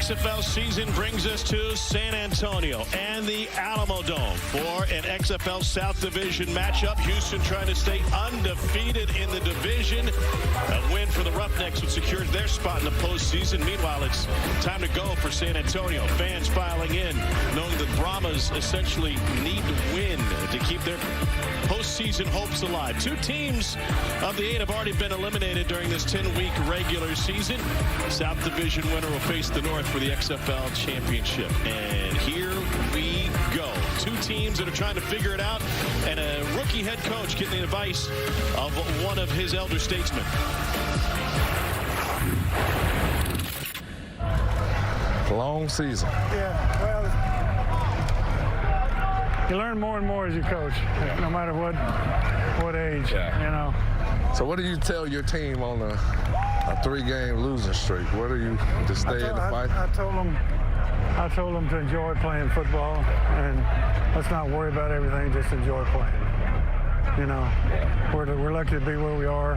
XFL season brings us to San Antonio and the Alamo Dome for an XFL South Division matchup. Houston trying to stay undefeated in the division. A win for the Roughnecks would secure their spot in the postseason. Meanwhile, it's time to go for San Antonio. Fans filing in, knowing that Brahmas essentially need to win to keep their postseason hopes alive. Two teams of the 8 have already been eliminated during this 10-week regular season. South Division winner will face the North for the XFL championship. And here we go. Two teams that are trying to figure it out, and a rookie head coach getting the advice of one of his elder statesmen. Long season. Yeah, well, you learn more and more as you coach, no matter what age, you know. So what do you tell your team on a 3-game losing streak? What do you to stay in the fight? I told them to enjoy playing football and let's not worry about everything, just enjoy playing. You know, we're lucky to be where we are.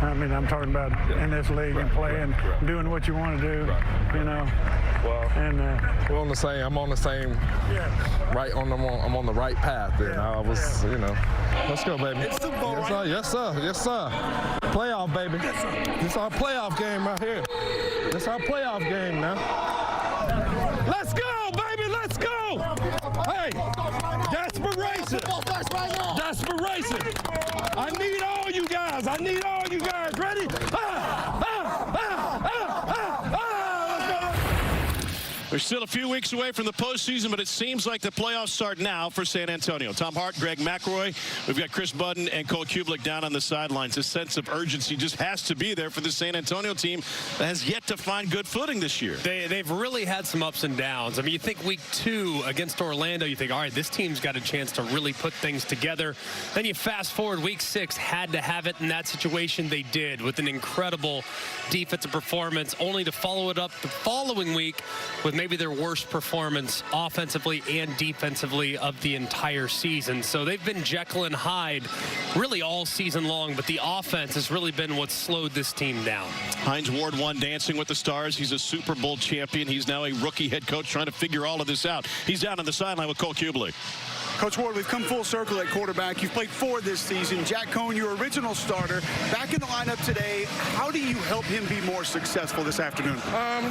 I mean, I'm talking about in this league and playing, doing what you want to do, you know. Well, and we're on the same. I'm on the same. Right on the. I'm on the right path. And I was, you know. Let's go, baby. It's the ball, yes, sir. Yes, sir. Yes, sir. Playoff, baby. Yes, sir. This is our playoff game right here. This is our playoff game now. Let's go, baby. Let's go. Hey, desperation. Desperation. I need all you guys. I need all you guys. Ready? We're still a few weeks away from the postseason, but it seems like the playoffs start now for San Antonio. Tom Hart, Greg McElroy. We've got Chris Budden and Cole Kublik down on the sidelines. This sense of urgency just has to be there for the San Antonio team that has yet to find good footing this year. They've really had some ups and downs. I mean, you think week 2 against Orlando, you think, all right, this team's got a chance to really put things together. Then you fast forward, week 6, had to have it in that situation. They did with an incredible defensive performance, only to follow it up the following week with maybe their worst performance offensively and defensively of the entire season. So they've been Jekyll and Hyde really all season long, but the offense has really been what slowed this team down. Hines Ward won Dancing with the Stars. He's a Super Bowl champion. He's now a rookie head coach trying to figure all of this out. He's down on the sideline with Cole Kublik. Coach Ward, we've come full circle at quarterback. You've played 4 this season. Jack Cohn, your original starter, back in the lineup today. How do you help him be more successful this afternoon?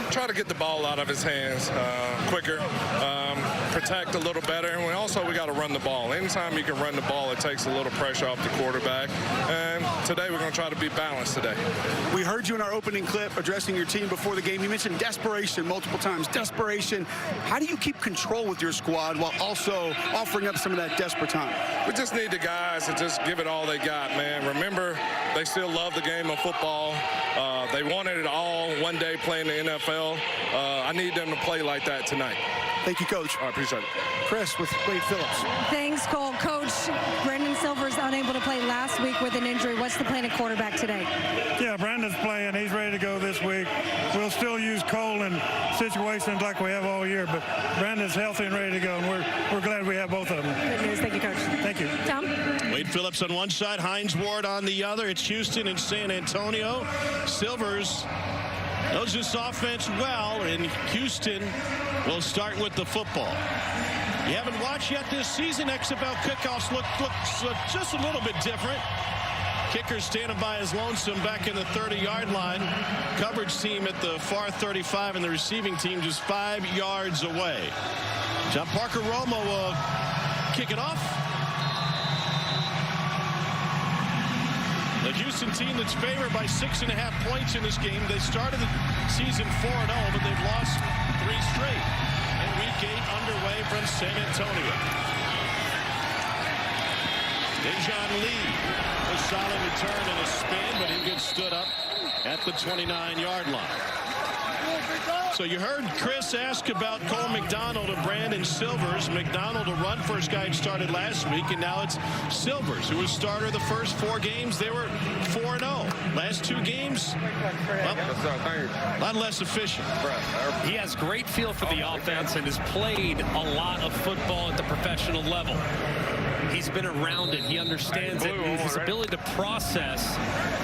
Try to get the ball out of his hands quicker, protect a little better, and we got to run the ball. Anytime you can run the ball, it takes a little pressure off the quarterback. And today we're going to try to be balanced today. We heard you in our opening clip addressing your team before the game. You mentioned desperation multiple times. Desperation. How do you keep control with your squad while also offering up some of that desperate time? We just need the guys to just give it all they got, man. Remember, they still love the game of football. They wanted it all one day playing the NFL. I need them to play like that tonight. Thank you, Coach. I appreciate it. Chris with Wade Phillips. Thanks, Cole. Coach, Brandon Silver's unable to play last week with an injury. What's the plan at quarterback today? Yeah, Brandon's playing. He's ready to go this week. We'll still use Cole in situations like we have all year, but Brandon's healthy and ready to go, and we're glad we have both of them. Good news. Thank you, Coach. Thank you. Tom? Wade Phillips on one side, Hines Ward on the other. It's Houston and San Antonio. Silvers knows this offense well, and Houston will start with the football. You haven't watched yet this season. XFL kickoffs looks just a little bit different. Kicker standing by his lonesome back in the 30-yard line. Coverage team at the far 35, and the receiving team just 5 yards away. John Parker Romo will kick it off. The Houston team that's favored by 6.5 points in this game. They started the season 4-0, but they've lost 3 straight. And week 8 underway from San Antonio. Dejon Lee, a solid return and a spin, but he gets stood up at the 29-yard line. So you heard Chris ask about Cole McDonald and Brandon Silvers. McDonald, a run first guy, had started last week, and now it's Silvers, who was starter the first 4 games. They were 4-0. Last 2 games, well, a lot less efficient. He has great feel for the offense and has played a lot of football at the professional level. He's been around it. He understands it. And his ability to process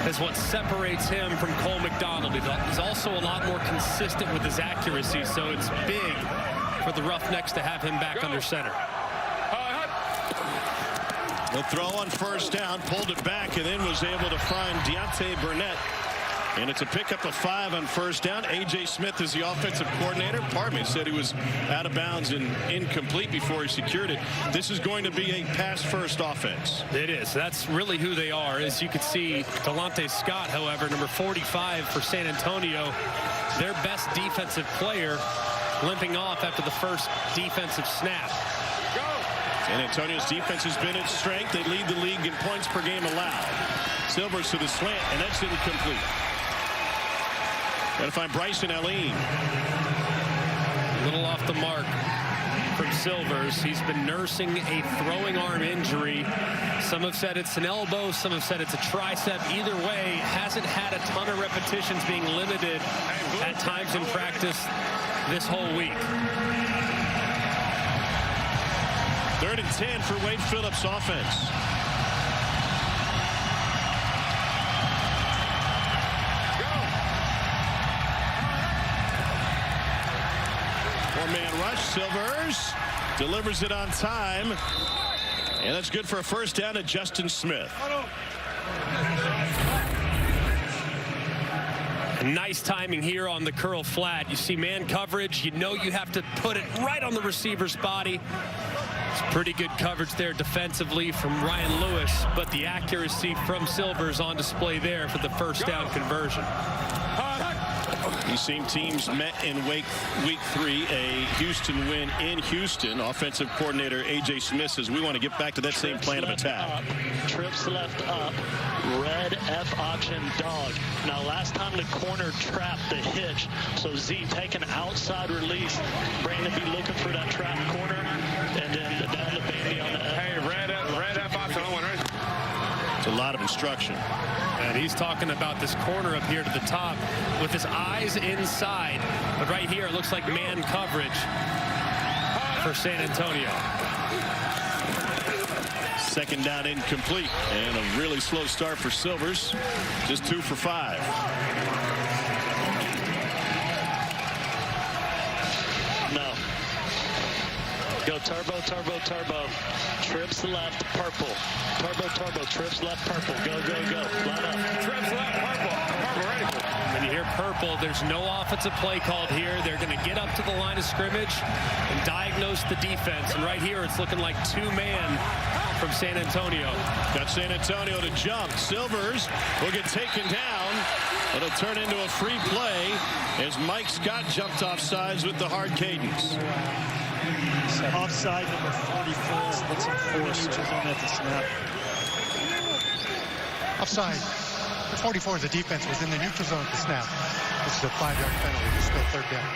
is what separates him from Cole McDonald. He's also a lot more consistent with his accuracy, so it's big for the Roughnecks to have him back under center. The throw on first down, pulled it back, and then was able to find Deontay Burnett. And it's a pickup of 5 on first down. A.J. Smith is the offensive coordinator. Pardon me, said he was out of bounds and incomplete before he secured it. This is going to be a pass-first offense. It is. That's really who they are. As you can see, Delonte Scott, however, number 45 for San Antonio, their best defensive player, limping off after the first defensive snap. San Antonio's defense has been its strength. They lead the league in points per game allowed. Silvers to the slant, and that's incomplete. Got to find Bryson Allen. A little off the mark from Silvers. He's been nursing a throwing arm injury. Some have said it's an elbow. Some have said it's a tricep. Either way, hasn't had a ton of repetitions, being limited at times in practice this whole week. 3rd and 10 for Wade Phillips' offense. Four-man rush. Silvers delivers it on time. And that's good for a first down to Justin Smith. Nice timing here on the curl flat. You see man coverage. You know you have to put it right on the receiver's body. It's pretty good coverage there defensively from Ryan Lewis, but the accuracy from Silvers on display there for the first down conversion. These same teams met in week 3, a Houston win in Houston. Offensive coordinator A.J. Smith says we want to get back to that same plan of attack. Trips left up, red F option dog. Now last time the corner trapped the hitch, so Z take an outside release. Brandon be looking for that trap corner, and then down the baby on the F. Hey, red F option on one, right? It's a lot of instruction. And he's talking about this corner up here to the top with his eyes inside. But right here, it looks like man coverage for San Antonio. 2nd down incomplete. And a really slow start for Silvers. Just 2 for 5. No. Go turbo, turbo, turbo. Trips left, purple. Turbo, turbo, trips left, purple. Go, go, go. Line up. Trips left, purple. Purple, ready. When you hear purple, there's no offensive play called here. They're going to get up to the line of scrimmage and diagnose the defense. And right here, it's looking like 2-man from San Antonio. Got San Antonio to jump. Silvers will get taken down. It'll turn into a free play as Mike Scott jumped off sides with the hard cadence. Offside number 44. Let's enforce on at the snap. Offside. 44 of the defense was in the neutral zone at the snap. This is a 5-yard penalty. It's still 3rd down.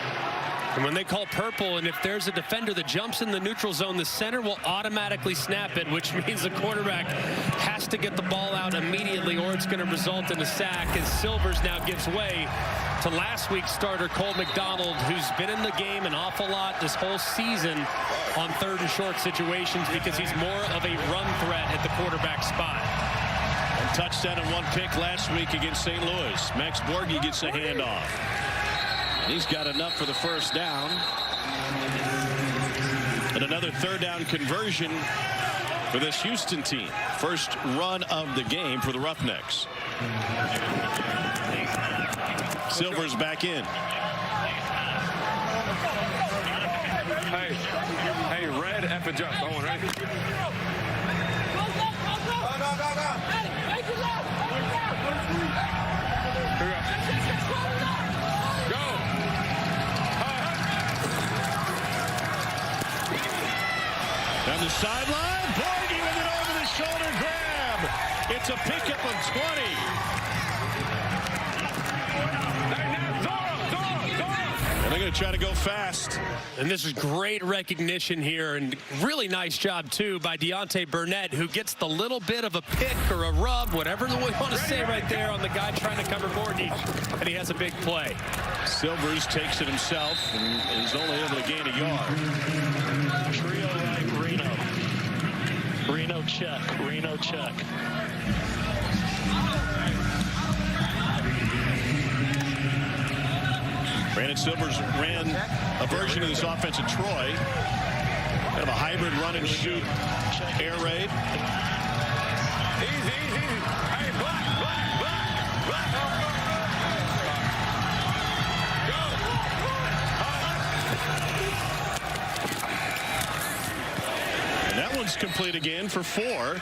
And when they call purple, and if there's a defender that jumps in the neutral zone, the center will automatically snap it, which means the quarterback has to get the ball out immediately or it's going to result in a sack, as Silvers now gives way to last week's starter Cole McDonald, who's been in the game an awful lot this whole season on 3rd and short situations because he's more of a run threat at the quarterback spot. A touchdown and 1 pick last week against St. Louis. Max Borghi gets a handoff. He's got enough for the first down. And another 3rd down conversion for this Houston team. First run of the game for the Roughnecks. Silvers back in. Hey, red F adjust on one, right? Down the sideline, Borghi with an over-the-shoulder grab. It's a pickup of 20. And they're going to try to go fast. And this is great recognition here, and really nice job, too, by Deontay Burnett, who gets the little bit of a pick or a rub, whatever we want to say right there on the guy trying to cover Borghi, and he has a big play. Silvers takes it himself and is only able to gain a yard. Trio right, Reno. Reno check. Reno check. Brandon Silvers ran a version of this offense at Troy. Kind of a hybrid run and shoot air raid. Easy. Hey, black. And that one's complete again for 4.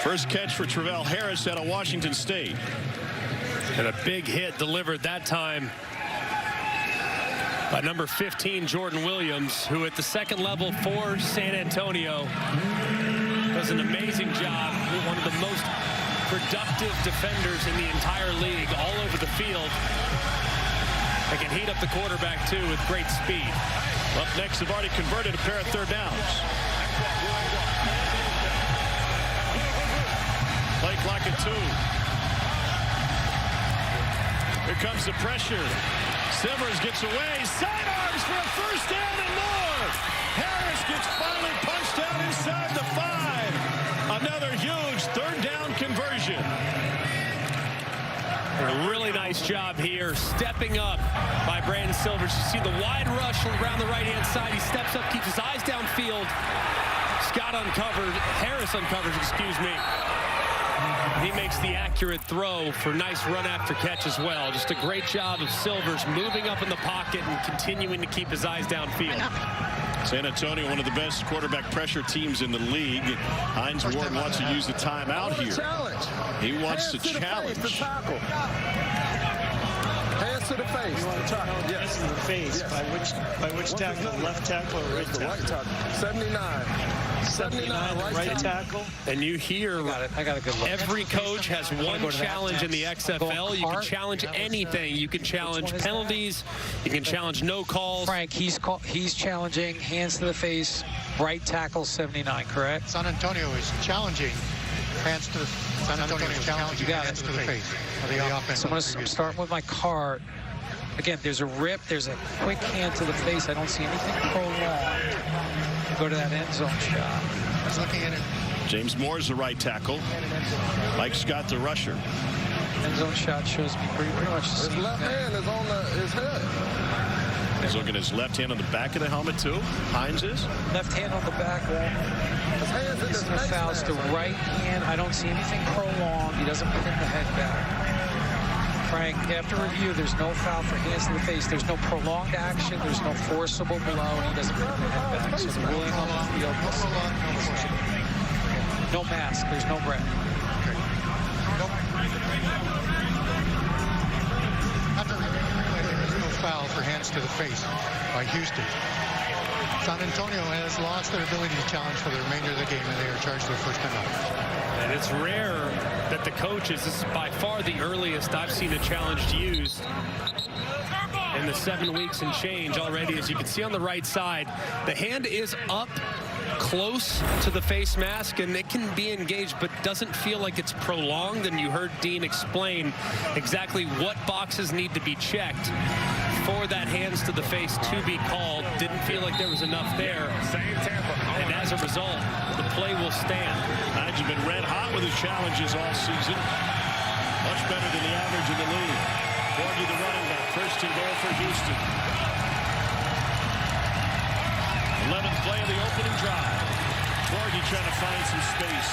First catch for Travell Harris out of Washington State. And a big hit delivered that time by number 15, Jordan Williams, who at the second level for San Antonio does an amazing job. One of the most productive defenders in the entire league, all over the field. They can heat up the quarterback, too, with great speed. Up next, they've already converted a pair of third downs. Play clock at 2. Here comes the pressure. Silvers gets away. Sidearms for a first down and more. Harris gets finally punched out inside the 5. Another huge third down conversion. A really nice job here, stepping up by Brandon Silvers. You see the wide rush around the right-hand side. He steps up, keeps his eyes downfield. Harris uncovers, excuse me. He makes the accurate throw for nice run after catch as well. Just a great job of Silvers moving up in the pocket and continuing to keep his eyes downfield. San Antonio, one of the best quarterback pressure teams in the league. Hines Ward wants to use the timeout here. He wants to challenge. Hands to the face. You want to tackle? Yes. To the face. Yes. By which tackle? Left tackle or right tackle? Right tackle. 79 right tackle. And you hear I got a good look. Every coach has one challenge in the XFL. You can challenge anything. You can challenge penalties. You can challenge no calls. Frank, he's challenging hands to the face, right tackle 79, correct? San Antonio is challenging hands to the San Antonio is challenging hands to the face. So I'm going to start with my card. Again, there's a rip, there's a quick hand to the face. I don't see anything prolonged. Go to that end zone shot. I was looking at it. James Moore's the right tackle. Mike Scott the rusher. End zone shot shows me pretty much the same. His left hand is on his head. He's looking at his left hand on the back of the helmet too. Hines is. Left hand on the back wall. His hands in his face. Fouls to right hand. I don't see anything prolonged. He doesn't pin the head back. Frank, after review, there's no foul for hands to the face. There's no prolonged action. There's no forcible blow, and he doesn't pin the head back. So the ruling on the field. No mask. There's no breath. Okay. Nope. After review, there is no foul for hands to the face by Houston. San Antonio has lost their ability to challenge for the remainder of the game, and they are charged with first penalty. And it's rare that the coaches, this is by far the earliest I've seen a challenge used in the 7 weeks and change already. As you can see on the right side, the hand is up close to the face mask, and it can be engaged, but doesn't feel like it's prolonged. And you heard Dean explain exactly what boxes need to be checked for that hands to the face to be called. Didn't feel like there was enough there. And as a result, the play will stand. Hines has been red hot with his challenges all season. Much better than the average in the league. Borgie the running back. First and goal for Houston. 11th play of the opening drive. Borgie trying to find some space.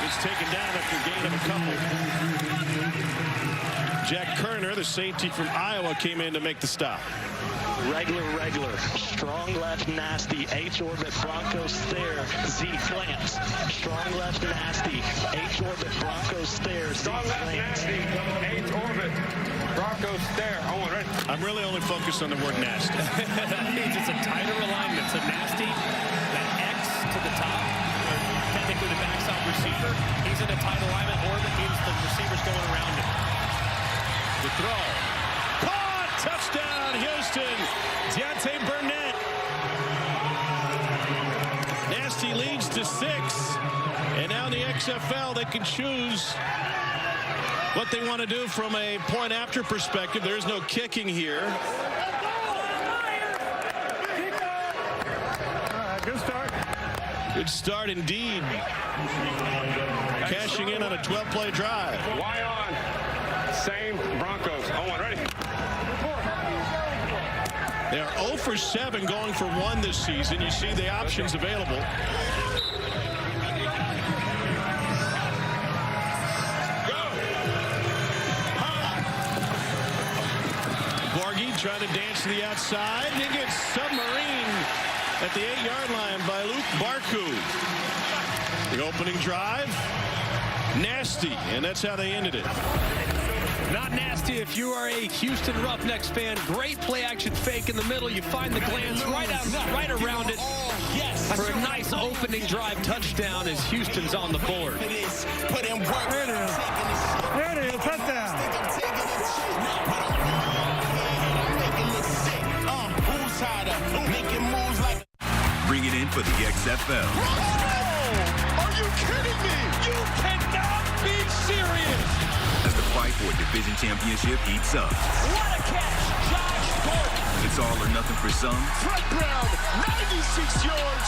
It's taken down after a gain of a couple. Jack Kerner, the safety from Iowa, came in to make the stop. Regular. Strong left, nasty. H-orbit, Broncos stare. Z glance. Strong left, nasty. H-orbit, Broncos stare. Z glance. H-orbit, Broncos stare. I'm really only focused on the word nasty. That means it's a tighter alignment. So nasty, that X to the top, or technically the backside receiver, he's in a tight alignment. Orbit means the receiver's going around him. The throw. Caught! Touchdown, Houston. Deontay Burnett. Nasty leads to 6. And now in the XFL, they can choose what they want to do from a point after perspective. There is no kicking here. Good start. Good start indeed. Cashing in on a 12-play drive. Why on? Same Broncos. 0-1. Ready? They are 0 for 7 going for 1 this season. You see the options available. Trying to dance to the outside. He gets submarine at the 8-yard line by Luke Barku. The opening drive, nasty, and that's how they ended it. Not nasty if you are a Houston Roughnecks fan. Great play-action fake in the middle. You find the glance right around it for a nice opening drive touchdown as Houston's on the board. There it is. There it is. Touchdown. Bring it in for the XFL. Are you kidding me? You cannot be serious. As the fight for a division championship heats up. What a catch, Josh Gordon. It's all or nothing for some. Fred Brown, 96 yards.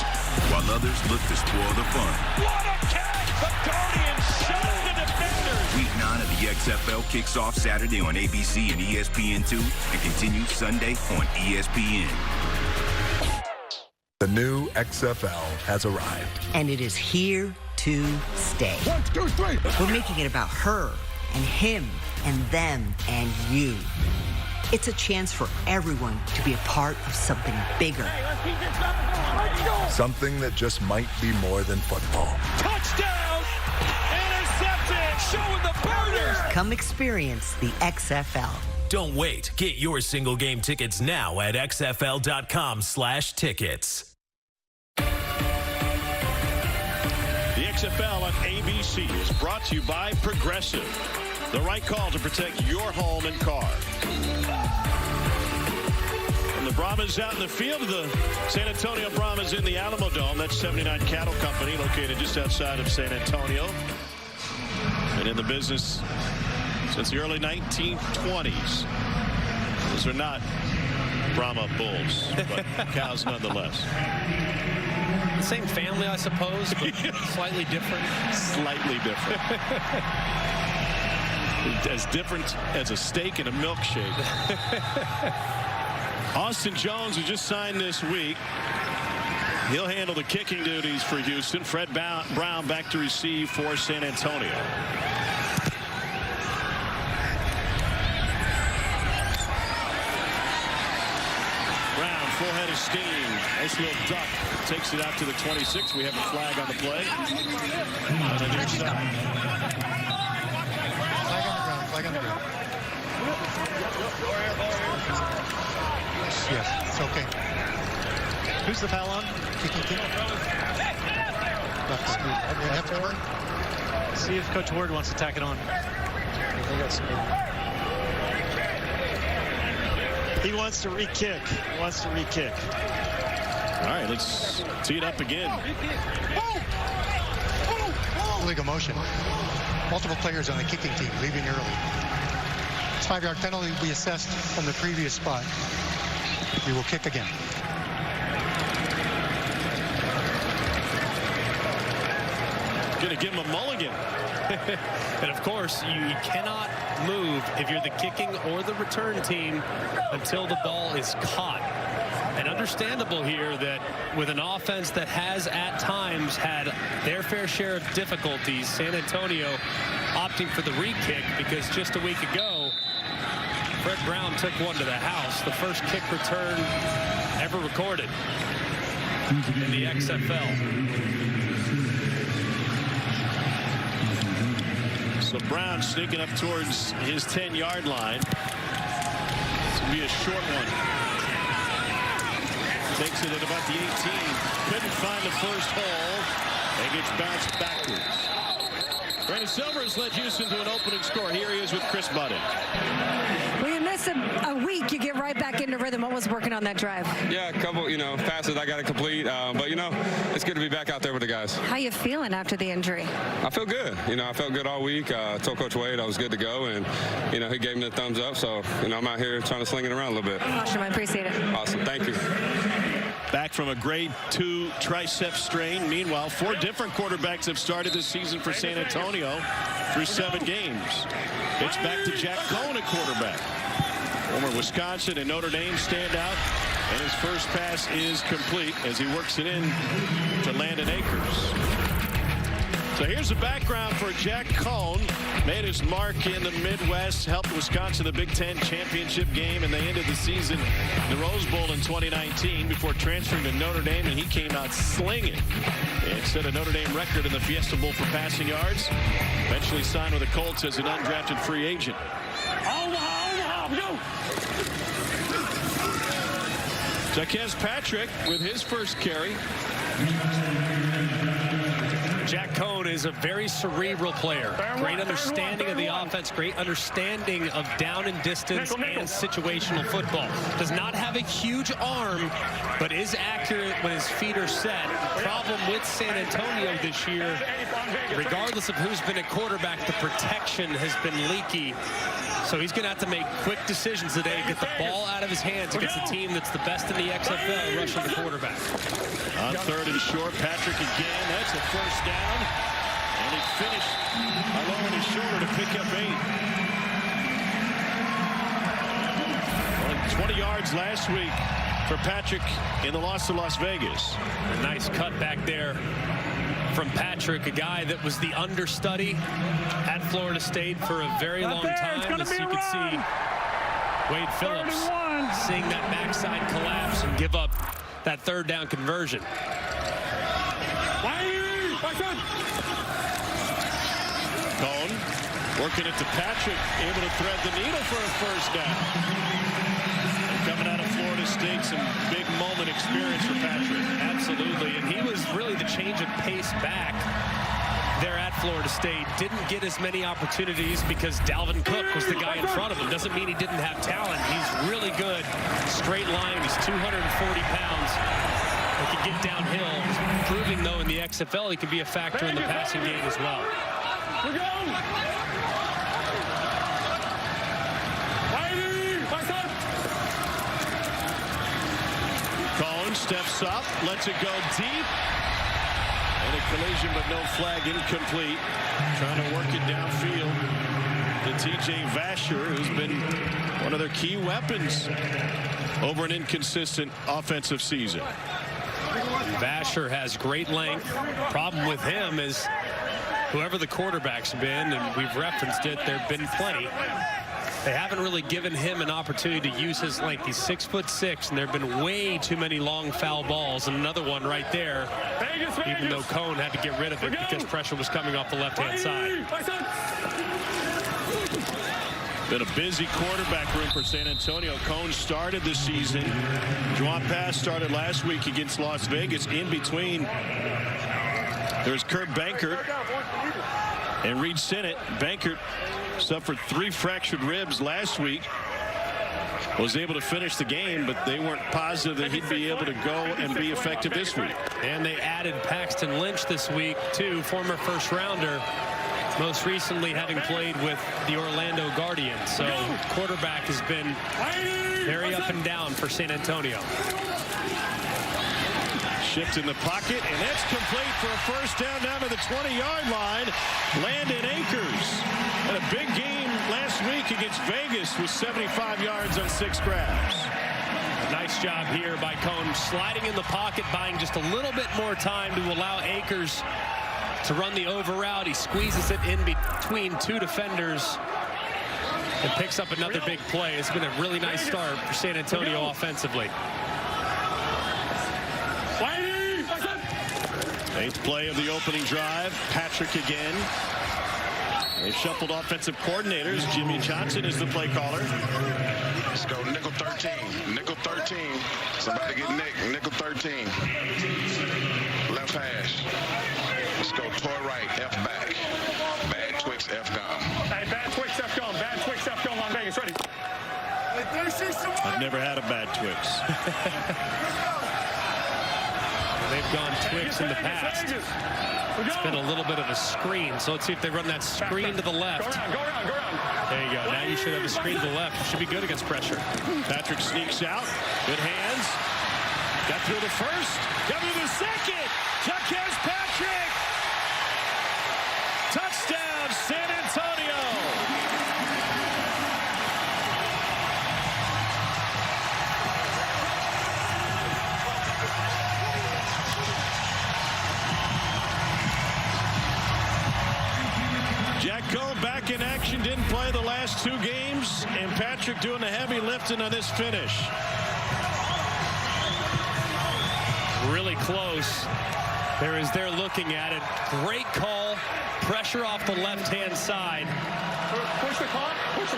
While others look to spoil the fun. What a catch. The Guardians shut the defenders. Week 9 of the XFL kicks off Saturday on ABC and ESPN2 and continues Sunday on ESPN. The new XFL has arrived. And it is here to stay. 1, 2, 3. We're making it about her and him and them and you. It's a chance for everyone to be a part of something bigger. Something that just might be more than football. Touchdown! Intercepted! Showing the burners! Come experience the XFL. Don't wait. Get your single game tickets now at xfl.com/tickets. The XFL on ABC is brought to you by Progressive. The right call to protect your home and car. And the Brahmas out in the field of the San Antonio Brahmas in the Alamo Dome. That's 79 Cattle Company located just outside of San Antonio. And in the business since the early 1920s. Those are not Brahma bulls, but cows nonetheless. The same family, I suppose, but slightly different. Slightly different. As different as a steak and a milkshake. Austin Jones, who just signed this week, he'll handle the kicking duties for Houston. Fred Brown back to receive for San Antonio. Full head of steam. Nice little duck. Takes it out to the 26. We have a flag on the play. On the near side. Flag on the ground. Yes, it's okay. Who's the foul on? Kicking team. Left number. See if Coach Ward wants to tack it on. They got some. He wants to re-kick. All right, let's tee it up again. Illegal motion. Multiple players on the kicking team leaving early. This 5-yard penalty will be assessed from the previous spot. We will kick again. Gonna give him a mulligan. And of course, you cannot move if you're the kicking or the return team until the ball is caught. And understandable here that with an offense that has at times had their fair share of difficulties, San Antonio opting for the re-kick because just a week ago, Fred Brown took one to the house, the first kick return ever recorded in the XFL. So Brown sneaking up towards his 10-yard line. It's going to be a short one. Takes it at about the 18. Couldn't find the first hole. And gets bounced backwards. Brandon Silver has led Houston to an opening score. Here he is with Chris Budding. When you miss a week, you get right back into rhythm. What was working on that drive? Yeah, a couple, passes I got to complete. But, it's good to be back out there with the guys. How you feeling after the injury? I feel good. I felt good all week. Told Coach Wade I was good to go. And, he gave me the thumbs up. So, I'm out here trying to sling it around a little bit. Awesome. I appreciate it. Awesome. Thank you. back from a grade 2 tricep strain. Meanwhile, 4 different quarterbacks have started this season for San Antonio through 7 games. It's back to Jack Cohn at quarterback. Former Wisconsin and Notre Dame standout, and his first pass is complete as he works it in to Landon Akers. So here's the background for Jack Cohn. Made his mark in the Midwest, helped Wisconsin the Big Ten championship game, and they ended the season in the Rose Bowl in 2019 before transferring to Notre Dame, and he came out slinging. It set a Notre Dame record in the Fiesta Bowl for passing yards. Eventually signed with the Colts as an undrafted free agent. Jaquez Patrick with his first carry. Jack Cohn is a very cerebral player. Great understanding of the offense, great understanding of down and distance and situational football. Does not have a huge arm, but is accurate when his feet are set. Problem with San Antonio this year, regardless of who's been at quarterback, the protection has been leaky. So he's going to have to make quick decisions today, get the ball out of his hands against a team that's the best in the XFL rushing the quarterback. On 3rd and short, Patrick again. That's a first down. And he finished along his shoulder to pick up 8. 20 yards last week for Patrick in the loss to Las Vegas. A nice cut back there from Patrick, a guy that was the understudy at Florida State for a very long time. As you can see, Wade Phillips seeing that backside collapse and give up that 3rd down conversion. Cohn working it to Patrick, able to thread the needle for a first down. And coming out of Florida State, some big moment experience for Patrick. Absolutely, and he was really the change of pace back there at Florida State. Didn't get as many opportunities because Dalvin Cook was the guy in front of him. Doesn't mean he didn't have talent. He's really good. Straight line, he's 240 pounds. He can get downhill. Proving, though, in the XFL, he can be a factor in the passing game as well. Cohn steps up, lets it go deep. And a collision, but no flag, incomplete. Trying to work it downfield to T.J. Vasher, who's been one of their key weapons over an inconsistent offensive season. Vasher has great length. Problem with him is whoever the quarterback's been, and we've referenced it, there have been plenty. They haven't really given him an opportunity to use his length. He's 6'6", and there have been way too many long foul balls. And another one right there, even though Cohn had to get rid of it because pressure was coming off the left-hand side. Been a busy quarterback room for San Antonio. Cohn started the season. Juwan Pass started last week against Las Vegas. In between, there's Kurt Bankert and Reed Sinnott. Bankert suffered 3 fractured ribs last week. Was able to finish the game, but they weren't positive that he'd be able to go and be effective this week. And they added Paxton Lynch this week, too, former first-rounder. Most recently having played with the Orlando Guardians. So quarterback has been very up and down for San Antonio. Shift in the pocket, and that's complete for a first down to the 20-yard line. Landon Akers had a big game last week against Vegas with 75 yards on 6 grabs. Nice job here by Cohn, sliding in the pocket, buying just a little bit more time to allow Akers to run the over route. He squeezes it in between 2 defenders and picks up another big play. It's been a really nice start for San Antonio offensively. 8th play of the opening drive. Patrick again. They've shuffled offensive coordinators. Jimmy Johnson is the play caller. Let's go nickel 13. Nickel 13. Somebody get Nick. Nickel 13. Left hash. Let's go toy right, F back. Bad Twix, F gum. Hey, bad Twix, F gum. Bad Twix, F gum on Vegas. Ready? I've never had a bad Twix. They've gone Twix in the past. It's been a little bit of a screen. So let's see if they run that screen to the left. Go around. There you go. Now you should have a screen to the left. Should be good against pressure. Patrick sneaks out. Good hands. Got through the first, got through the second. Jaquez Patrick. Touchdown, San Antonio. Jack Cohn back in action, didn't play the last 2 games, and Patrick doing the heavy lifting on this finish. Really close. They're looking at it. Great call. Pressure off the left-hand side.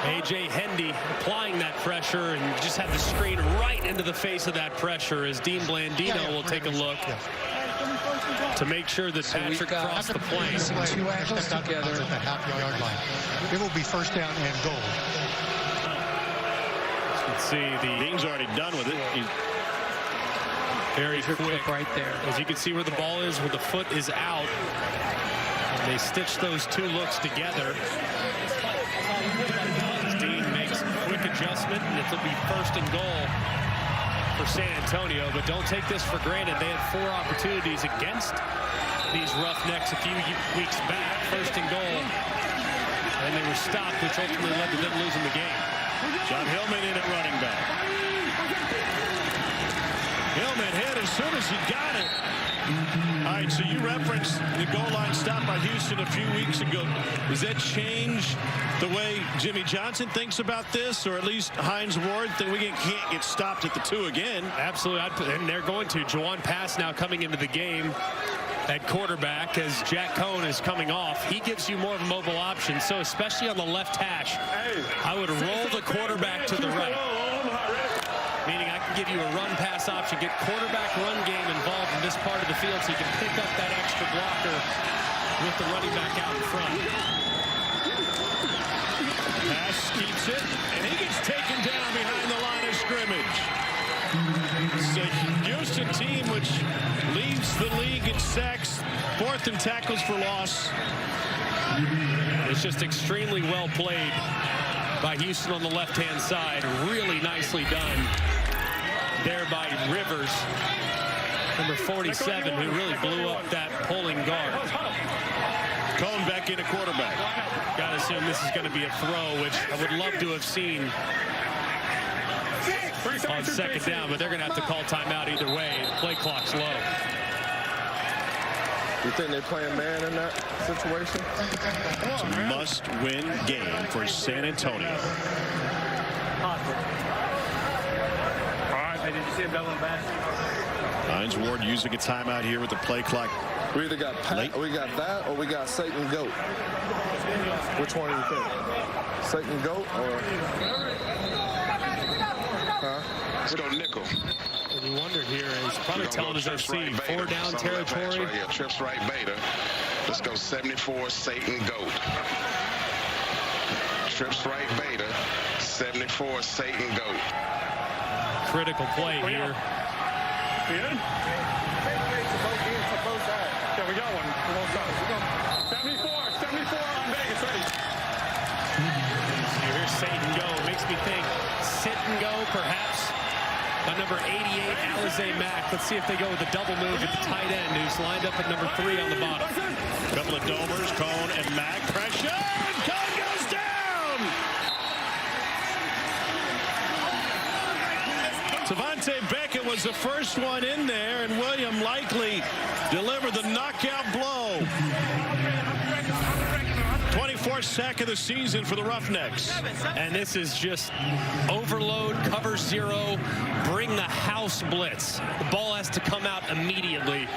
A.J. Hendy applying that pressure, and just had the screen right into the face of that pressure as Dean Blandino will take a look to make sure that Patrick crossed the plane. 2 angles together at the half-yard line. It will be first down and goal. Let's see, Dean's already done with it. He's very quick right there. As you can see where the ball is, where the foot is out. And they stitch those 2 looks together. Dean makes a quick adjustment, and it'll be first and goal for San Antonio. But don't take this for granted. They had 4 opportunities against these Roughnecks a few weeks back. First and goal. And they were stopped, which ultimately led to them losing the game. John Hillman in at running back. Hillman hit as soon as he got it. All right, so you referenced the goal line stop by Houston a few weeks ago. Does that change the way Jimmy Johnson thinks about this, or at least Hines Ward think we can't get stopped at the 2 again? Absolutely, and they're going to. Juwan Pass now coming into the game at quarterback as Jack Cohn is coming off. He gives you more of a mobile option, so especially on the left hash, I would roll the quarterback to the right. Meaning I can give you a run-pass option, get quarterback-run game involved in this part of the field so you can pick up that extra blocker with the running back out in front. Pass keeps it, and he gets taken down behind the line of scrimmage. It's a Houston team which leads the league in sacks, 4th in tackles for loss. It's just extremely well played by Houston on the left-hand side. Really nicely done there by Rivers, number 47, who really blew up that pulling guard. Cohn back in a quarterback. Got to assume this is going to be a throw, which I would love to have seen on second down, but they're going to have to call timeout either way. The play clock's low. You think they're playing man in that situation? It's a must-win game for San Antonio. Did you see him doubling back? Hines Ward using a timeout here with the play clock. We either got we got that or we got Satan Goat. Which one do you think? Satan Goat or? Huh? Let's go nickel. And you wondered here, he's probably telling his OC, 4 down territory. Right here. Trips right beta. Let's go 74 Satan Goat. Trips right beta. 74 Satan Goat. Critical play here. Good? Yeah, we got one for both sides. 74 on Vegas, ready. Here's Satan go. It makes me think sit and go, perhaps, by number 88, Alize Mack. Let's see if they go with a double move at the tight end, who's lined up at number 3 on the bottom. A couple of domers, Cohn and Mack. Pressure, and Cohn goes down! Devontae Beckett was the first one in there, and William Likely delivered the knockout blow. 24th sack of the season for the Roughnecks. And this is just overload, cover 0, bring the house blitz. The ball has to come out immediately.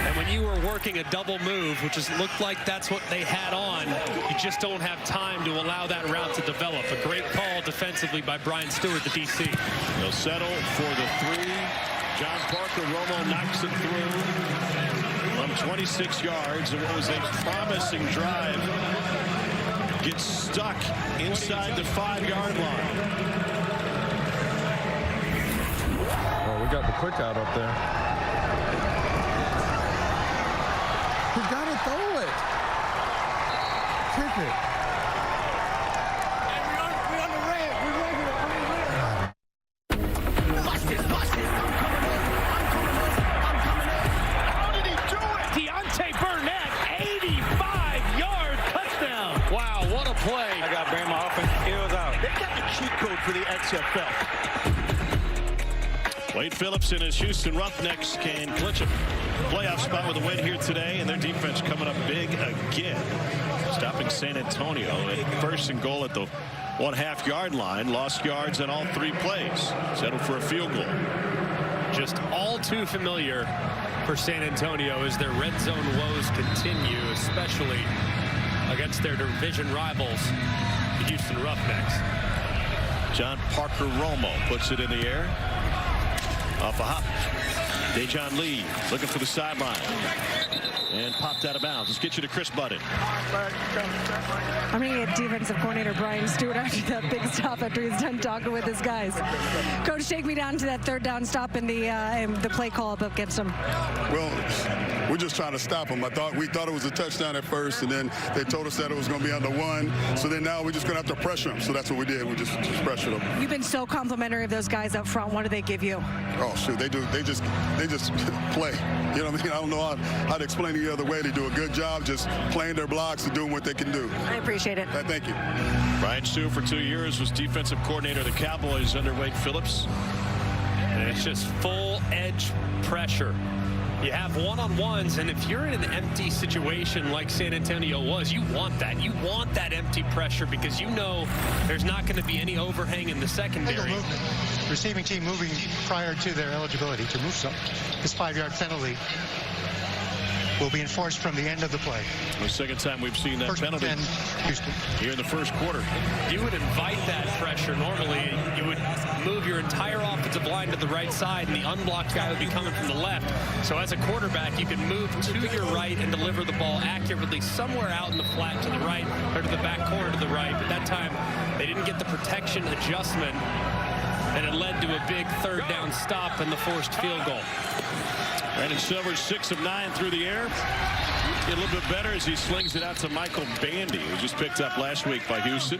And when you were working a double move, which looked like that's what they had on, you just don't have time to allow that route to develop. A great call defensively by Brian Stewart, the DC. They'll settle for the 3. John Parker Romo knocks it through from 26 yards. And what was a promising drive gets stuck inside the 5-yard line. Oh, we got the quick out up there. He got to throw it. Kick it. We're on the red. We're regular. Watch this. for the XFL. Wade Phillips and his Houston Roughnecks can clinch a playoff spot with a win here today, and their defense coming up big again, stopping San Antonio at 1st and goal at the 1.5-yard line. Lost yards on all 3 plays. Settled for a field goal. Just all too familiar for San Antonio as their red zone woes continue, especially against their division rivals, the Houston Roughnecks. John Parker Romo puts it in the air. Off a hop. Dejon Lee looking for the sideline. And popped out of bounds. Let's get you to Chris Budden. I'm going to get defensive coordinator Brian Stewart after that big stop after he's done talking with his guys. Coach, take me down to that 3rd down stop in the play call up against him. Well, we're just trying to stop him. We thought it was a touchdown at first, and then they told us that it was going to be under 1. So then now we're just going to have to pressure him. So that's what we did. We just pressured him. You've been so complimentary of those guys up front. What do they give you? Oh, shoot. They just play. You know what I mean? I don't know how to explain it the other way. They do a good job just playing their blocks and doing what they can do. I appreciate it. Thank you. Brian Stewart for 2 years was defensive coordinator of the Cowboys under Wade Phillips. And it's just full edge pressure. You have one-on-ones, and if you're in an empty situation like San Antonio was, you want that. You want that empty pressure because you know there's not going to be any overhang in the secondary. Receiving team moving prior to their eligibility to move some. This 5-yard penalty will be enforced from the end of the play. The second time we've seen that penalty here in the first quarter. You would invite that pressure normally. You would move your entire offensive line to the right side, and the unblocked guy would be coming from the left. So as a quarterback, you can move to your right and deliver the ball accurately somewhere out in the flat to the right or to the back corner to the right. But that time, they didn't get the protection adjustment, and it led to a big 3rd down stop and the forced field goal. Brandon Silver's 6 of 9 through the air. Get a little bit better as he slings it out to Michael Bandy, who just picked up last week by Houston.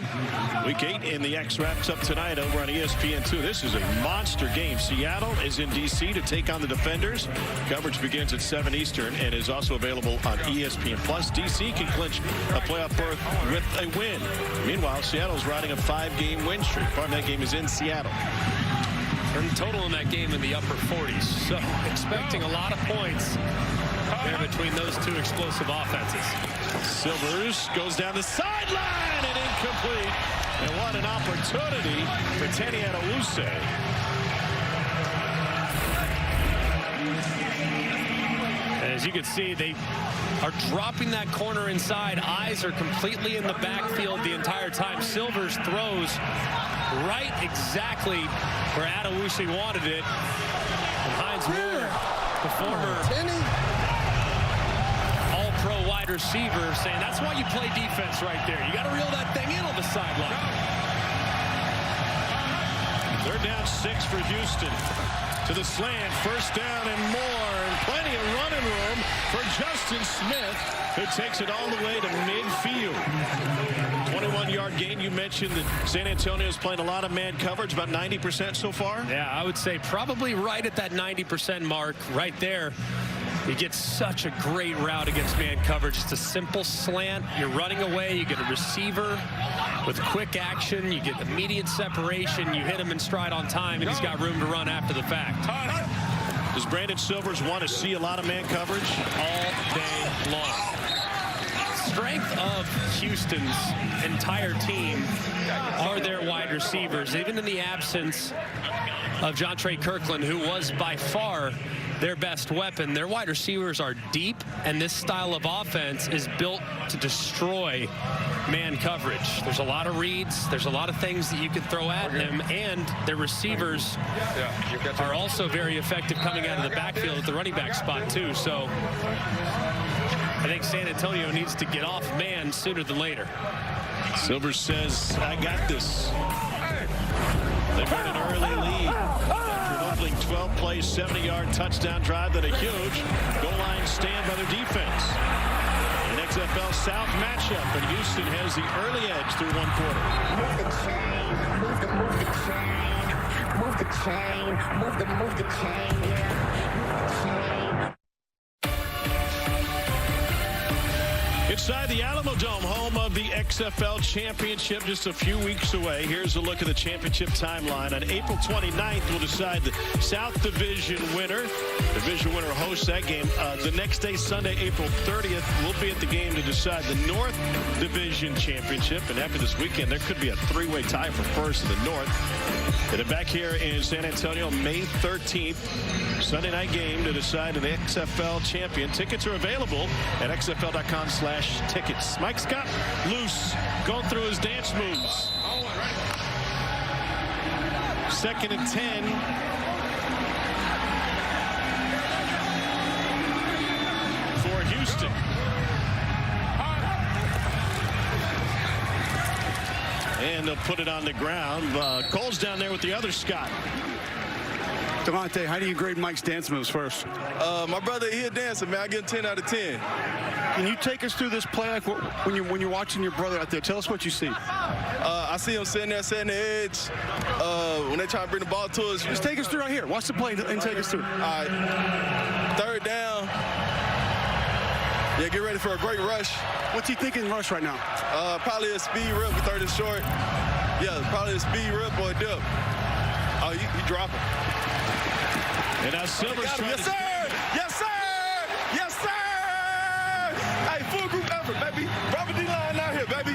Week 8 in the X wraps up tonight over on ESPN2. This is a monster game. Seattle is in D.C. to take on the Defenders. Coverage begins at 7 Eastern and is also available on ESPN+. D.C. can clinch a playoff berth with a win. Meanwhile, Seattle's riding a 5-game win streak. Part of that game is in Seattle. And total in that game in the upper 40s. So expecting a lot of points there between those two explosive offenses. Silvers goes down the sideline and incomplete. And what an opportunity for Tenny Adewuse. As you can see, they are dropping that corner inside. Eyes are completely in the backfield the entire time. Silvers throws right exactly where Adewuse wanted it. And Hines Moore, the former all-pro wide receiver, saying that's why you play defense right there. You got to reel that thing in on the sideline. 3rd down 6 for Houston. To the slant, 1st down and more, and plenty of running room for Justin Smith, who takes it all the way to midfield. 21-yard gain. You mentioned that San Antonio's playing a lot of man coverage, about 90% so far. Yeah, I would say probably right at that 90% mark right there. You get such a great route against man coverage. It's a simple slant. You're running away. You get a receiver with quick action. You get immediate separation. You hit him in stride on time, and he's got room to run after the fact. Does Brandon Silvers want to see a lot of man coverage? All day long. Strength of Houston's entire team are their wide receivers, even in the absence of Jontre Kirkland, who was by far their best weapon. Their wide receivers are deep, and this style of offense is built to destroy man coverage. There's a lot of reads. There's a lot of things that you can throw at them, and their receivers are also very effective coming out of the backfield at the running back spot, too. So I think San Antonio needs to get off man sooner than later. Silvers says, I got this. They've got an early lead after an opening 12-play, 70-yard touchdown drive, then a huge goal line stand by their defense. An XFL South matchup, and Houston has the early edge through 1 quarter. Move the chain, move the chain, move the chain, yeah. Move the chain. Inside the Alamo Dome, home of the XFL Championship, just a few weeks away. Here's a look at the championship timeline. On April 29th, we'll decide the South Division winner. Division winner hosts that game. The next day, Sunday, April 30th, we'll be at the game to decide the North Division Championship. And after this weekend, there could be a three-way tie for first in the North. And then back here in San Antonio, May 13th, Sunday night game to decide an XFL champion. Tickets are available at xfl.com/tickets. Mike Scott loose, going through his dance moves. 2nd and 10. For Houston. And they'll put it on the ground. Cole's down there with the other Scott. Delonte, how do you grade Mike's dance moves first? My brother, he a dancer, man. I give him 10 out of 10. Can you take us through this play like when you're watching your brother out there? Tell us what you see. I see him sitting there, setting the edge. When they try to bring the ball to us. Just take us through right here. Watch the play and take us through. All right. 3rd down. Yeah, get ready for a great rush. What's he thinking rush right now? Probably a speed rip with 3rd and short. Yeah, probably a speed rip or a dip. Oh, you drop it. And now Silver's trying Yes, sir! Yes, sir! Yes, sir! Hey, full group effort, baby. Robert D-line out here, baby.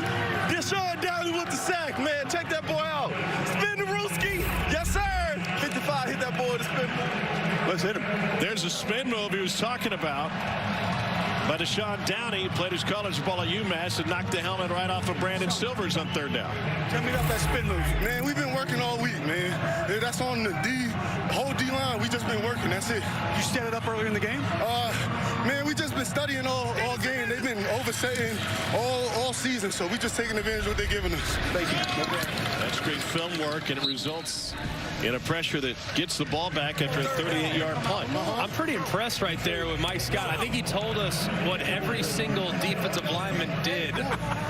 Deshaun Downey with the sack, man. Check that boy out. Spin the Rooski. Yes, sir! 55, hit that boy with the spin move. Let's hit him. There's a spin move he was talking about. By Deshaun Downey, played his college ball at UMass and knocked the helmet right off of Brandon Silvers on 3rd down. Tell me about that spin move. Man, we've been working all week, man. That's on the whole D-line. We just been working. That's it. You set it up earlier in the game? Man, we just been studying all game. They've been oversetting all season, so we just taking advantage of what they're giving us. Thank you. That's great film work, and it results in a pressure that gets the ball back after a 38-yard punt. I'm pretty impressed right there with Mike Scott. I think he told us what every single defensive lineman did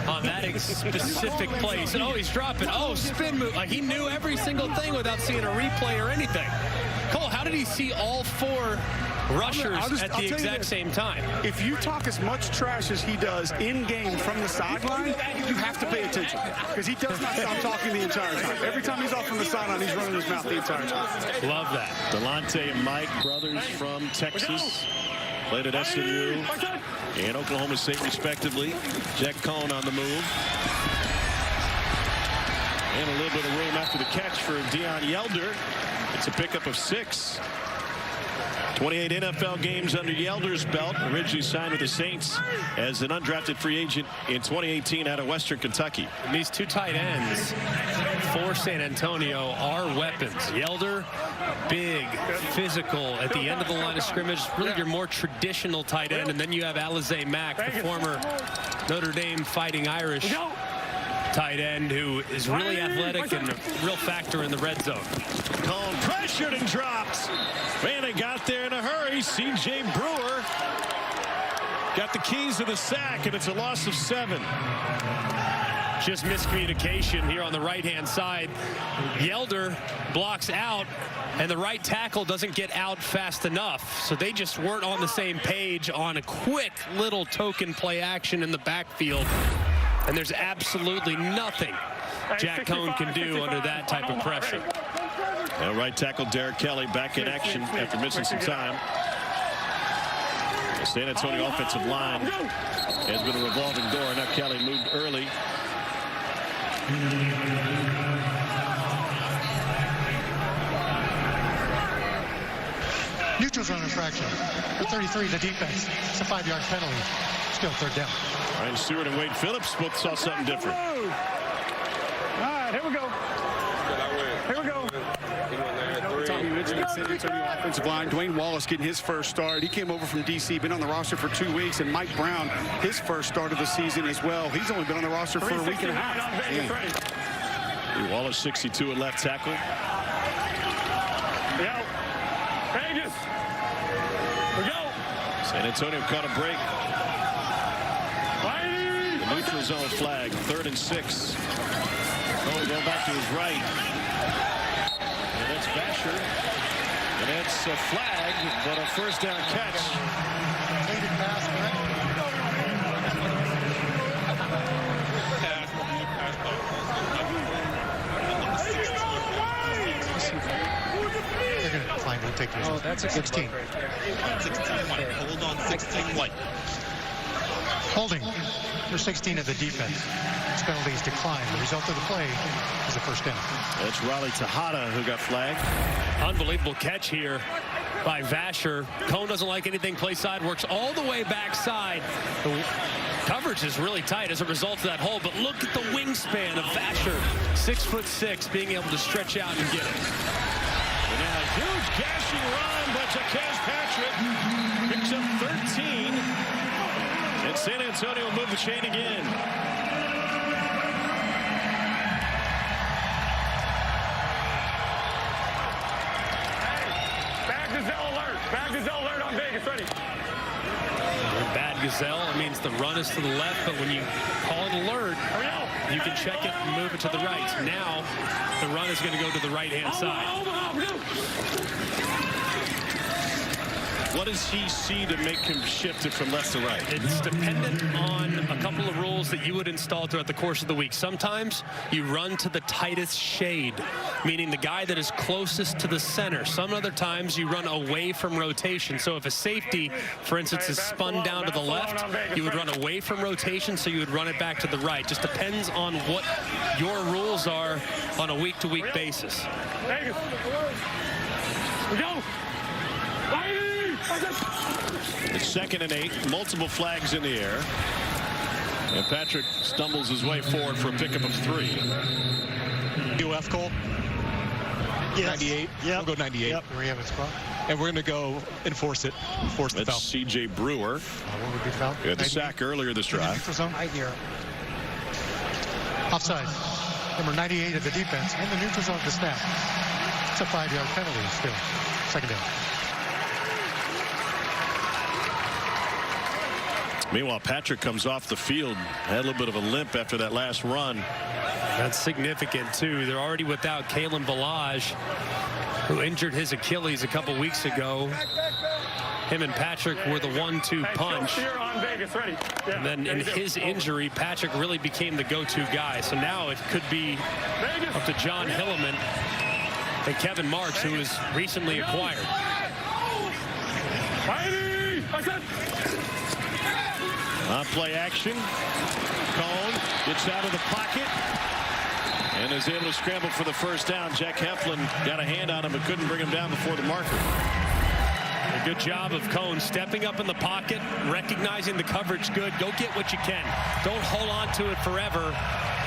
on that specific play. He said, oh, he's dropping. Oh, spin move. Like, he knew every single thing without seeing a replay or anything. Cole, how did he see all 4 rushers at the exact same time? If you talk as much trash as he does in-game from the sideline, you have to pay attention. Because he does not stop talking the entire time. Every time he's off from the sideline, he's running his mouth the entire time. Love that. Delonte and Mike, brothers from Texas. Played at SMU and Oklahoma State, respectively. Jack Cohn on the move. And a little bit of room after the catch for Deion Yelder. It's a pickup of 6. 28 NFL games under Yelder's belt. Originally signed with the Saints as an undrafted free agent in 2018 out of Western Kentucky. And these 2 tight ends for San Antonio are weapons. Yelder, big, physical at the end of the line of scrimmage. Really your more traditional tight end. And then you have Alize Mack, the former Notre Dame Fighting Irish tight end, who is really athletic and a real factor in the red zone. Cohn pressured and dropped. Man, they got there in a hurry. C.J. Brewer got the keys to the sack, and it's a loss of 7. Just miscommunication here on the right-hand side. Yelder blocks out, and the right tackle doesn't get out fast enough. So they just weren't on the same page on a quick little token play action in the backfield. And there's absolutely nothing Jack Cohn can do under that type of pressure. And right tackle Derek Kelly back in action after missing some time. The San Antonio offensive line has been a revolving door. Now Kelly moved early. Neutral zone infraction. The 33, the defense. It's a 5-yard penalty. Still 3rd down. Ryan Stewart and Wade Phillips both saw something different. All right, here we go. Here we go. Tommy Richmond, San Antonio offensive line. Dwayne Wallace getting his first start. He came over from D.C., been on the roster for 2 weeks. And Mike Brown, his first start of the season as well. He's only been on the roster for a week and a half. Wallace, 62 at left tackle. Yo, Vegas. We go. San Antonio caught a break. The neutral zone flag, 3rd and 6. Cohn going back to his right. And that's Basher. And that's a flag, but a 1st down catch. take the result. Oh, that's a 16. 16-1. Hold on, 16-1. Holding for 16 of the defense. His penalties decline. The result of the play is a first down. It's Raleigh Tejada who got flagged. Unbelievable catch here by Vasher. Cone doesn't like anything play side, works all the way backside. The coverage is really tight as a result of that hold, but look at the wingspan of Vasher. 6'6", being able to stretch out and get it. And now a huge gashing run, but Jaquez Patrick picks up 13. And San Antonio will move the chain again. Bad Gazelle alert on Vegas, ready. Bad Gazelle, it means the run is to the left, but when you call an alert, you can check it and move it to the right. Now, the run is going to go to the right-hand side. What does he see to make him shift it from left to right? It's dependent on a couple of rules that you would install throughout the course of the week. Sometimes you run to the tightest shade, meaning the guy that is closest to the center. Some other times you run away from rotation. So if a safety, for instance, is spun down to the left, you would run away from rotation, so you would run it back to the right. Just depends on what your rules are on a week-to-week basis. Vegas. We go. It's 2nd and 8, multiple flags in the air. And Patrick stumbles his way forward for a pickup of 3. UF Cole? Yes. 98? Yeah. We'll go 98. Yep. We have a spot. And we're going to go enforce it. Force the foul. That's C.J. Brewer. What would be foul? He had the sack earlier this drive. Right here. Offside. Number 98 of the defense in the neutral zone to snap. It's a 5-yard penalty still. 2nd down. Meanwhile, Patrick comes off the field, had a little bit of a limp after that last run. That's significant, too. They're already without Kalen Balaj, who injured his Achilles a couple weeks ago. Him and Patrick were the 1-2 punch. And then in his injury, Patrick really became the go-to guy. So now it could be up to John Hilleman and Kevin Marks, who was recently acquired. On play action, Cone gets out of the pocket and is able to scramble for the first down. Jack Heflin got a hand on him but couldn't bring him down before the marker. A good job of Cone stepping up in the pocket, recognizing the coverage good. Go get what you can. Don't hold on to it forever.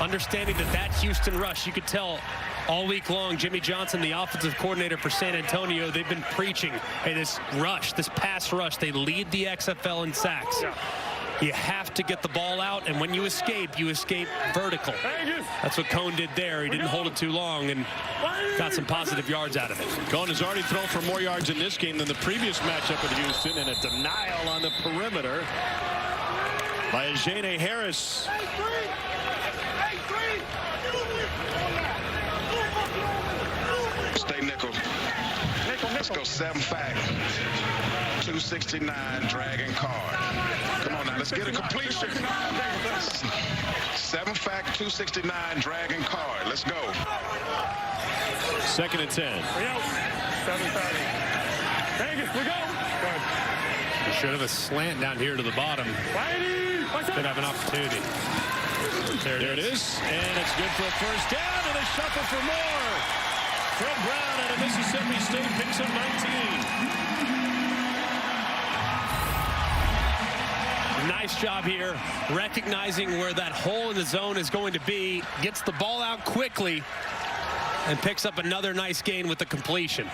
Understanding that Houston rush, you could tell all week long, Jimmy Johnson, the offensive coordinator for San Antonio, they've been preaching, hey, this rush, this pass rush, they lead the XFL in sacks. You have to get the ball out, and when you escape vertical. That's what Cone did there. He didn't hold it too long and got some positive yards out of it. Cone has already thrown for more yards in this game than the previous matchup at Houston, and a denial on the perimeter by Ajene Harris. Stay nickel. Let's go 7 fact. 269 dragon card. Come on now, let's get a completion. 7 fact 269 dragon card. Let's go. 2nd and 10. Vegas, we go. We should have a slant down here to the bottom. Could have an opportunity. There it is. And it's good for a first down and a shuffle for more. Fred Brown out of Mississippi State picks up 19. Nice job here, recognizing where that hole in the zone is going to be, gets the ball out quickly, and picks up another nice gain with the completion.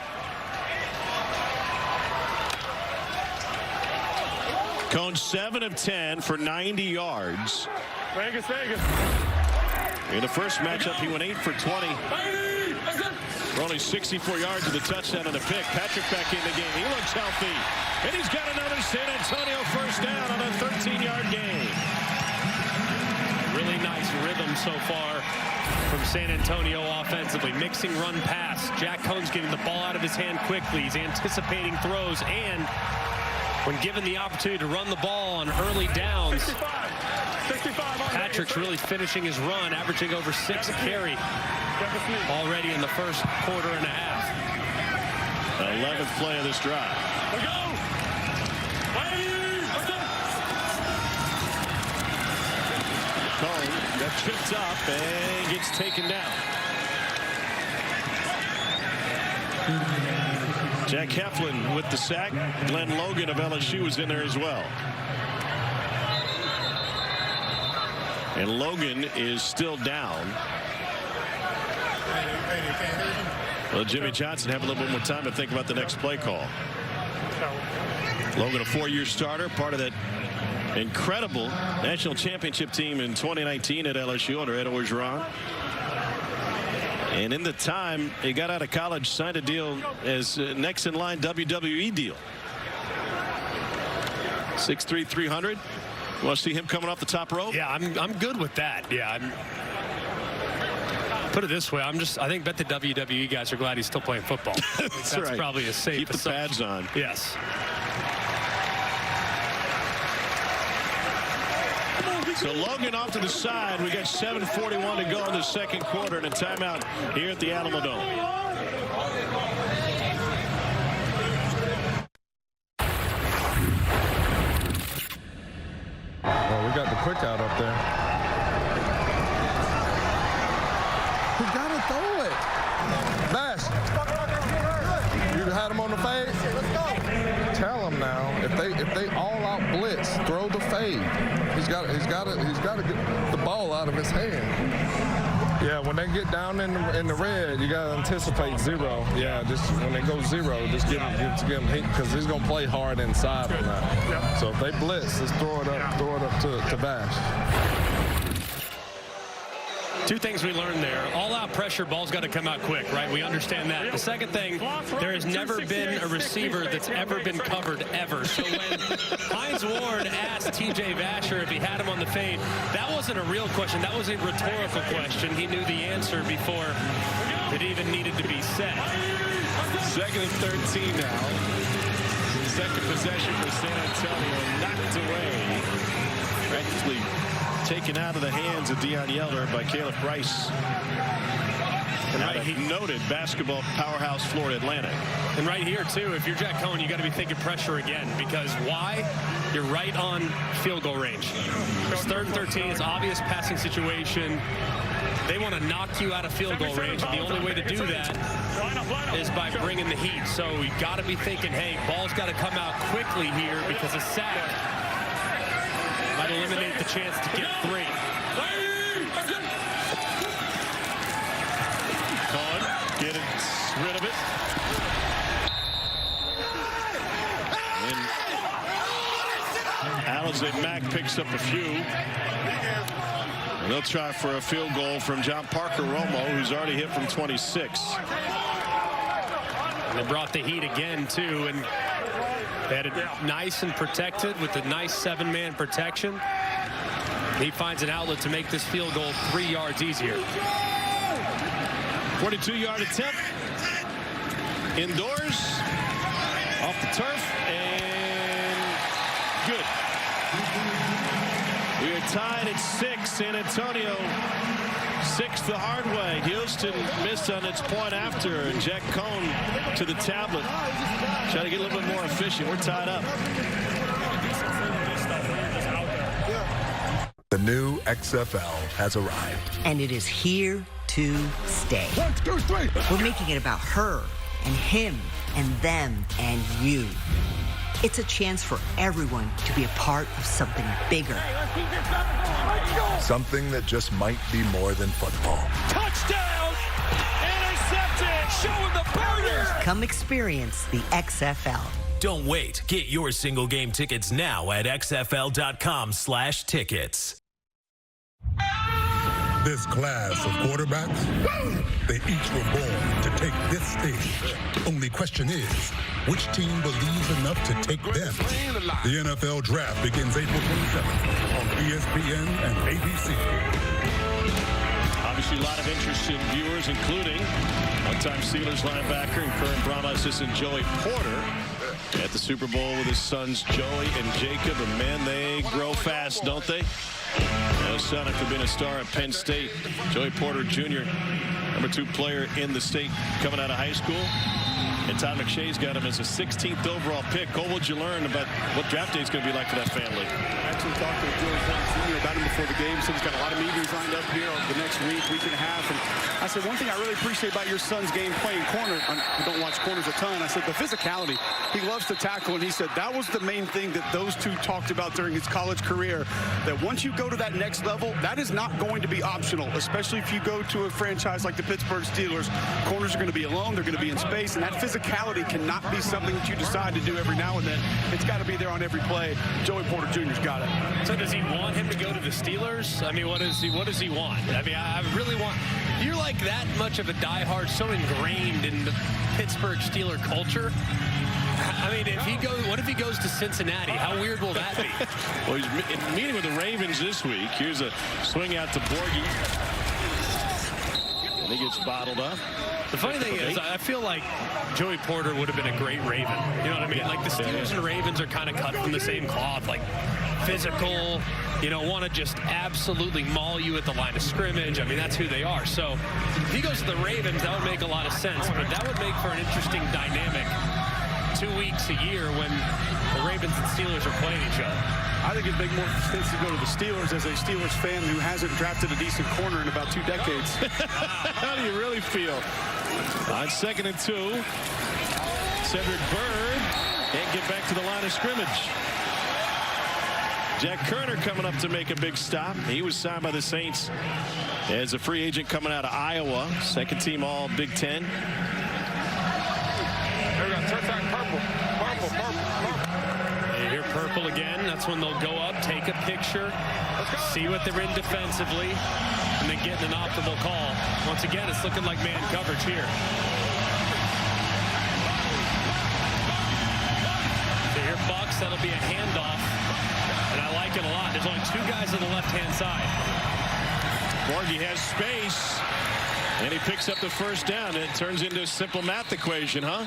Cone 7 of 10 for 90 yards. Vegas. In the first matchup, he went 8 for 20. For only 64 yards with a touchdown and a pick. Patrick back in the game. He looks healthy. And he's got another San Antonio first down on a 13-yard gain. Really nice rhythm so far from San Antonio offensively. Mixing run pass. Jack Cone's getting the ball out of his hand quickly. He's anticipating throws, and when given the opportunity to run the ball on early downs, 65 Patrick's really finishing his run, averaging over 6 carry already in the first quarter and a half. 11th play of this drive. Cone got tripped up and gets taken down. Jack Heflin with the sack. Glenn Logan of LSU was in there as well. And Logan is still down. Well, Jimmy Johnson have a little bit more time to think about the next play call. Logan, a 4-year starter, part of that incredible national championship team in 2019 at LSU under Ed Orgeron. And in the time he got out of college, signed a deal as next in line WWE deal. 6'3", 300. You want to see him coming off the top rope? Yeah, I'm good with that. Yeah, put it this way, I bet the WWE guys are glad he's still playing football. That's right. Probably a safe. Keep the pads on. Yes. So Logan off to the side. We got 7:41 to go in the second quarter and a timeout here at the Alamo Dome. Oh, we got the quick out up there. He got to throw it. Bash. You had him on the fade? Tell him now, if they all out blitz, throw the fade. He's got to get the ball out of his hand. Yeah, when they get down in the red, you got to anticipate zero. Yeah, just when they go zero, just give him heat because he's gonna play hard inside on that. Yep. So if they blitz, just throw it up to Bash. Two things we learned there. All-out pressure, ball's got to come out quick, right? We understand that. The second thing, there has never been a receiver that's ever been covered, ever. So when Hines Ward asked T.J. Vasher if he had him on the fade, that wasn't a real question. That was a rhetorical question. He knew the answer before it even needed to be said. 2nd and 13 now. Second possession for San Antonio. Knocked away. Practically taken out of the hands of Deion Yeller by Caleb Price. And right, he noted basketball powerhouse Florida Atlantic. And right here, too, if you're Jack Cohen, you got to be thinking pressure again. Because why? You're right on field goal range. It's 3rd and 13. It's obvious passing situation. They want to knock you out of field goal range. And the only way to do that is by bringing the heat. So you got to be thinking, hey, ball's got to come out quickly here because a sack might eliminate the chance to get 3. Cohen getting rid of it. And Alizé Mack picks up a few. And they'll try for a field goal from John Parker Romo, who's already hit from 26. And they brought the heat again, too. And they had it nice and protected with a nice 7-man protection. He finds an outlet to make this field goal 3 yards easier. 42-yard attempt. Indoors. Off the turf. And good. We are tied at 6. San Antonio 6 the hard way. Houston missed on its point after. And Jack Cohn to the tablet. Trying to get a little bit more efficient. We're tied up. The new XFL has arrived. And it is here to stay. 1, 2, 3. We're making it about her and him and them and you. It's a chance for everyone to be a part of something bigger. Something that just might be more than football. Touchdown! Intercepted! Showing the burners! Come experience the XFL. Don't wait. Get your single game tickets now at xfl.com/tickets. This class of quarterbacks, they each were born to take this stage. Only question is, which team believes enough to take them? The NFL Draft begins April 27th on ESPN and ABC. Obviously, a lot of interested viewers, including one-time Steelers linebacker and current Brahmas assistant Joey Porter at the Super Bowl with his sons Joey and Jacob. And man, they grow fast, don't they? Now, son after being a star at Penn State, Joey Porter Jr., #2 player in the state coming out of high school. And Todd McShay's got him as a 16th overall pick. Cole, what'd you learn about what draft day is going to be like for that family? I actually talked to George Jr. about him before the game. Said he's got a lot of meetings lined up here over the next week and a half. And I said, one thing I really appreciate about your son's game playing corner, I don't watch corners a ton. I said, the physicality. He loves to tackle. And he said that was the main thing that those two talked about during his college career, that once you go to that next level, that is not going to be optional, especially if you go to a franchise like the Pittsburgh Steelers. Corners are going to be alone. They're going to be in space. And that physicality cannot be something that you decide to do every now and then. It's got to be there on every play. Joey Porter Jr.'s got it. So does he want him to go to the Steelers? I mean, what does he want? I mean, I really want... You're like that much of a diehard, so ingrained in the Pittsburgh Steeler culture. I mean, what if he goes to Cincinnati? How weird will that be? Well, he's meeting with the Ravens this week. Here's a swing out to Borghi. And he gets bottled up. The funny thing is, I feel like Joey Porter would have been a great Raven. You know what I mean? Like the Steelers and Ravens are kind of cut from the same cloth, like physical, want to just absolutely maul you at the line of scrimmage. I mean, that's who they are. So if he goes to the Ravens, that would make a lot of sense, but that would make for an interesting dynamic 2 weeks a year when the Ravens and Steelers are playing each other. I think it'd make more sense to go to the Steelers as a Steelers fan who hasn't drafted a decent corner in about 2 decades. How do you really feel? On 2nd and 2, Cedric Byrd can't get back to the line of scrimmage. Jack Kerner coming up to make a big stop. He was signed by the Saints as a free agent coming out of Iowa. Second team all Big Ten. There we go. Purple. You hear purple again. That's when they'll go up, take a picture, see what they're in defensively, and then get an optimal call. Once again, it's looking like man coverage here. So here, Bucks, that'll be a handoff, and I like it a lot. There's only 2 guys on the left-hand side. Borghi has space, and he picks up the first down. It turns into a simple math equation, huh?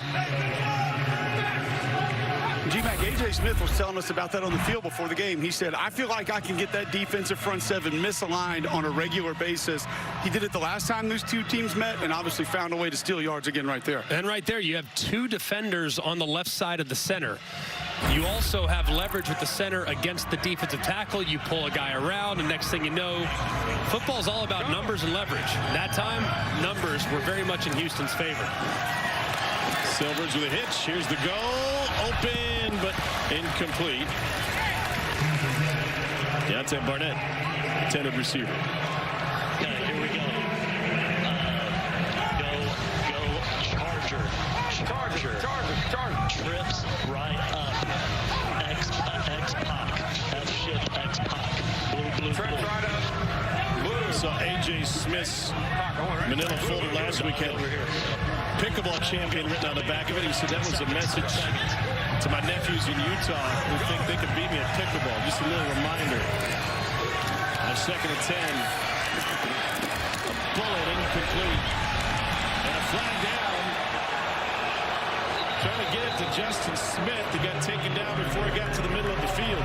G-Mac, A.J. Smith was telling us about that on the field before the game. He said, I feel like I can get that defensive front seven misaligned on a regular basis. He did it the last time those two teams met and obviously found a way to steal yards again right there. And right there, you have 2 defenders on the left side of the center. You also have leverage with the center against the defensive tackle. You pull a guy around, and next thing you know, football's all about numbers and leverage. That time, numbers were very much in Houston's favor. Silvers with a hitch. Here's the goal. Open, but incomplete. Deontay Barnett, intended receiver. Okay, here we go. Go Charger. Trips right up. X-Pac. F-ship X-Pac. Blue. Trips right up. Blue. So A.J. Smith's Manila folder last week had pickleball champion written on the back of it. He said that was a message to my nephews in Utah who think they could beat me at pickleball. Just a little reminder. On 2nd and 10, a bullet incomplete. And a flag down. Trying to get it to Justin Smith. He got taken down before he got to the middle of the field.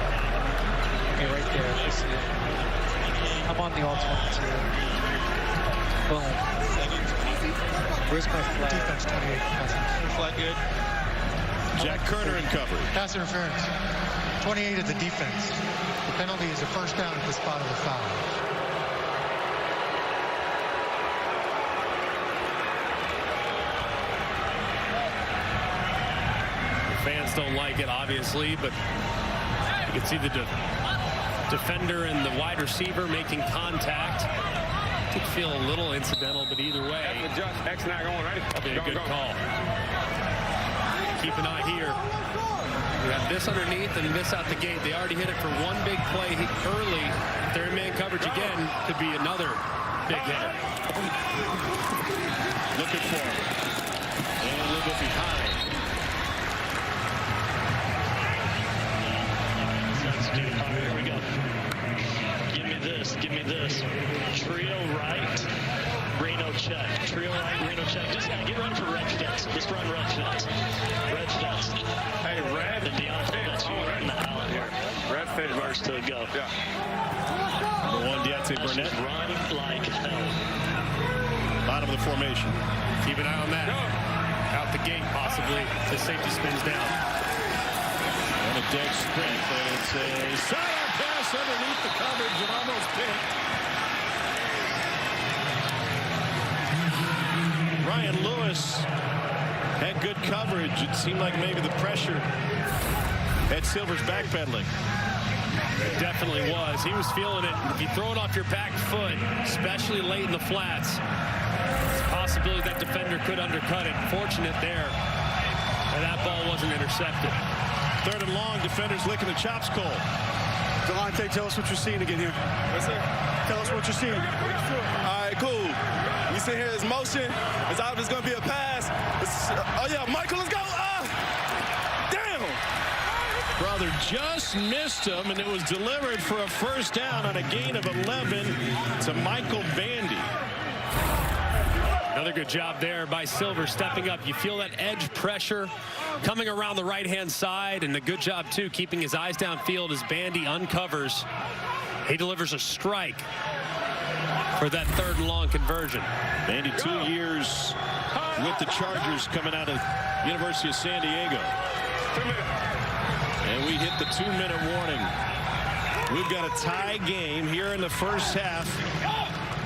Okay, right there. I see it. I'm on the ultimate too. Boom. Where's my flag? Defense 28. Flag good. Jack Kerner in coverage. Pass interference. 28 of the defense. The penalty is a first down at the spot of the foul. The fans don't like it, obviously, but you can see the defender and the wide receiver making contact. Could feel a little incidental, but either way, X not going, ready? that'll be a good call. Keep an eye here. We have this underneath and this out the gate. They already hit it for one big play early. If they're in man coverage again, could be another big hit. Looking for him. And a little bit behind. Here we go. Give me this. Trio right, Reno check. Trio right, Reno check. Just get ready for red fence. Just run red fence. Red fence. Hey, red. And Deontay, that's you in the out here. Red fence. First to go. Yeah. Number 1, Deontay Burnett. Run like hell. Bottom of the formation. Keep an eye on that. out the gate, possibly. The safety spins down. And a dead sprint, and it's a sidearm pass underneath the coverage and almost picked. Ryan Lewis had good coverage. It seemed like maybe the pressure had Silver's backpedaling. It definitely was. He was feeling it. If you throw it off your back foot, especially late in the flats, it's a possibility that defender could undercut it. Fortunate there. And that ball wasn't intercepted. 3rd and long, defenders licking the chops cold. Delonte, tell us what you're seeing again here. Yes, sir. Tell us what you're seeing. All right, cool. We see here is motion. It's obviously going to be a pass. Oh, yeah, Michael, let's go. Damn. Brother just missed him, and it was delivered for a first down on a gain of 11 to Michael Bandy. Another good job there by Silver stepping up. You feel that edge pressure coming around the right-hand side, and a good job, too, keeping his eyes downfield as Bandy uncovers. He delivers a strike for that 3rd and long conversion. Bandy 2 years with the Chargers coming out of University of San Diego. And we hit the 2-minute warning. We've got a tie game here in the first half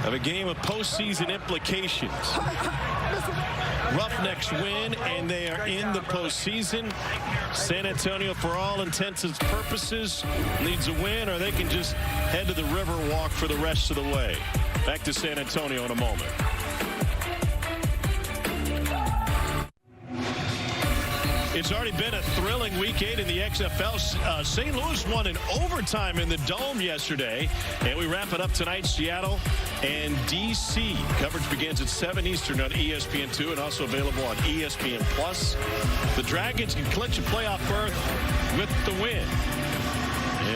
of a game of postseason implications. Roughnecks win, and they are in the postseason. San Antonio, for all intents and purposes, needs a win, or they can just head to the Riverwalk for the rest of the way. Back to San Antonio in a moment. It's already been a thrilling Week 8 in the XFL. St. Louis won in overtime in the Dome yesterday. And we wrap it up tonight, Seattle and D.C. Coverage begins at 7 Eastern on ESPN2 and also available on ESPN+. The Dragons can clinch a playoff berth with the win.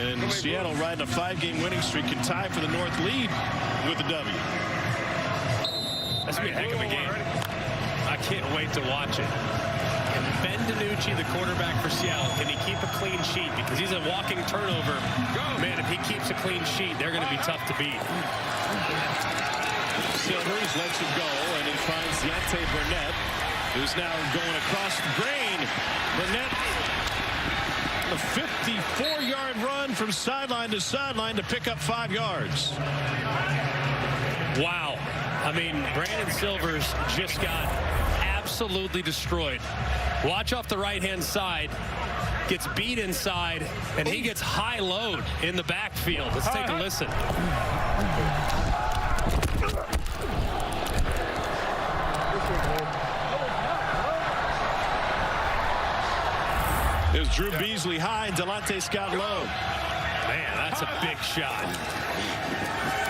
And Seattle, riding a 5-game winning streak, can tie for the North lead with the W. That's going to be a heck of a game. I can't wait to watch it. And Ben DiNucci, the quarterback for Seattle, can he keep a clean sheet? Because he's a walking turnover. Man, if he keeps a clean sheet, they're going to be tough to beat. Silvers lets him go, and he finds Deontay Burnett, who's now going across the grain. Burnett, a 54-yard run from sideline to sideline to pick up 5 yards. Wow. I mean, Brandon Silvers just got absolutely destroyed. Watch off the right-hand side. Gets beat inside, and he gets high load in the backfield. Let's take a listen. It was Drew Beasley high and Delonte Scott low. Man, that's a big shot.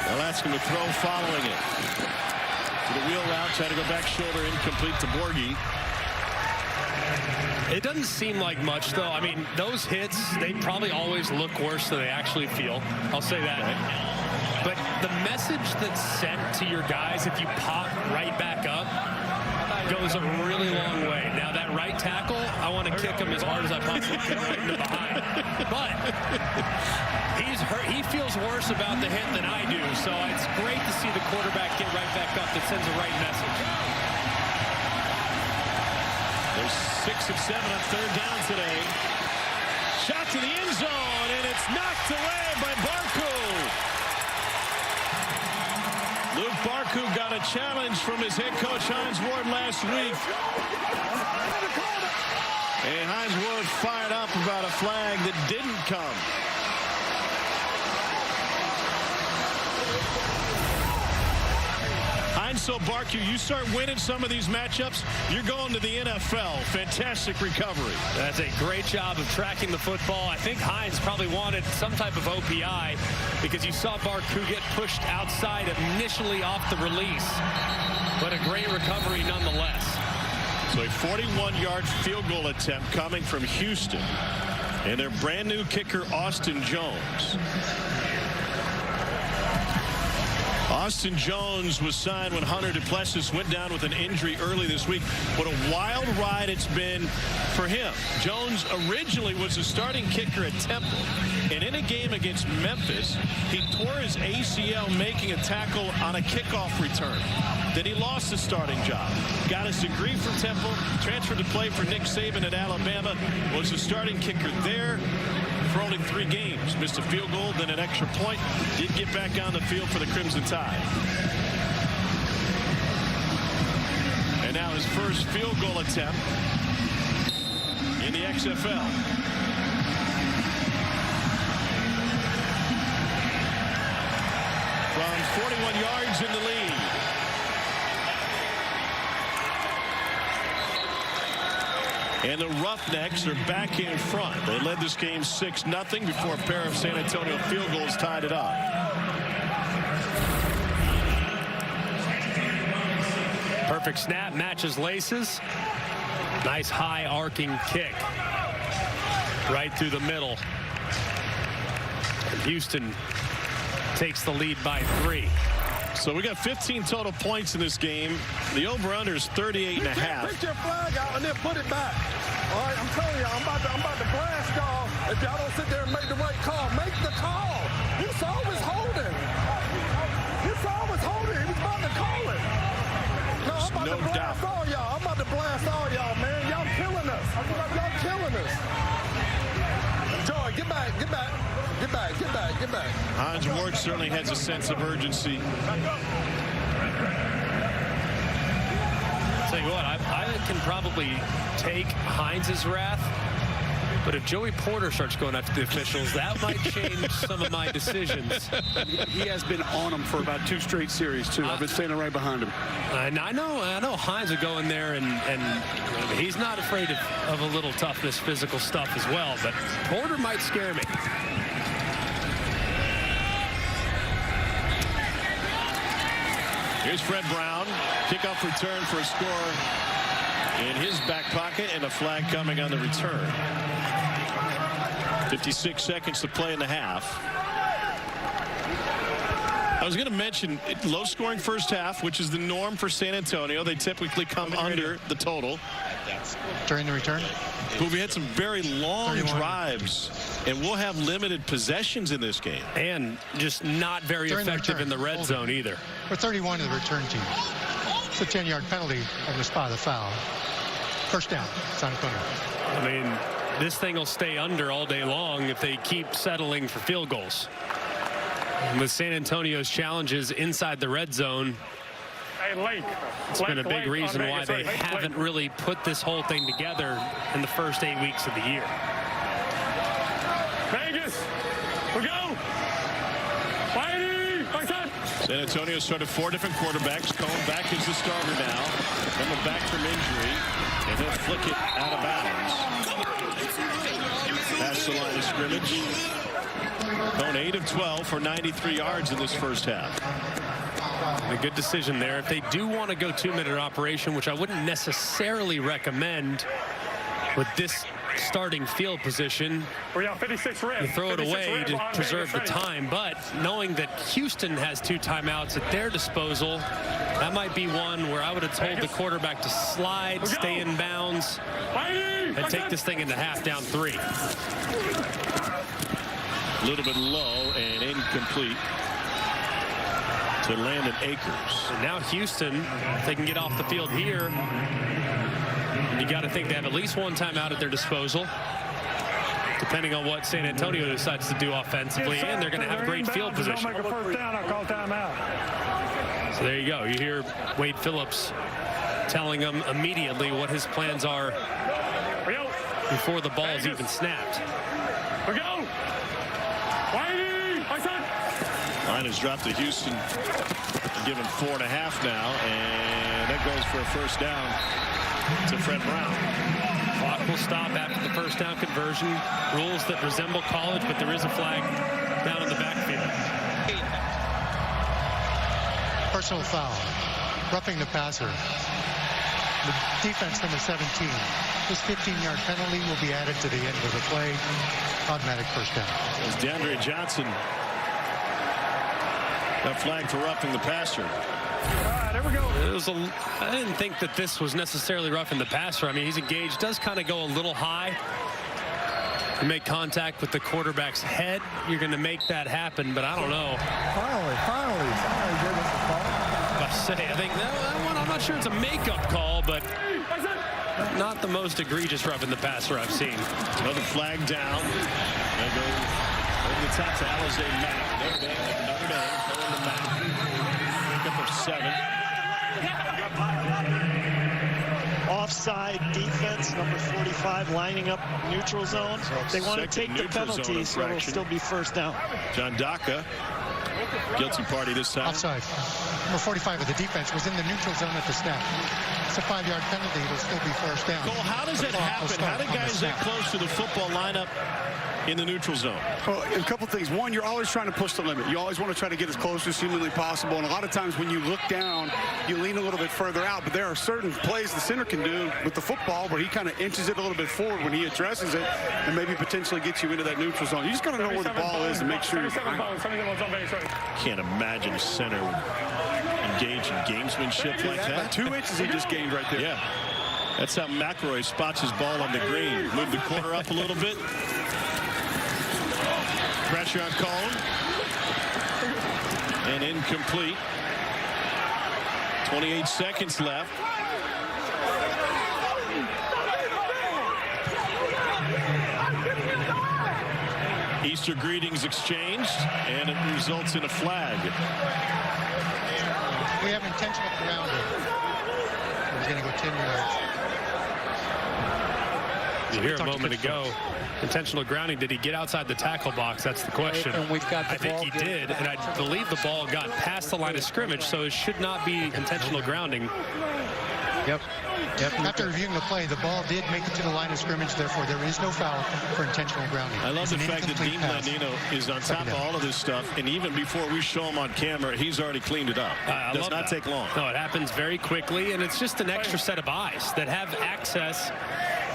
They'll ask him to throw following it. To the wheel route, try to go back shoulder, incomplete to Borghi. It doesn't seem like much, though. I mean, those hits, they probably always look worse than they actually feel. I'll say that. Right. But the message that's sent to your guys, if you pop right back up, goes a really long way. Now, that right tackle, I want to kick him as hard as I possibly can right in the behind. But he's hurt. He feels worse about the hit than I do. So it's great to see the quarterback get right back up. That sends a right message. There's 6 of 7 on 3rd down today. Shot to the end zone, and it's knocked away by Barku. Luke Barku got a challenge from his head coach, Hines Ward, last week. And Hines Ward fired up about a flag that didn't come. So Barku, you start winning some of these matchups, you're going to the NFL. Fantastic recovery. That's a great job of tracking the football. I think Hines probably wanted some type of OPI because you saw Barku get pushed outside initially off the release. But a great recovery nonetheless. So a 41-yard field goal attempt coming from Houston. And their brand new kicker, Austin Jones. Austin Jones was signed when Hunter Duplessis went down with an injury early this week. What a wild ride it's been for him. Jones originally was a starting kicker at Temple, and in a game against Memphis, he tore his ACL making a tackle on a kickoff return. Then he lost his starting job. Got his degree from Temple, transferred to play for Nick Saban at Alabama, was a starting kicker there for only 3 games. Missed a field goal, then an extra point. Did get back on the field for the Crimson Tide. And now his first field goal attempt in the XFL. From 41 yards in the lead. And the Roughnecks are back in front. They led this game 6-0 before a pair of San Antonio field goals tied it up. Perfect snap, matches laces. Nice high arcing kick. Right through the middle. And Houston takes the lead by 3. So we got 15 total points in this game. The over-under is 38.5. Pick your flag out and then put it back. All right, I'm telling you, I'm about to blast y'all if y'all don't sit there and make the right call. Make the call. You saw was holding. You saw was holding. He was about to call it. No, I'm about to blast all y'all. I'm about to blast all y'all, man. Y'all killing us. Y'all killing us. Joy, get back, get back. Get back, get back, get back. Hines Ward certainly has a sense of urgency. I'll tell you what, I can probably take Hines' wrath, but if Joey Porter starts going after the officials, that might change some of my decisions. He has been on him for about 2 straight series, too. I've been standing right behind him. I know Hines would go in there, and he's not afraid of a little toughness, physical stuff as well, but Porter might scare me. Here's Fred Brown. Kickoff return for a score in his back pocket, and a flag coming on the return. 56 seconds to play in the half. I was going to mention low-scoring first half, which is the norm for San Antonio. They typically come under the total. During the return? But we had some very long drives, and we'll have limited possessions in this game. And just not very effective in the red zone either. We're 31 to the return team. It's a 10-yard penalty on the spot of the foul. First down, San Antonio. I mean, this thing will stay under all day long if they keep settling for field goals. With San Antonio's challenges inside the red zone, it's been a big reason why they haven't really put this whole thing together in the first 8 weeks of the year. Vegas, we go. San Antonio started 4 different quarterbacks. Cohen back as the starter now. Coming back from injury, and he'll flick it out of bounds. Past the line of scrimmage. Cohen 8 of 12 for 93 yards in this first half. A good decision there. If they do want to go 2-minute operation, which I wouldn't necessarily recommend with this starting field position, you throw it away to preserve the time. But knowing that Houston has 2 timeouts at their disposal, that might be one where I would have told the quarterback to slide, stay in bounds, and take this thing into half down 3. A little bit low and incomplete to Landon Akers. And now Houston, if they can get off the field here, you got to think they have at least 1 timeout at their disposal, depending on what San Antonio decides to do offensively, and they're going to have great field position. So there you go. You hear Wade Phillips telling them immediately what his plans are before the ball is even snapped. Line has dropped to Houston and given 4.5 now, and that goes for a first down to Fred Brown. Clock will stop after the first down conversion. Rules that resemble college, but there is a flag down in the backfield. Personal foul. Roughing the passer. The defense number 17. This 15-yard penalty will be added to the end of the play. Automatic first down. As DeAndre Johnson A flag for roughing the passer. There we go. I didn't think that this was necessarily roughing the passer. I mean, he's engaged, does kind of go a little high. You make contact with the quarterback's head, you're going to make that happen, but I don't know. Finally. Somebody gave us a call. I think that one, I'm not sure it's a makeup call, but not the most egregious roughing the passer I've seen. Another flag down. They go over the top to Alize Mack. Notre Dame going to Mack. Pick up of 7. Offside defense, number 45, lining up neutral zone. They want to take the penalty, so it'll still be first down. John Daka, guilty party this time. Offside. Number 45 of the defense was in the neutral zone at the snap. It's a 5-yard penalty. It'll still be first down. Cole, how does it happen? How do guys that close to the football line up in the neutral zone? Well, a couple things. One, you're always trying to push the limit. You always want to try to get as close as humanly possible. And a lot of times when you look down, you lean a little bit further out. But there are certain plays the center can do with the football where he kind of inches it a little bit forward when he addresses it and maybe potentially gets you into that neutral zone. You just got to know where the ball is and make sure you're Can't imagine a center engage in gamesmanship like that. About 2 inches he just gained right there. Yeah. That's how McElroy spots his ball on the green. Move the corner up a little bit. Pressure on Cone. And incomplete. 28 seconds left. Easter greetings exchanged, and it results in a flag. We have intentional grounding. He's going to go 10 yards. You hear a moment ago, intentional grounding. Did he get outside the tackle box? That's the question. And we've got the I think he did, and I believe the ball got past the line of scrimmage, so it should not be intentional grounding. Yep. After reviewing the play, the ball did make it to the line of scrimmage. Therefore, there is no foul for intentional grounding. I love the fact that Dean Blandino is on top of all of this stuff, and even before we show him on camera, he's already cleaned it up. Does not take long. No, it happens very quickly, and it's just an extra set of eyes that have access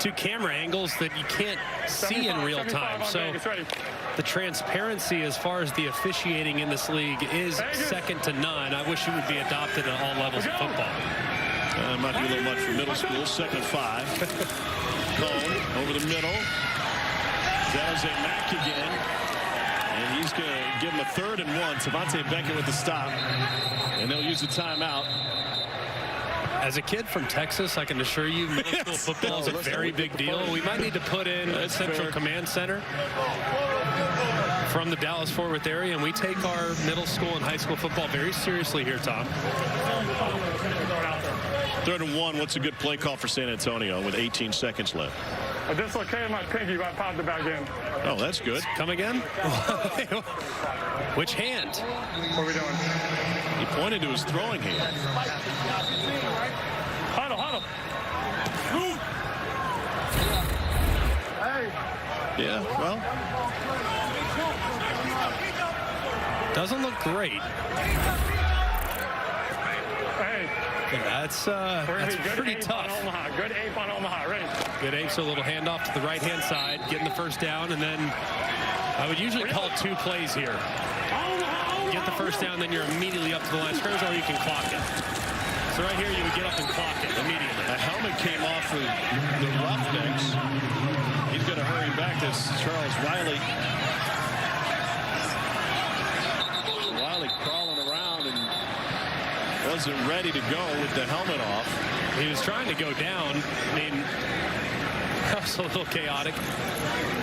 to camera angles that you can't see in real time. So the transparency as far as the officiating in this league is second to none. I wish it would be adopted at all levels of football. Might be a little much for middle school. 2nd and 5. Cone over the middle. Alize Mack again. And he's going to give him a 3rd and 1. Savante Beckett with the stop. And they'll use the timeout. As a kid from Texas, I can assure you middle school football is a very big deal. We might need to put in a central command center from the Dallas-Fort Worth area, and we take our middle school and high school football very seriously here, Tom. 3rd and 1. What's a good play call for San Antonio with 18 seconds left? I dislocated my pinky, but I popped it back in. Oh, that's good. Come again? Which hand? What are we doing? He pointed to his throwing hand. Huddle. Hey. Yeah, well. Doesn't look great. Hey. That's pretty tough. Good ape on Omaha. Ready? Good ape, so a little handoff to the right-hand side, getting the first down, and then I would usually call 2 plays here. Get the first down, then you're immediately up to the line of scrimmage, or you can clock it. So right here, you would get up and clock it immediately. A helmet came off for the Roughnecks. He's going to hurry back. That's Charles Wiley. Wiley crawling around and wasn't ready to go with the helmet off. He was trying to go down. I mean, that was a little chaotic.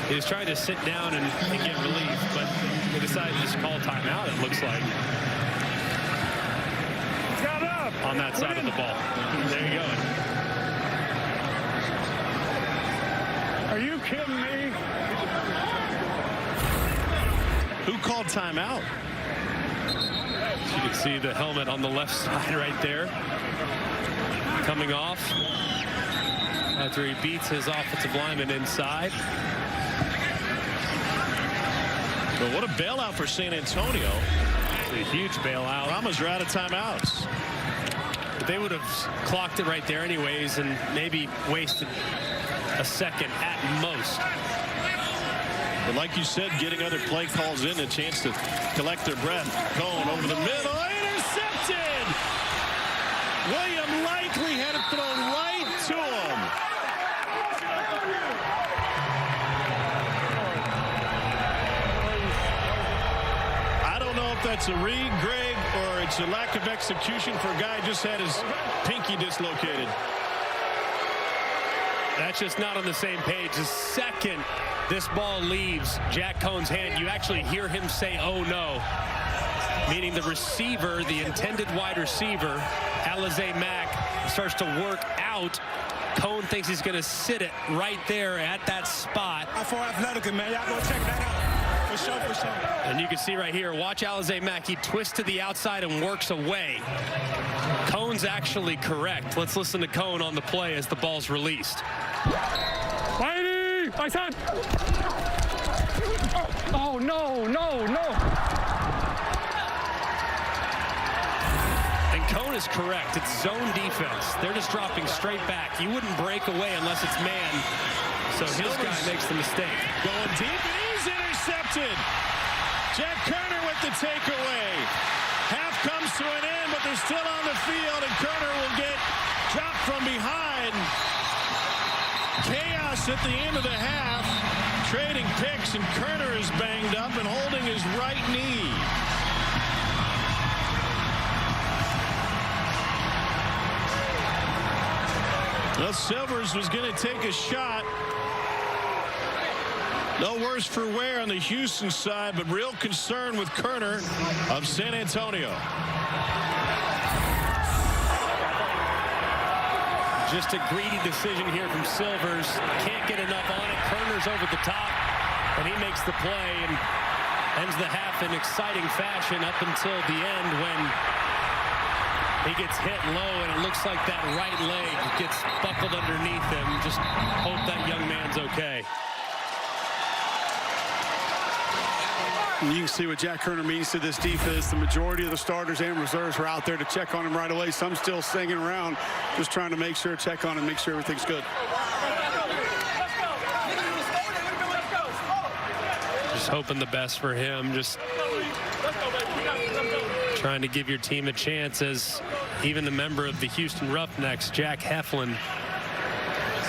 He was trying to sit down and get relief, but they decided to just call timeout, it looks like. On that side of the ball. There you go. Are you kidding me? Who called timeout? You can see the helmet on the left side right there. Coming off after he beats his offensive lineman inside. But what a bailout for San Antonio. It's a huge bailout. Brahmas are out of timeouts. But they would have clocked it right there anyways and maybe wasted a second at most. But like you said, getting other play calls in, a chance to collect their breath. Cone over the middle. if that's a read, Greg, or it's a lack of execution for a guy who just had his pinky dislocated. That's just not on the same page. The second this ball leaves Jack Cohn's hand, you actually hear him say, "Oh no," meaning the receiver, the intended wide receiver, Alize Mack, starts to work out. Cohn thinks he's going to sit it right there at that spot. For athletic, man, y'all go check that out. For sure, for sure. And you can see right here, watch Alize Mack. He twists to the outside and works away. Cohn's actually correct. Let's listen to Cohn on the play as the ball's released. Whitey! My son! Oh, no, no, no. And Cohn is correct. It's zone defense. They're just dropping straight back. You wouldn't break away unless it's man. So his guy makes the mistake. Going deep, and he's intercepted. Jack Koerner with the takeaway. Half comes to an end, but they're still on the field, and Koerner will get dropped from behind. Chaos at the end of the half. Trading picks, and Koerner is banged up and holding his right knee. Well, Silvers was going to take a shot. No worse for wear on the Houston side, but real concern with Koerner of San Antonio. Just a greedy decision here from Silvers. Can't get enough on it. Koerner's over the top, and he makes the play and ends the half in exciting fashion up until the end when he gets hit low, and it looks like that right leg gets buckled underneath him. Just hope that young man's okay. You can see what Jack Koerner means to this defense. The majority of the starters and reserves were out there to check on him right away. Some still singing around, just trying to make sure, check on him, make sure everything's good. Just hoping the best for him. Just trying to give your team a chance, as even the member of the Houston Roughnecks, Jack Heflin,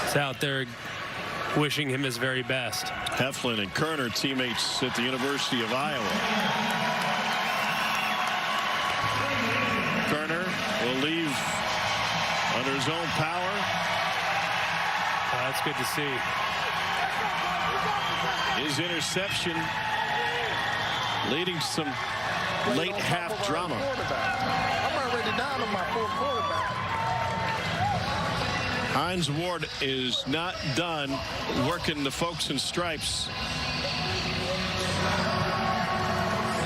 is out there wishing him his very best. Heflin and Koerner, teammates at the University of Iowa. Koerner will leave under his own power. That's good to see. His interception leading to some late half drama. I'm already down on my fourth quarterback. Hines Ward is not done working the folks in stripes.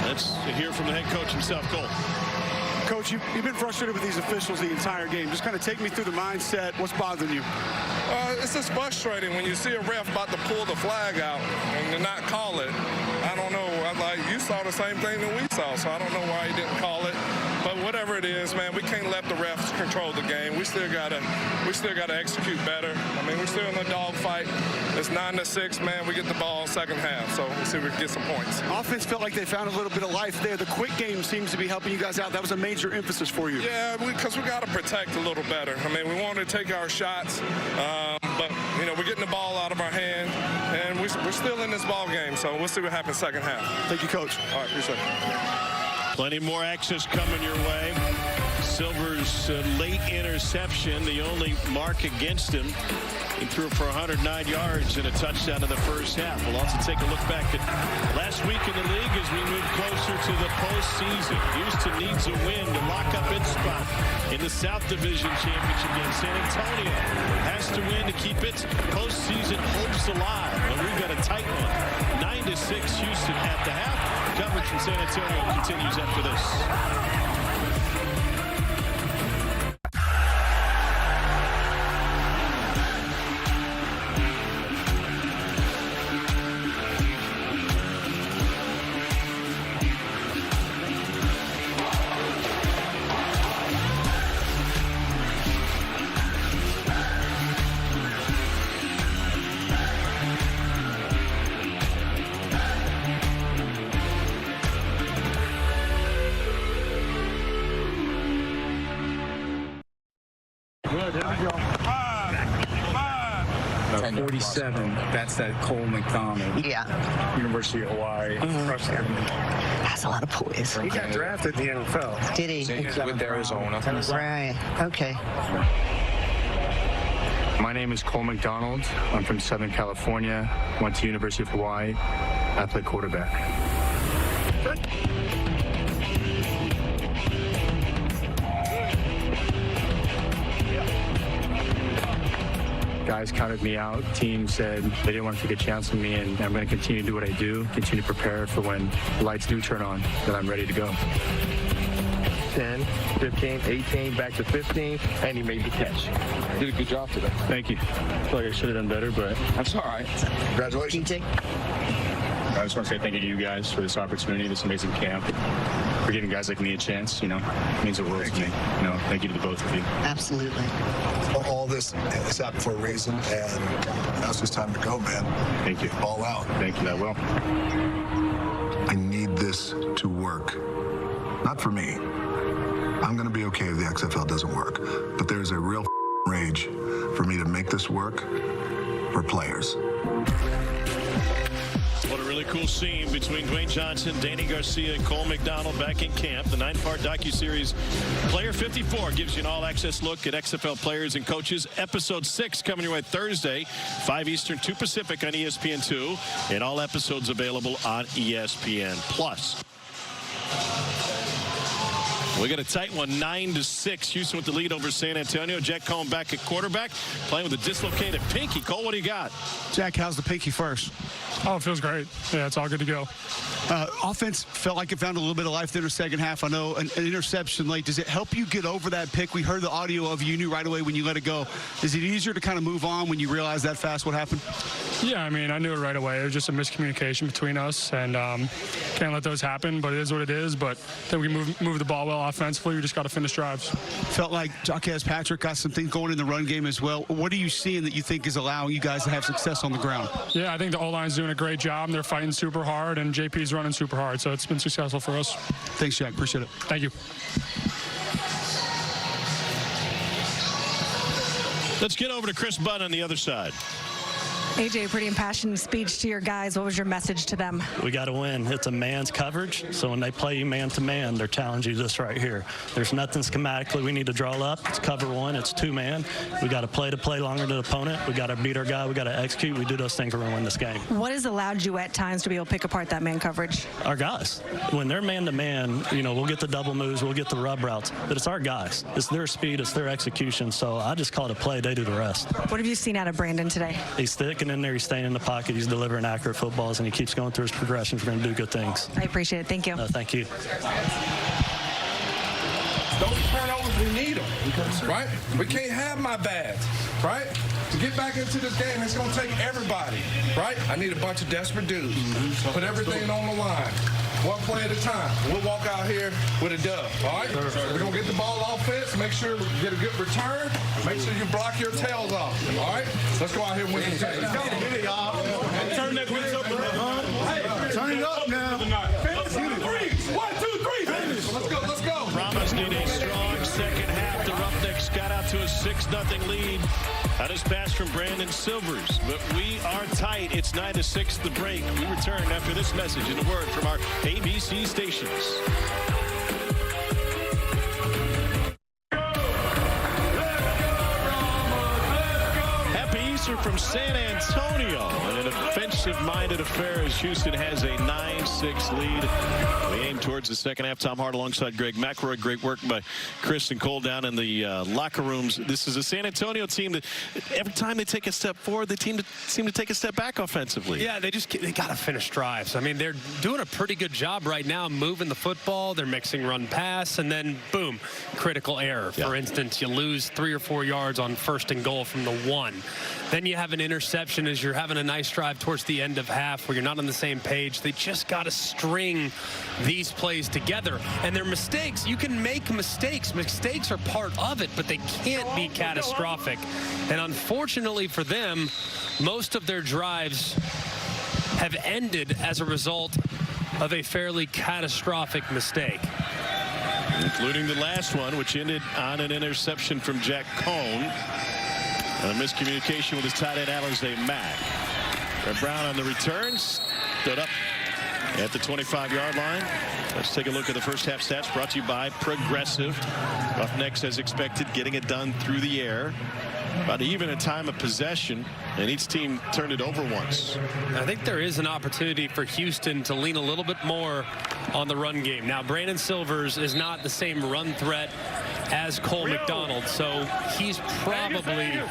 Let's hear from the head coach himself, Cole. Coach, you've been frustrated with these officials the entire game. Just kind of take me through the mindset. What's bothering you? It's just frustrating when you see a ref about to pull the flag out and to not call it. I don't know. You saw the same thing that we saw, so I don't know why he didn't call it. But whatever it is, man, we can't let the refs control the game. We still gotta execute better. I mean, we're still in a dogfight. It's 9-6, man. We get the ball second half, so we'll see if we can get some points. Offense felt like they found a little bit of life there. The quick game seems to be helping you guys out. That was a major emphasis for you. Yeah, because we got to protect a little better. I mean, we want to take our shots, but, we're getting the ball out of our hand, and we're still in this ball game, so we'll see what happens second half. Thank you, Coach. All right, appreciate it. Plenty more access coming your way. Silver's late interception, the only mark against him. He threw for 109 yards and a touchdown in the first half. We'll also take a look back at last week in the league as we move closer to the postseason. Houston needs a win to lock up its spot in the South Division Championship game. San Antonio has to win to keep its postseason hopes alive. Well, we've got a tight one. 9-6 Houston at the half. Coverage from San Antonio continues after this. 47. That's that Cole McDonald. Yeah. University of Hawaii. That's a lot of boys. He got drafted in the NFL. Did he? With Arizona. Right. Okay. My name is Cole McDonald. I'm from Southern California. Went to University of Hawaii. I play quarterback. Guys counted me out. Team said they didn't want to take a chance on me, and I'm going to continue to do what I do, continue to prepare for when the lights do turn on, that I'm ready to go. 10, 15, 18, back to 15, and he made the catch. You did a good job today. Thank you. I feel like I should have done better, but that's all right. Congratulations. I just want to say thank you to you guys for this opportunity, this amazing camp. For giving guys like me a chance, it means the world to me. Thank you to the both of you. Absolutely. All this has happened for a reason, and now it's just time to go, man. Thank you. Ball out. Thank you, I will. I need this to work. Not for me. I'm going to be okay if the XFL doesn't work. But there's a real rage for me to make this work for players. What a really cool scene between Dwayne Johnson, Danny Garcia, and Cole McDonald back in camp. The 9-part docuseries Player 54 gives you an all-access look at XFL players and coaches. Episode 6 coming your way Thursday, 5 Eastern, 2 Pacific on ESPN2. And all episodes available on ESPN+. We got a tight one, 9-6. Houston with the lead over San Antonio. Jack Cohn back at quarterback, playing with a dislocated pinky. Cole, what do you got? Jack, how's the pinky first? Oh, it feels great. Yeah, it's all good to go. Offense felt like it found a little bit of life there in the second half. I know an interception late. Does it help you get over that pick? We heard the audio of you knew right away when you let it go. Is it easier to kind of move on when you realize that fast what happened? Yeah, I mean, I knew it right away. It was just a miscommunication between us, and can't let those happen, but it is what it is. But then we move the ball well offensively. We just got to finish drives. Felt like Jaquez Patrick got some things going in the run game as well. What are you seeing that you think is allowing you guys to have success on the ground? Yeah, I think the O-line's doing a great job. They're fighting super hard, and JP's running super hard, so it's been successful for us. Thanks, Jack. Appreciate it. Thank you. Let's get over to Chris Budd on the other side. AJ, pretty impassioned speech to your guys. What was your message to them? We got to win. It's a man's coverage, so when they play you man-to-man, they're challenging you this right here. There's nothing schematically we need to draw up. It's cover one. It's two-man. We got to play longer to the opponent. We got to beat our guy. We got to execute. We do those things, we're going to win this game. What has allowed you at times to be able to pick apart that man coverage? Our guys. When they're man-to-man, we'll get the double moves, we'll get the rub routes, but it's our guys. It's their speed, it's their execution, so I just call it a play. They do the rest. What have you seen out of Brandon today? He's thick in there, he's staying in the pocket, he's delivering accurate footballs, and he keeps going through his progressions. We're going to do good things. I appreciate it. Thank you. Thank you. Those turnovers, we need them, right? We can't have my bads, right? To get back into this game, it's going to take everybody, right? I need a bunch of desperate dudes. Put everything on the line. One play at a time. We'll walk out here with a dub, all right? We're going to get the ball offense, make sure we get a good return, make sure you block your tails off, all right? Let's go out here and win the game. Turn that bitch up. Hey, turn it up now. 1, 2, 3. Finish. Let's go. Brahmas need a strong second half. The Roughnecks got out to a 6-0 lead. That is pass from Brandon Silvers. But we are tight. It's 9-6 the break. We return after this message and a word from our ABC stations. From San Antonio, and an offensive-minded affair as Houston has a 9-6 lead. We aim towards the second half. Tom Hart alongside Greg McElroy. Great work by Chris and Cole down in the locker rooms. This is a San Antonio team that every time they take a step forward, the team seem to take a step back offensively. Yeah, they got to finish drives. I mean, they're doing a pretty good job right now moving the football. They're mixing run-pass, and then, boom, critical error. For instance, you lose 3 or 4 yards on 1st and goal from the 1. Then you have an interception as you're having a nice drive towards the end of half where you're not on the same page. They just got to string these plays together. And their mistakes, you can make mistakes. Mistakes are part of it, but they can't be catastrophic. And unfortunately for them, most of their drives have ended as a result of a fairly catastrophic mistake. Including the last one, which ended on an interception from Jack Cohn. A miscommunication with his tight end, Alizé Mack. Brett Brown on the return. Stood up at the 25-yard line. Let's take a look at the first half stats brought to you by Progressive. Roughnecks, as expected, getting it done through the air. About even a time of possession, and each team turned it over once. I think there is an opportunity for Houston to lean a little bit more on the run game. Now, Brandon Silvers is not the same run threat as Cole McDonald, so he's probably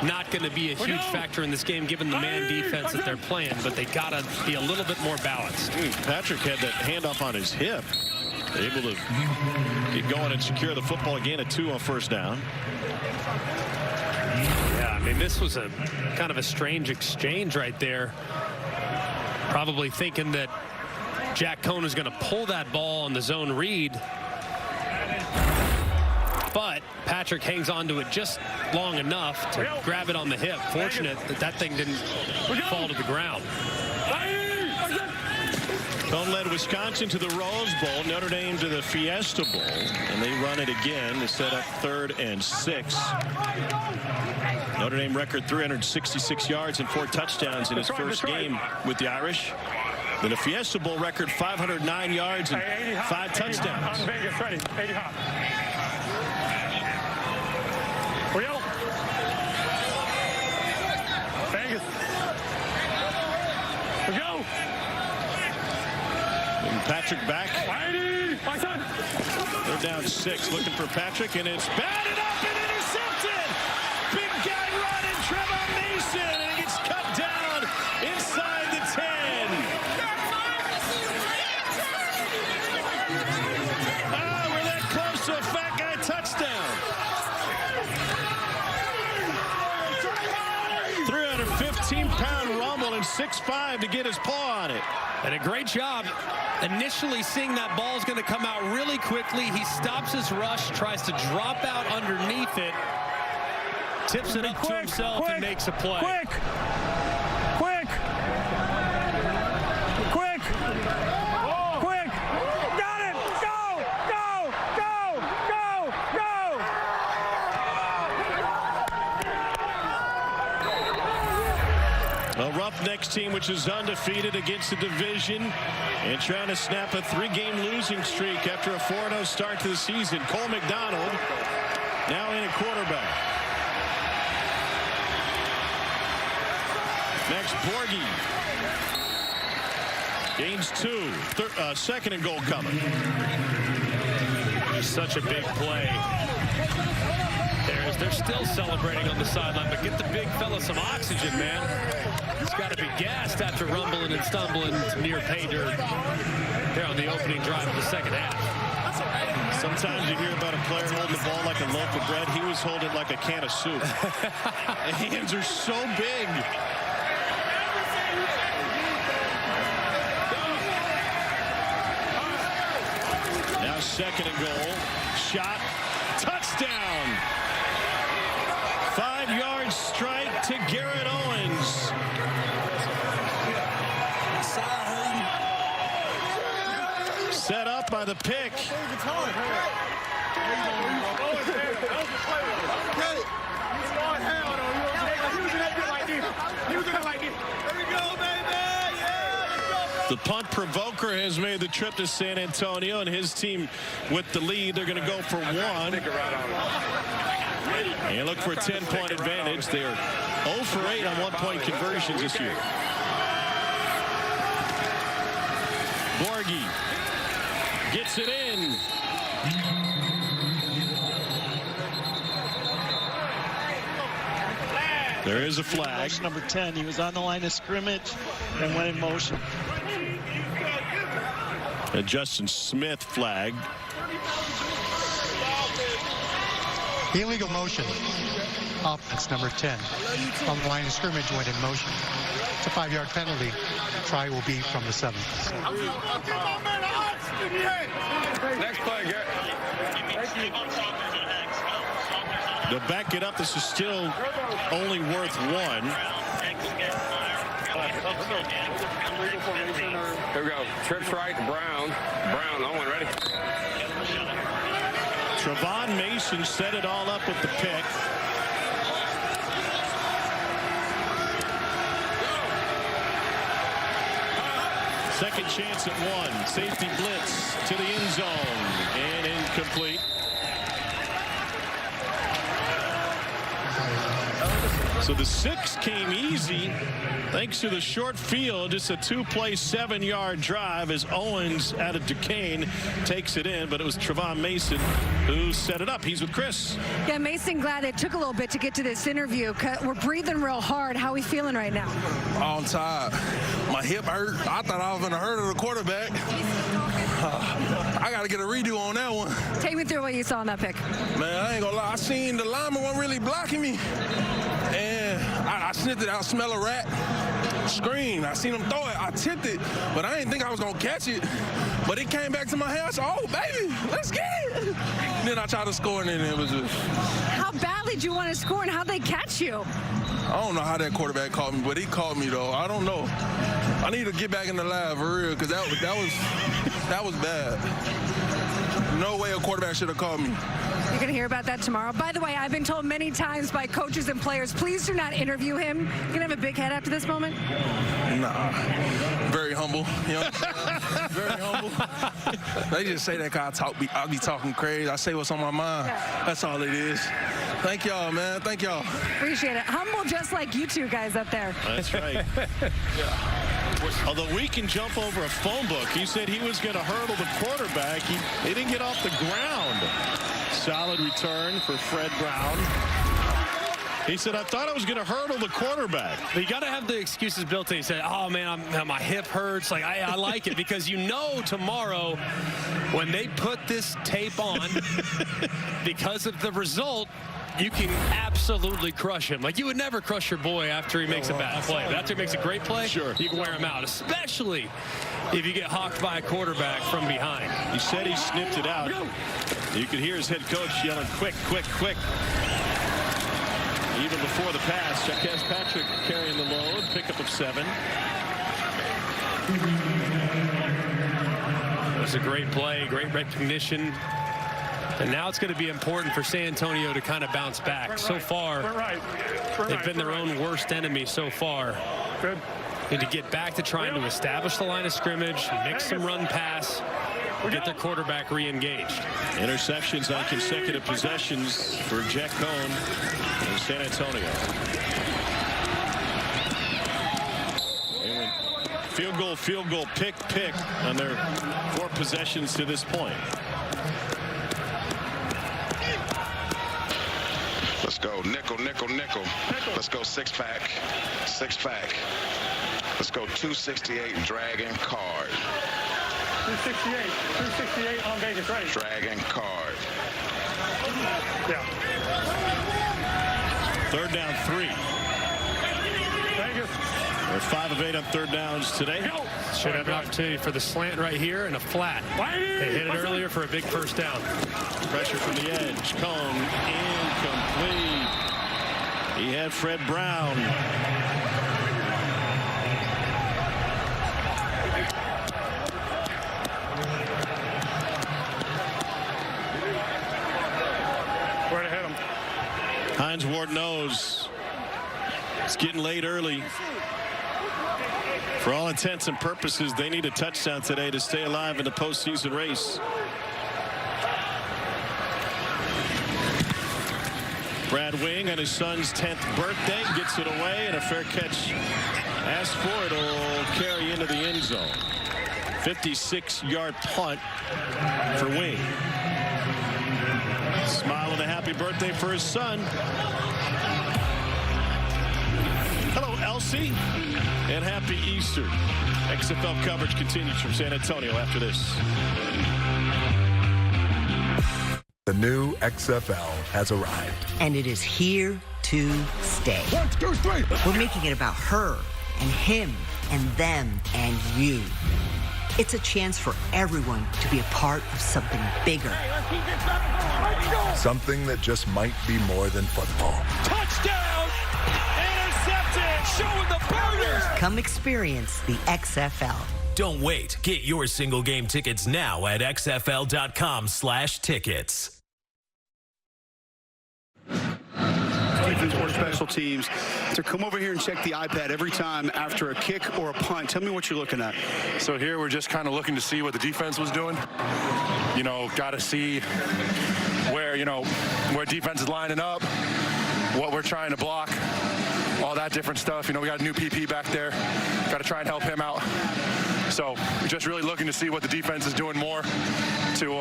not going to be a huge factor in this game given the man defense that they're playing, but they got to be a little bit more balanced. Patrick had that handoff on his hip, able to get going and secure the football again at 2 on first down. Yeah, I mean, this was a kind of a strange exchange right there. Probably thinking that Jack Cohn is going to pull that ball on the zone read. But Patrick hangs on to it just long enough to grab it on the hip. Fortunate that that thing didn't fall to the ground. Cohn led Wisconsin to the Rose Bowl, Notre Dame to the Fiesta Bowl, and they run it again to set up 3rd and 6. Notre Dame record 366 yards and 4 touchdowns in his first game with the Irish. Then the Fiesta Bowl record 509 yards and 5 touchdowns. Vegas ready. 80 hop. We go. Vegas. We go. And Patrick back. My son. They're down 6, looking for Patrick, and it's batted up and intercepted. Big guy running, Trevon Mason, and it gets cut down inside the 10. We're that close to a fat guy touchdown. 315-pound rumble and 6'5" to get his paw on it. And a great job initially seeing that ball's going to come out really quickly. He stops his rush, tries to drop out underneath it, tips it up to himself and makes a play. Quick. Got it. Go. A Roughnecks team which is undefeated against the division and trying to snap a 3-game losing streak after a 4-0 start to the season. Cole McDonald now in at quarterback. Max Borghi gains 2. 2nd and goal coming. Such a big play. They're still celebrating on the sideline, but get the big fella some oxygen, man. He's got to be gassed after rumbling and stumbling near pay dirt there on the opening drive of the second half. Sometimes you hear about a player holding the ball like a loaf of bread. He was holding like a can of soup. The hands are so big. Now 2nd and goal. Shot. Touchdown. 5-yard strike to Garrett Owens. Set up by the pick. The punt provoker has made the trip to San Antonio, and his team with the lead. They're going to go for 1. And look for a 10-point advantage. They are 0 for 8 on 1-point conversions this year. Borghi gets it in. There is a flag. Number 10. He was on the line of scrimmage and went in motion. A Justin Smith flag. Illegal motion. Offense number 10. On the line of scrimmage, went in motion. It's a 5-yard penalty. Try will be from the 7. Next play, Garrett. To back it up, this is still only worth 1. Here we go. Trips right, Brown. On one, ready? Trevon Mason set it all up with the pick. Second chance at one. Safety blitz to the end zone and incomplete. So the 6 came easy thanks to the short field. Just a 2-play 7-yard drive as Owens out of Duquesne takes it in, but it was Trevon Mason who set it up. He's with Chris. Yeah, Mason, glad it took a little bit to get to this interview. We're breathing real hard. How are we feeling right now? I'm tired. My hip hurt. I thought I was going to hurt the quarterback. I got to get a redo on that one. Take me through what you saw in that pick. Man, I ain't going to lie. I seen the lineman wasn't really blocking me. And I sniffed it out, smell a rat, scream. I seen him throw it. I tipped it, but I didn't think I was going to catch it. But it came back to my head. I said, oh, baby, let's get it. Then I tried to score, and then it was just... How badly did you want to score, and how'd they catch you? I don't know how that quarterback caught me, but he caught me, though. I don't know. I need to get back in the lab, for real, because that was bad. No way a quarterback should have caught me. You're going to hear about that tomorrow. By the way, I've been told many times by coaches and players, please do not interview him. You're going to have a big head after this moment? Nah. Very humble. You know what I'm saying? Very humble. They just say that because I be talking crazy. I say what's on my mind. Yeah. That's all it is. Thank y'all, man. Thank y'all. Appreciate it. Humble just like you two guys up there. That's right. Although we can jump over a phone book. He said he was going to hurdle the quarterback. He didn't get off the ground. Solid return for Fred Brown. He said, I thought I was going to hurdle the quarterback. You got to have the excuses built in. He said, oh, man, my hip hurts. Like, I like it because you know tomorrow when they put this tape on, because of the result, you can absolutely crush him. Like, you would never crush your boy after he makes a bad play. But after he makes a great play, sure, you can wear him out, especially if you get hawked by a quarterback from behind. He said he snipped it out. You could hear his head coach yelling, quick, quick, quick. Even before the pass, Jaquez Patrick carrying the load, pickup of 7. It was a great play, great recognition. And now it's going to be important for San Antonio to kind of bounce back. So far, they've been their own worst enemy so far. Good. Need to get back to trying to establish the line of scrimmage, mix some run pass, get their quarterback re-engaged. Interceptions on consecutive possessions for Jack Cohn in San Antonio. They went field goal, pick on their 4 possessions to this point. Let's go nickel. Let's go 6-pack. Let's go 268 Dragon card. 268 on Vegas, right? Dragon card. Yeah. 3rd down 3. Vegas. They're 5 of 8 on 3rd downs today. Should have an opportunity for the slant right here and a flat. They hit it earlier for a big first down. Pressure from the edge. Cone incomplete. He had Fred Brown. Where to hit him? Hines Ward knows it's getting late early. For all intents and purposes, they need a touchdown today to stay alive in the postseason race. Brad Wing on his son's 10th birthday gets it away, and a fair catch asked for it will carry into the end zone. 56-yard punt for Wing. Smiling a happy birthday for his son. Hello, Elsie, and happy Easter. XFL coverage continues from San Antonio after this. The new XFL has arrived. And it is here to stay. 1, 2, 3. We're making it about her and him and them and you. It's a chance for everyone to be a part of something bigger. Something that just might be more than football. Touchdown! Intercepted! Showing the burners! Come experience the XFL. Don't wait. Get your single game tickets now at xfl.com/tickets. offense or special teams, to come over here and check the iPad every time after a kick or a punt. Tell me what you're looking at. So here we're just kind of looking to see what the defense was doing. You know, got to see where defense is lining up, what we're trying to block, all that different stuff. You know, we got a new PP back there. Got to try and help him out. So we're just really looking to see what the defense is doing more to,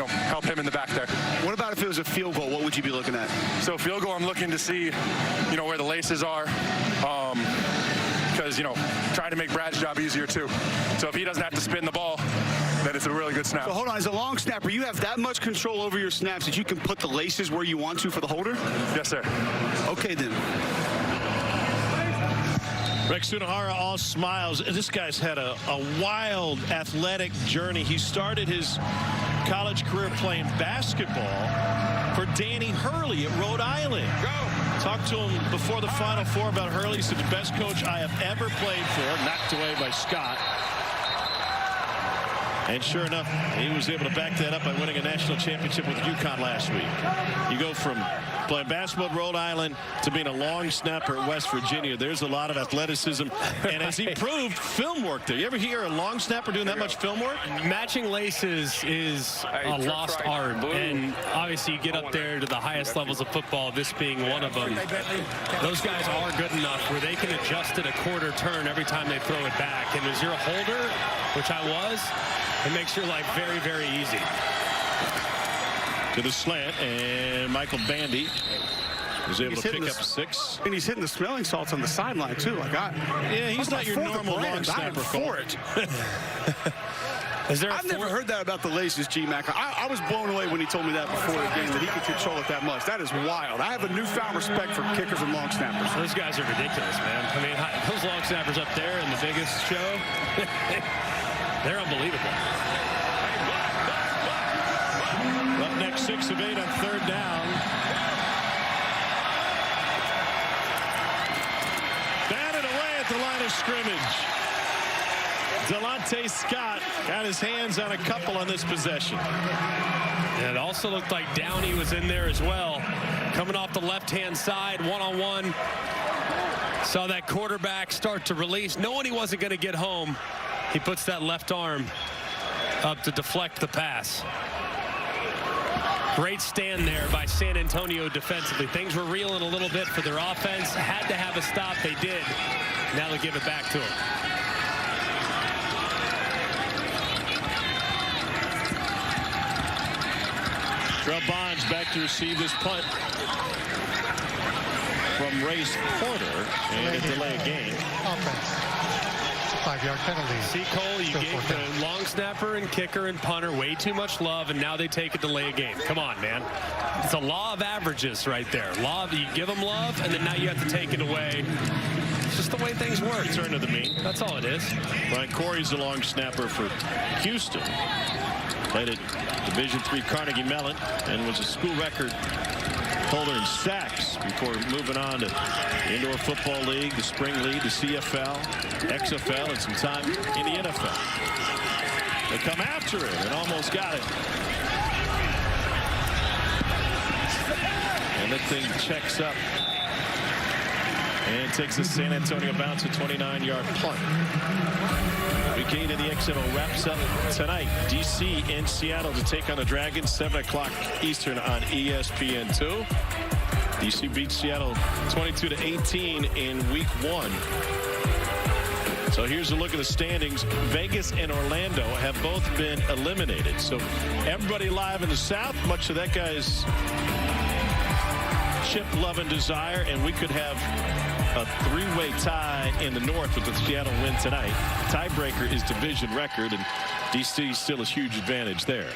help him in the back there. What about if it was a field goal? What would you be looking at? So field goal, I'm looking to see, where the laces are. Because, trying to make Brad's job easier too. So if he doesn't have to spin the ball, then it's a really good snap. So hold on, as a long snapper, you have that much control over your snaps that you can put the laces where you want to for the holder? Yes, sir. Okay, then. Rex Sunahara all smiles. This guy's had a wild athletic journey. He started his college career playing basketball for Danny Hurley at Rhode Island. Talked to him before the Final Four about Hurley. He said, the best coach I have ever played for, knocked away by Scott. And sure enough, he was able to back that up by winning a national championship with UConn last week. You go from playing basketball at Rhode Island to being a long snapper at West Virginia. There's a lot of athleticism. And as he proved, film work there. You ever hear a long snapper doing that much film work? Matching laces is a lost art. And obviously you get up there to the highest levels of football, this being one of them. Those guys are good enough where they can adjust it a quarter turn every time they throw it back. And as you're a holder, which I was, it makes your life very, very easy. To the slant, and Michael Bandy was able to pick up 6. And he's hitting the smelling salts on the sideline, too. Yeah, he's not your normal long snapper for it. I've never heard that about the laces, G-Mac. I was blown away when he told me that before the game, that he could control it that much. That is wild. I have a newfound respect for kickers and long snappers. Those guys are ridiculous, man. I mean, those long snappers up there in the biggest show, they're unbelievable. Roughnecks 6 of 8 on 3rd down. Batted away at the line of scrimmage. Delonte Scott got his hands on a couple on this possession. And it also looked like Downey was in there as well. Coming off the left-hand side, one-on-one. Saw that quarterback start to release. Knowing he wasn't going to get home, he puts that left arm up to deflect the pass. Great stand there by San Antonio defensively. Things were reeling a little bit for their offense. Had to have a stop. They did. Now they give it back to him. Terrell Bonds back to receive this punt from Race Porter, and a delay of game. Offense. 5-yard penalty. See, Cole, you gave the long snapper and kicker and punter way too much love, and now they take a delay of game. Come on, man. It's a law of averages right there. You give them love, and then now you have to take it away. It's just the way things work. Return to the mean. That's all it is. Brian Corey's the long snapper for Houston. Played at Division III Carnegie Mellon and was a school record holder in sacks before moving on to the Indoor Football League, the Spring League, the CFL, XFL, and some time in the NFL. They come after it and almost got it. And the thing checks up and takes a San Antonio bounce, a 29-yard punt. Week 8 of the XFL wraps up tonight. DC and Seattle to take on the Dragons, 7 o'clock Eastern on ESPN2. DC beats Seattle 22-18 in week 1. So here's a look at the standings. Vegas and Orlando have both been eliminated. So everybody live in the South, much of that guy's chip, love, and desire, and we could have a 3-way tie in the North with the Seattle win tonight. Tiebreaker is division record, and DC still a huge advantage there.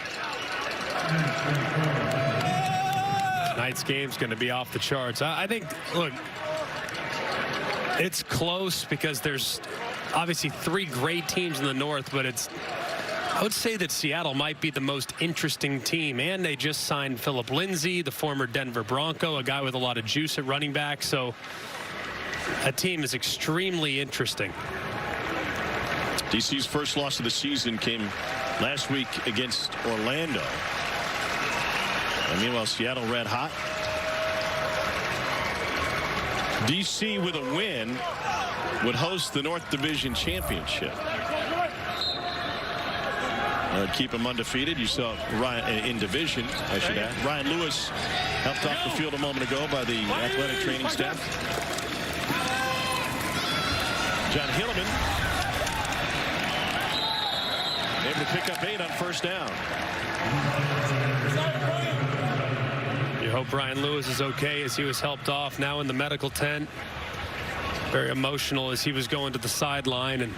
Tonight's game's going to be off the charts. I think, look, it's close because there's obviously 3 great teams in the North, but I would say that Seattle might be the most interesting team, and they just signed Philip Lindsay, the former Denver Bronco, a guy with a lot of juice at running back. So that team is extremely interesting. DC's first loss of the season came last week against Orlando. And meanwhile, Seattle red hot. DC with a win would host the North Division Championship. Keep them undefeated. You saw Ryan in division, I should add. Ryan Lewis helped off the field a moment ago by the athletic training staff. John Hilleman able to pick up 8 on first down. You hope Ryan Lewis is okay as he was helped off now in the medical tent. Very emotional as he was going to the sideline. And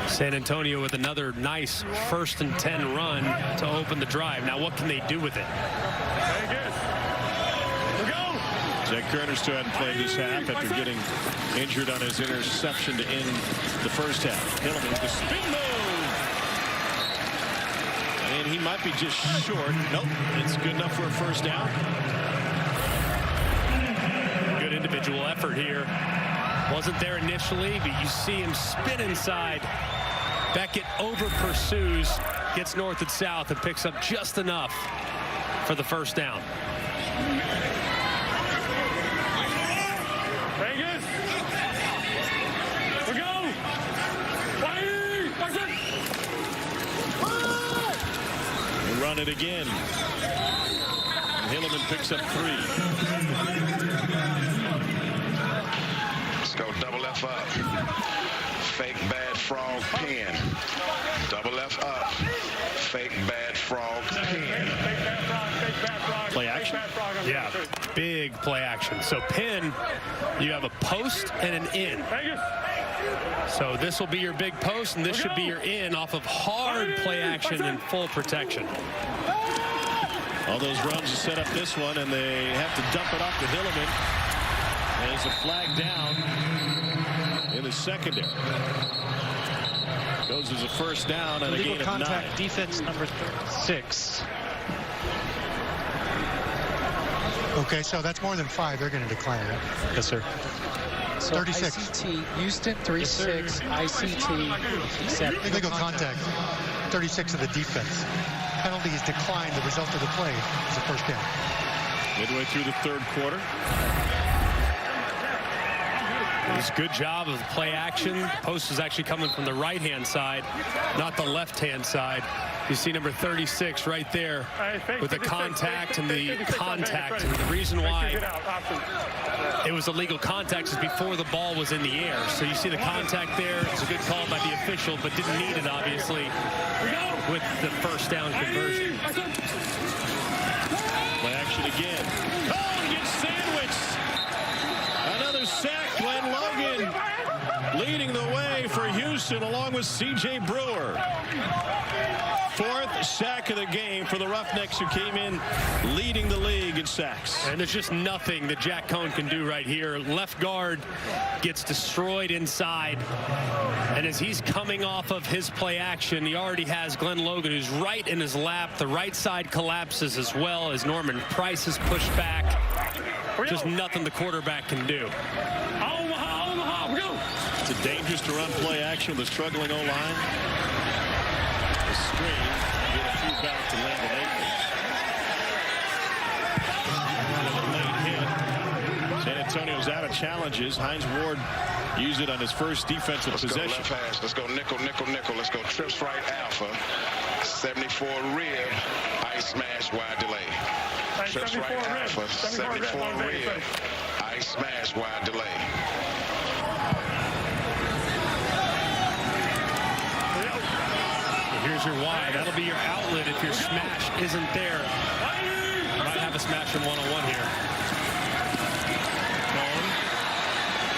San Antonio with another nice 1st and 10 run to open the drive. Now what can they do with it? Jack Kerner still hadn't played this half after getting injured on his interception to end the first half. Hilleman with the spin move. And he might be just short. Nope, it's good enough for a first down. Good individual effort here. Wasn't there initially, but you see him spin inside. Beckett over pursues, gets north and south, and picks up just enough for the first down. Vegas! We go! They run it again. Hilleman picks up 3. Let's go double F up. Fake bad frog pin. Double F up. Fake bad frog pin. Play action. Yeah, big play action. So pin, you have a post and an in. So this will be your big post, and this should be your in off of hard play action and full protection. All those runs to set up this one, and they have to dump it off to Hilleman. There's a flag down in the secondary. Goes as a first down and a gain of 9. Defense number 6. Okay, so that's more than 5. They're going to declare it. Yes, sir. So 36. ICT, Houston, 3-6, ICT, Illegal contact. 36 of the defense. Penalty is declined. The result of the play is a first down. Midway through the 3rd quarter. It was a good job of play action. Post is actually coming from the right-hand side, not the left-hand side. You see number 36 right there with the contact and the contact. And the reason why it was illegal contact is before the ball was in the air. So you see the contact there. It's a good call by the official, but didn't need it, obviously, with the first down conversion. Play action again. Oh, he gets sandwiched. Another sack. Glenn Logan leading the way for Houston along with C.J. Brewer. 4th sack of the game for the Roughnecks, who came in leading the league in sacks. And there's just nothing that Jack Cohn can do right here. Left guard gets destroyed inside. And as he's coming off of his play action, he already has Glenn Logan, who's right in his lap. The right side collapses as well as Norman Price is pushed back. Just nothing the quarterback can do. Omaha, go! It's a dangerous to run play action with a struggling O-line. The screen, get a few back to Landon Akers. Late hit. San Antonio's out of challenges. Hines Ward used it on his first defensive possession. Let's go left hash. Let's go nickel, nickel, nickel. Let's go trips right alpha. 74 rib. Ice smash wide delay. Trips right alpha. 74 rib. Ice smash wide delay. Here's your wide. That'll be your outlet if your smash isn't there. You might have a smash in one-on-one here. Cohn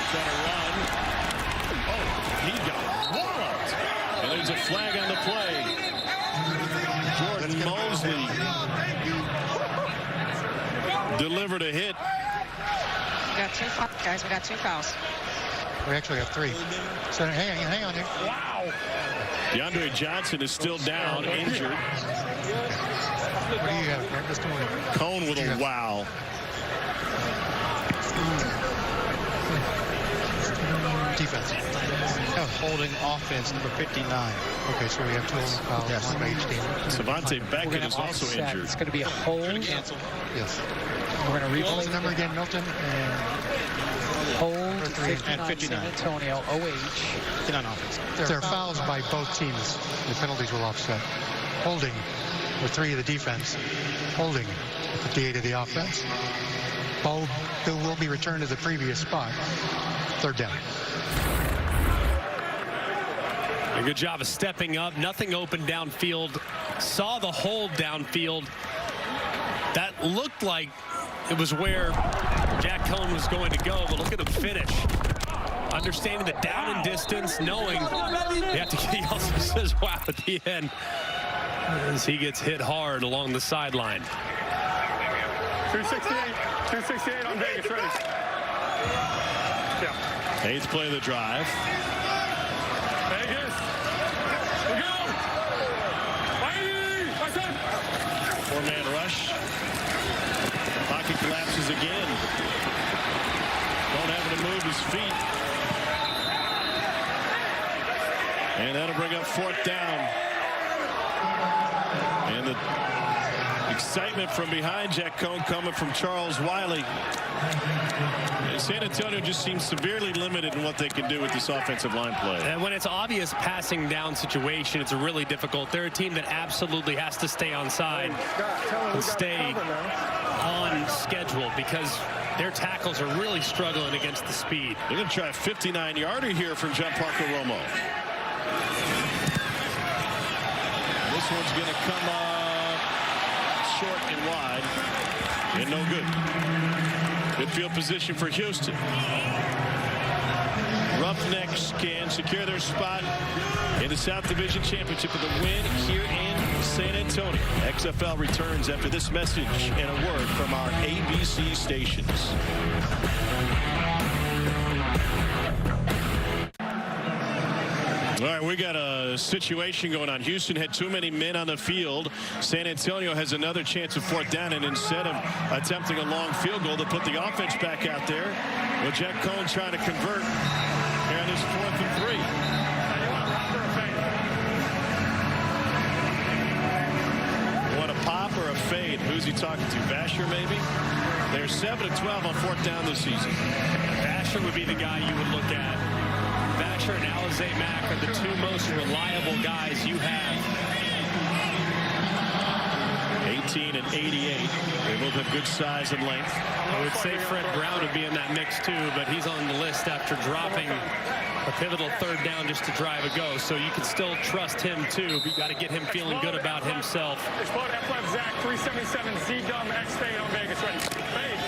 trying to run. Oh, he got walloped. And there's a flag on the play. Jordan Mosley delivered a hit. We got 2 fouls, guys. We got 2 fouls. We actually got 3. So hang on there. Wow. DeAndre Johnson is still down, injured. What do you got, Mr. Cohn with a wow. defense. Holding offense, number 59. Okay, so we have 2 holding fouls, Yes. one by each team. Savante Beckett is also Offset. injured. It's going to be a hold. Cancel. Yes. We're going to What was replay the number again, Milton? hold 59. 59 San Antonio, OH. 59 offense. There are fouls by both teams. The penalties will offset. Holding with 3 of the defense. Holding with 58 of the offense. Ball will be returned to the previous spot. 3rd down. A good job of stepping up. Nothing open downfield. Saw the hold downfield. That looked like it was where Jack Cohn was going to go, but look at him finish. Understanding the down and distance, knowing you have to get, he also says wow at the end as he gets hit hard along the sideline. 268 on Vegas, ready. Yeah. 8th play of the drive. Vegas. We go. My son. 4-man rush. Pocket collapses again. Don't have to move his feet. And that'll bring up 4th down. And the excitement from behind Jack Cohn coming from Charles Wiley. And San Antonio just seems severely limited in what they can do with this offensive line play. And when it's obvious passing down situation, it's really difficult. They're a team that absolutely has to stay on side and stay on schedule because their tackles are really struggling against the speed. They're going to try a 59-yarder here from John Parker Romo. This one's going to come up short and wide and no good. Good field position for Houston. Roughnecks can secure their spot in the South Division Championship with a win here in San Antonio. XFL returns after this message and a word from our ABC stations. All right, we got a situation going on. Houston had too many men on the field. San Antonio has another chance of 4th down, and instead of attempting a long field goal, to put the offense back out there. Well, Jack Cohn trying to convert here on this 4th and 3. Want a pop or a fade? Who's he talking to? Vasher, maybe? They're 7 of 12 on 4th down this season. Vasher would be the guy you would look at. Vasher and Alizé Mack are the 2 most reliable guys you have. 18 and 88. They both have good size and length. I would say Fred Brown would be in that mix too, but he's on the list after dropping a pivotal 3rd down just to drive a go. So you can still trust him too. But you got to get him feeling good about himself. Explode F5 Zach 377 Z-Dum X fade on Vegas, ready. Fade.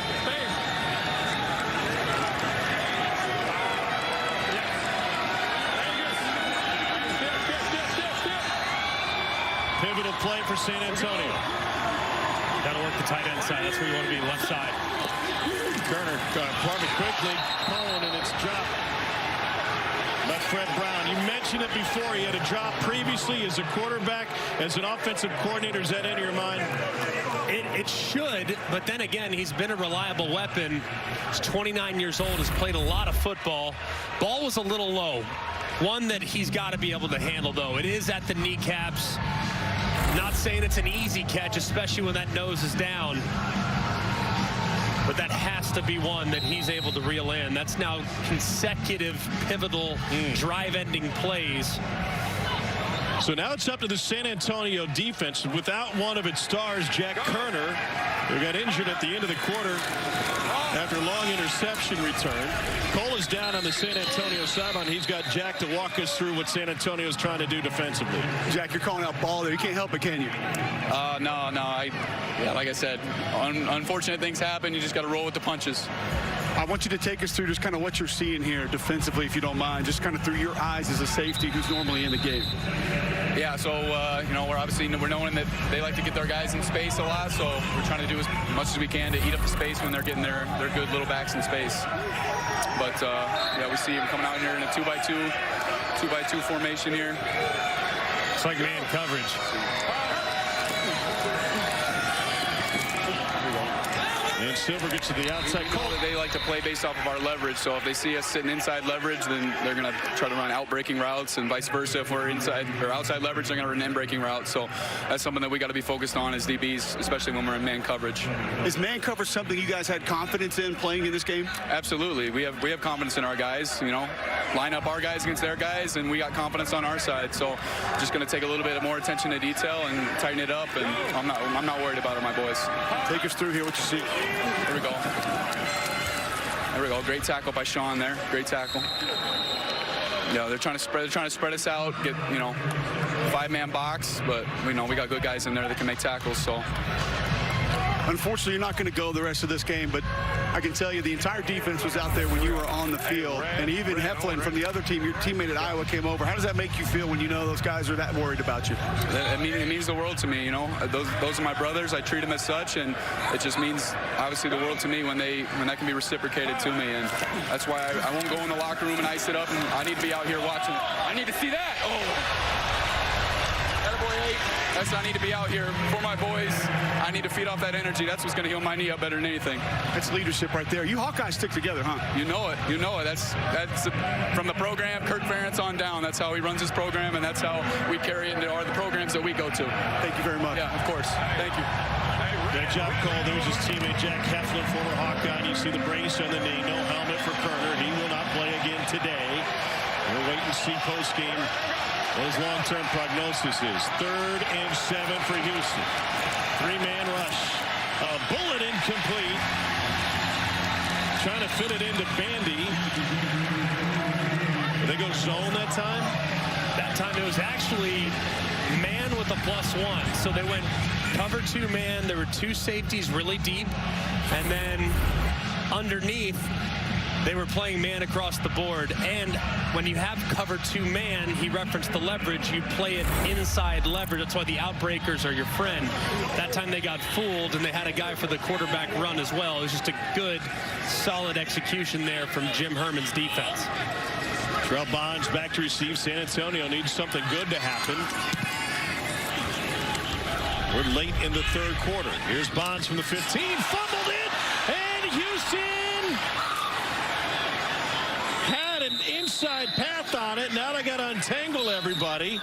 Pivotal play for San Antonio. Got to work the tight end side. That's where you want to be, left side. Kerner Parvin quickly. Cohn, and it's dropped by Fred Brown. You mentioned it before. He had a drop previously as a quarterback. As an offensive coordinator, is that in your mind? It should, but then again, he's been a reliable weapon. He's 29 years old, has played a lot of football. Ball was a little low. One that he's got to be able to handle, though. It is at the kneecaps. Not saying it's an easy catch, especially when that nose is down. But that has to be one that he's able to reel in. That's now consecutive pivotal drive-ending plays. So now it's up to the San Antonio defense without one of its stars, Jack Kerner, who got injured at the end of the quarter after a long interception return. Cole is down on the San Antonio sideline. He's got Jack to walk us through what San Antonio is trying to do defensively. Jack, you're calling out ball there. You can't help it, can you? No. Like I said, unfortunate things happen. You just got to roll with the punches. I want you to take us through just kind of what you're seeing here defensively, if you don't mind, just kind of through your eyes as a safety who's normally in the game. Yeah, so, we're knowing that they like to get their guys in space a lot, so we're trying to do as much as we can to eat up the space when they're getting their good little backs in space. But, we see them coming out here in a 2x2 formation here. It's like man coverage. And And Silver gets to the outside. They like to play based off of our leverage. So if they see us sitting inside leverage, then they're going to try to run out-breaking routes, and vice versa. If we're inside or outside leverage, they're going to run in-breaking routes. So that's something that we got to be focused on as DBs, especially when we're in man coverage. Is man coverage something you guys had confidence in playing in this game? Absolutely. We have confidence in our guys. You know, line up our guys against their guys, and we got confidence on our side. So just going to take a little bit more attention to detail and tighten it up. And I'm not worried about it, my boys. Take us through here. What you see? Here we go. There we go. Great tackle by Sean there. Great tackle. Yeah, they're trying to spread us out, get, you know, 5-man box, but we know we got good guys in there that can make tackles. So unfortunately, you're not going to go the rest of this game, but I can tell you the entire defense was out there when you were on the field, and even Heflin from the other team, your teammate at Iowa, came over. How does that make you feel when you know those guys are that worried about you? It means the world to me, you know. Those are my brothers. I treat them as such, and it just means obviously the world to me when that can be reciprocated to me, and that's why I won't go in the locker room and ice it up, and I need to be out here watching. I need to see that. Oh. I need to be out here for my boys. I need to feed off that energy. That's what's going to heal my knee up better than anything. That's leadership right there. You Hawkeyes stick together, huh? You know it. You know it. That's from the program, Kirk Ferentz on down. That's how he runs his program, and that's how we carry it into the programs that we go to. Thank you very much. Yeah, of course. Thank you. Great job, Cole. There's his teammate, Jack Heflin, former Hawkeye. And you see the brace on the knee. No helmet for Kerner. He will not play again today. We'll wait and see post-game what his long-term prognosis is. 3rd and 7 for Houston. 3-man rush. A bullet incomplete. Trying to fit it into Bandy. Did they go zone that time? That time it was actually man with a +1. So they went cover 2 man. There were 2 safeties really deep. And then underneath, they were playing man across the board. And when you have cover 2 man, he referenced the leverage, you play it inside leverage. That's why the outbreakers are your friend. That time they got fooled, and they had a guy for the quarterback run as well. It was just a good, solid execution there from Jim Herman's defense. Terrell Bonds back to receive. San Antonio needs something good to happen. We're late in the 3rd quarter. Here's Bonds from the 15. Fumbled it, and Houston had an inside path on it. Now they got to untangle everybody.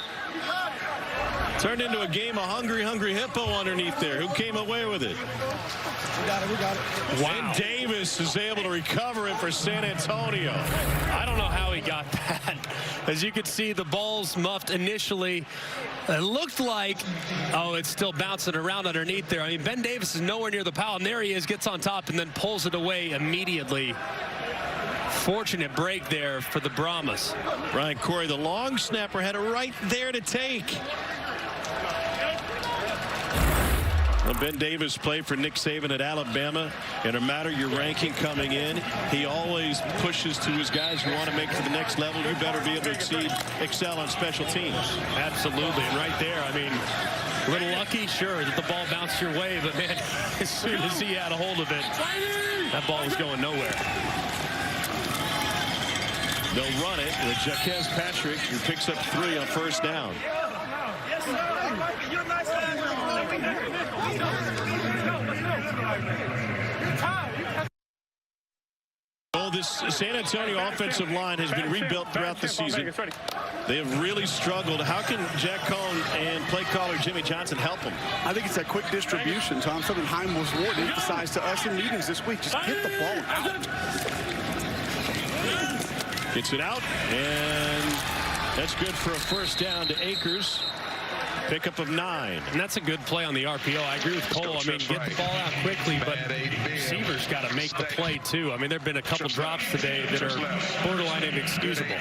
Turned into a game of hungry hippo underneath there. Who came away with it? We got it. Wow. And Davis is able to recover it for San Antonio. I don't know how he got that. As you can see, the ball's muffed initially. It looked like, oh, it's still bouncing around underneath there. I mean, Ben Davis is nowhere near the pile, and there he is, gets on top, and then pulls it away immediately. Fortunate break there for the Brahmas. Ryan Corey, the long snapper, had it right there to take. Well, Ben Davis played for Nick Saban at Alabama. And no matter your ranking coming in, he always pushes to his guys who want to make it to the next level. You better be able to excel on special teams. Absolutely. And right there, I mean, a little lucky, sure, that the ball bounced your way. But, man, as soon as he had a hold of it, that ball was going nowhere. They'll run it with Jaquez Patrick, who picks up 3 on 1st down. Well, this San Antonio offensive line has been rebuilt throughout the season. They have really struggled. How can Jack Cohn and play caller Jimmy Johnson help them? I think it's that quick distribution, Tom. Something Heim was emphasized to us in meetings this week. Just get the ball out. Gets it out, and that's good for a 1st down to Akers. Pickup of 9. And that's a good play on the RPO. I agree with Cole. I mean, get the ball out quickly, but receivers got to make the play, too. I mean, there have been a couple drops today that are borderline inexcusable.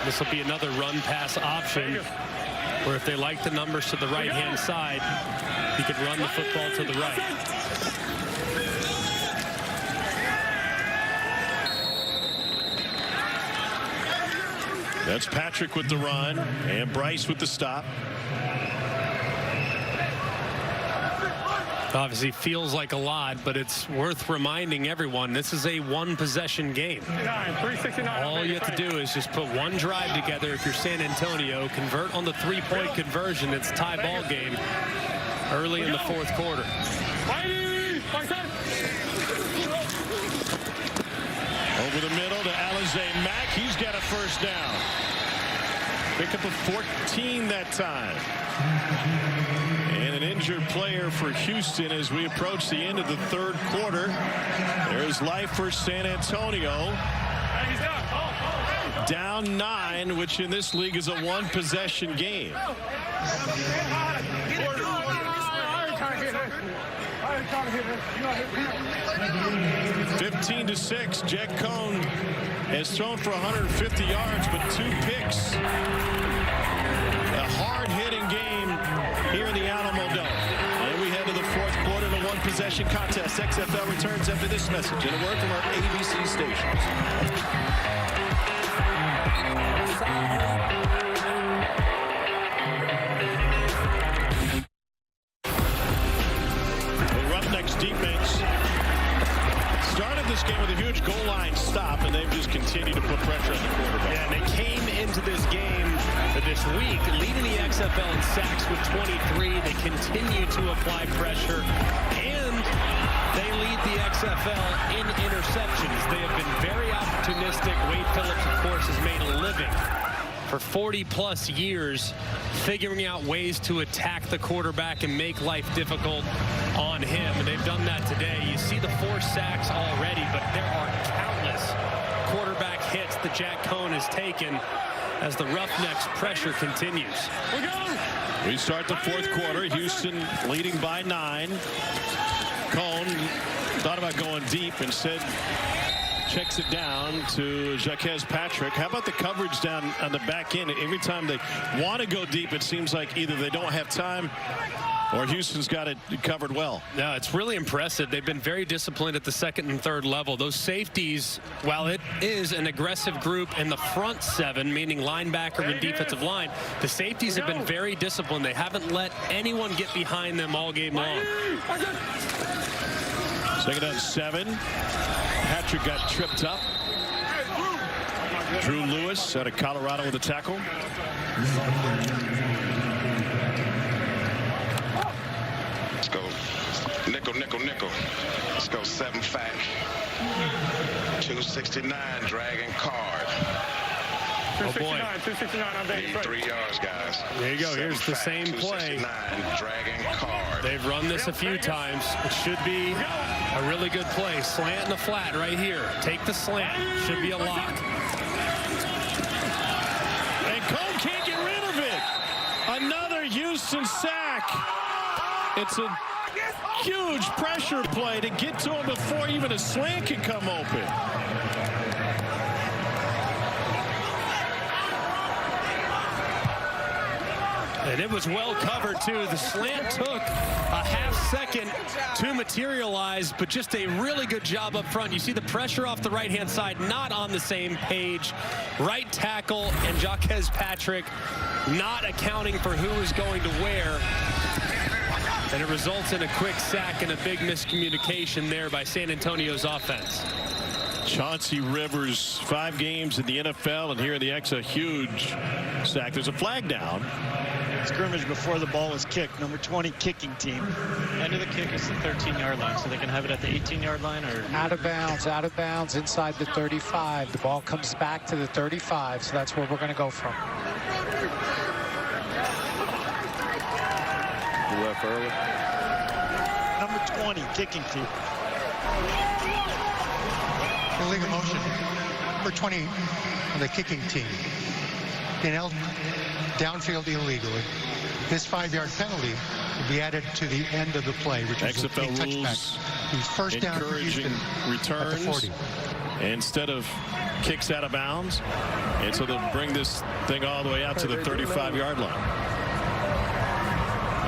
This will be another run-pass option, where if they like the numbers to the right-hand side, he could run the football to the right. That's Patrick with the run and Bryce with the stop. Obviously feels like a lot, but it's worth reminding everyone this is a one-possession game. All you have to do is just put one drive together if you're San Antonio, convert on the three-point conversion. It's a tie ball game early in the fourth quarter. Over the middle to Alize Mack. He's got a first down. Pick up a 14 that time. And an injured player for Houston as we approach the end of the third quarter. There's life for San Antonio. Down 9, which in this league is a one-possession game. 15-6. Jack Cohn has thrown for 150 yards, but 2 picks. A hard-hitting game here in the Alamo Dome. And we head to the fourth quarter in a one-possession contest. XFL returns after this message and a word from our ABC stations. The Roughnecks defense started this game with a huge goal line stop, and they've just continued to put pressure on the quarterback. Yeah, and they came into this game this week leading the XFL in sacks with 23. They continue to apply pressure, and they lead the XFL in interceptions. They have been very opportunistic. Wade Phillips, of course, has made a living for 40-plus years figuring out ways to attack the quarterback and make life difficult on him, and they've done that today. You see the 4 sacks already, but there are countless quarterback hits that Jack Cohn has taken as the Roughnecks pressure continues. We start the fourth quarter. Houston leading by 9. Cohn thought about going deep, instead checks it down to Jaquez Patrick. How about the coverage down on the back end? Every time they want to go deep, it seems like either they don't have time or Houston's got it covered well. No, it's really impressive. They've been very disciplined at the second and third level. Those safeties, while it is an aggressive group in the front 7, meaning linebacker and defensive line, the safeties have been very disciplined. They haven't let anyone get behind them all game long. Second down 7. Patrick got tripped up. Drew Lewis out of Colorado with a tackle. Let's go nickel, nickel, nickel. Let's go 7-fac. 269 dragging card. Oh boy. 269 on base. Need 3 yards, guys. There you go. Here's the same play. Dragging card. They've run this a few times. It should be a really good play. Slant in the flat right here. Take the slant. Should be a lock. And Cohn can't get rid of it. Another Houston sack. It's a huge pressure play to get to him before even a slant can come open. And it was well covered, too. The slant took a half second to materialize, but just a really good job up front. You see the pressure off the right-hand side, not on the same page. Right tackle and Jaquez Patrick not accounting for who is going to where. And it results in a quick sack and a big miscommunication there by San Antonio's offense. Chauncey Rivers, 5 games in the NFL, and here in the X, a huge sack. There's a flag down. Scrimmage before the ball was kicked. Number 20 kicking team. End of the kick is the 13-yard line, so they can have it at the 18-yard line or out of bounds inside the 35. The ball comes back to the 35, so that's where we're going to go from. Who left early? Number 20 kicking team. Illegal motion. Number 20 on the kicking team. Downfield illegally. This 5-yard penalty will be added to the end of the play, which is a big touchback. He's first down for Houston returns at the 40. instead of kicks out of bounds, and so they'll bring this thing all the way out to the 35-yard line.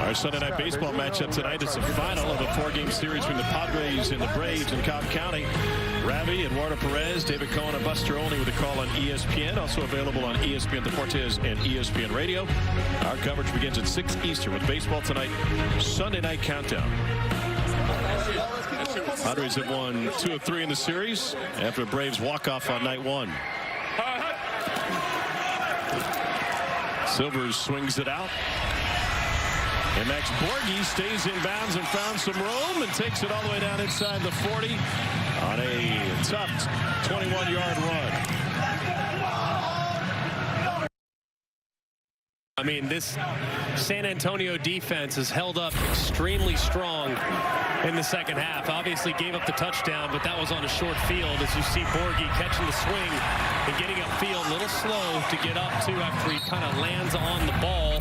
Our Sunday night baseball matchup tonight is the final of a 4-game series between the Padres and the Braves in Cobb County. Ravi, Eduardo Perez, David Cohen, and Buster Olney with a call on ESPN. Also available on ESPN Deportes and ESPN Radio. Our coverage begins at 6 Eastern with baseball tonight. Sunday night countdown. Padres have won 2 of 3 in the series after a Braves walk-off on night 1. Silvers swings it out. And Max Borghi stays in bounds and found some room and takes it all the way down inside the 40 on a tough 21-yard run. I mean, this San Antonio defense has held up extremely strong in the second half. Obviously gave up the touchdown, but that was on a short field. As you see Borghi catching the swing and getting upfield, a little slow to get up to after he kind of lands on the ball.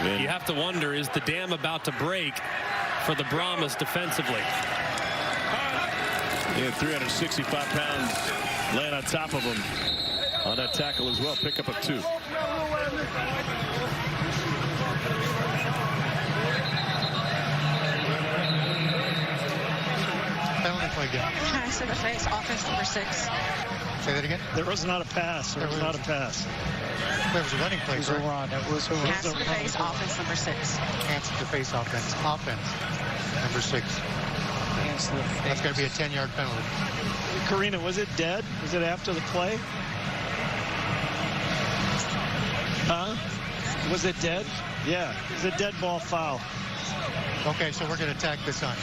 You have to wonder, is the dam about to break for the Brahmas defensively? Yeah, 365 pounds laying on top of him on that tackle as well. Pickup of 2. Penalty flag down. Pass to the face, offense number 6. Say that again? There was not a pass. There was not a pass. There was a running play. It was a run. It was a run. Pass to the face, offense number 6. Hands to the face offense. Offense number 6. Hands to the face. That's going to be a 10-yard penalty. Karina, was it dead? Was it after the play? Huh? Was it dead? Yeah, it's a dead ball foul. Okay, so we're going to tack this on.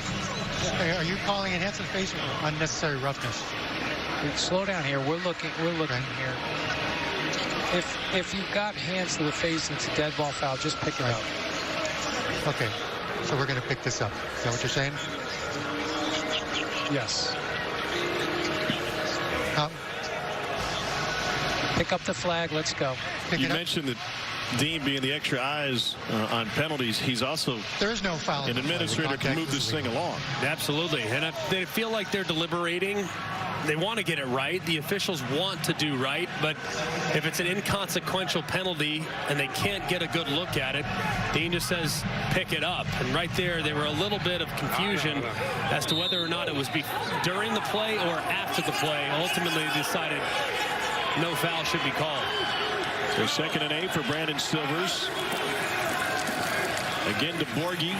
Are you calling it hands to the face or unnecessary roughness? Slow down here. We're looking here. If you've got hands to the face and it's a dead ball foul, just pick it up. Okay, so we're going to pick this up. Is that what you're saying? Yes. Pick up the flag. Let's go. You mentioned that Dean being the extra eyes on penalties, he's also there's no foul. An administrator can move this thing along. Absolutely, and they feel like they're deliberating. They want to get it right. The officials want to do right, but if it's an inconsequential penalty and they can't get a good look at it, Dean just says, pick it up. And right there, there were a little bit of confusion as to whether or not it was during the play or after the play. Ultimately, they decided no foul should be called. So 2nd and 8 for Brandon Silvers. Again to Borghi.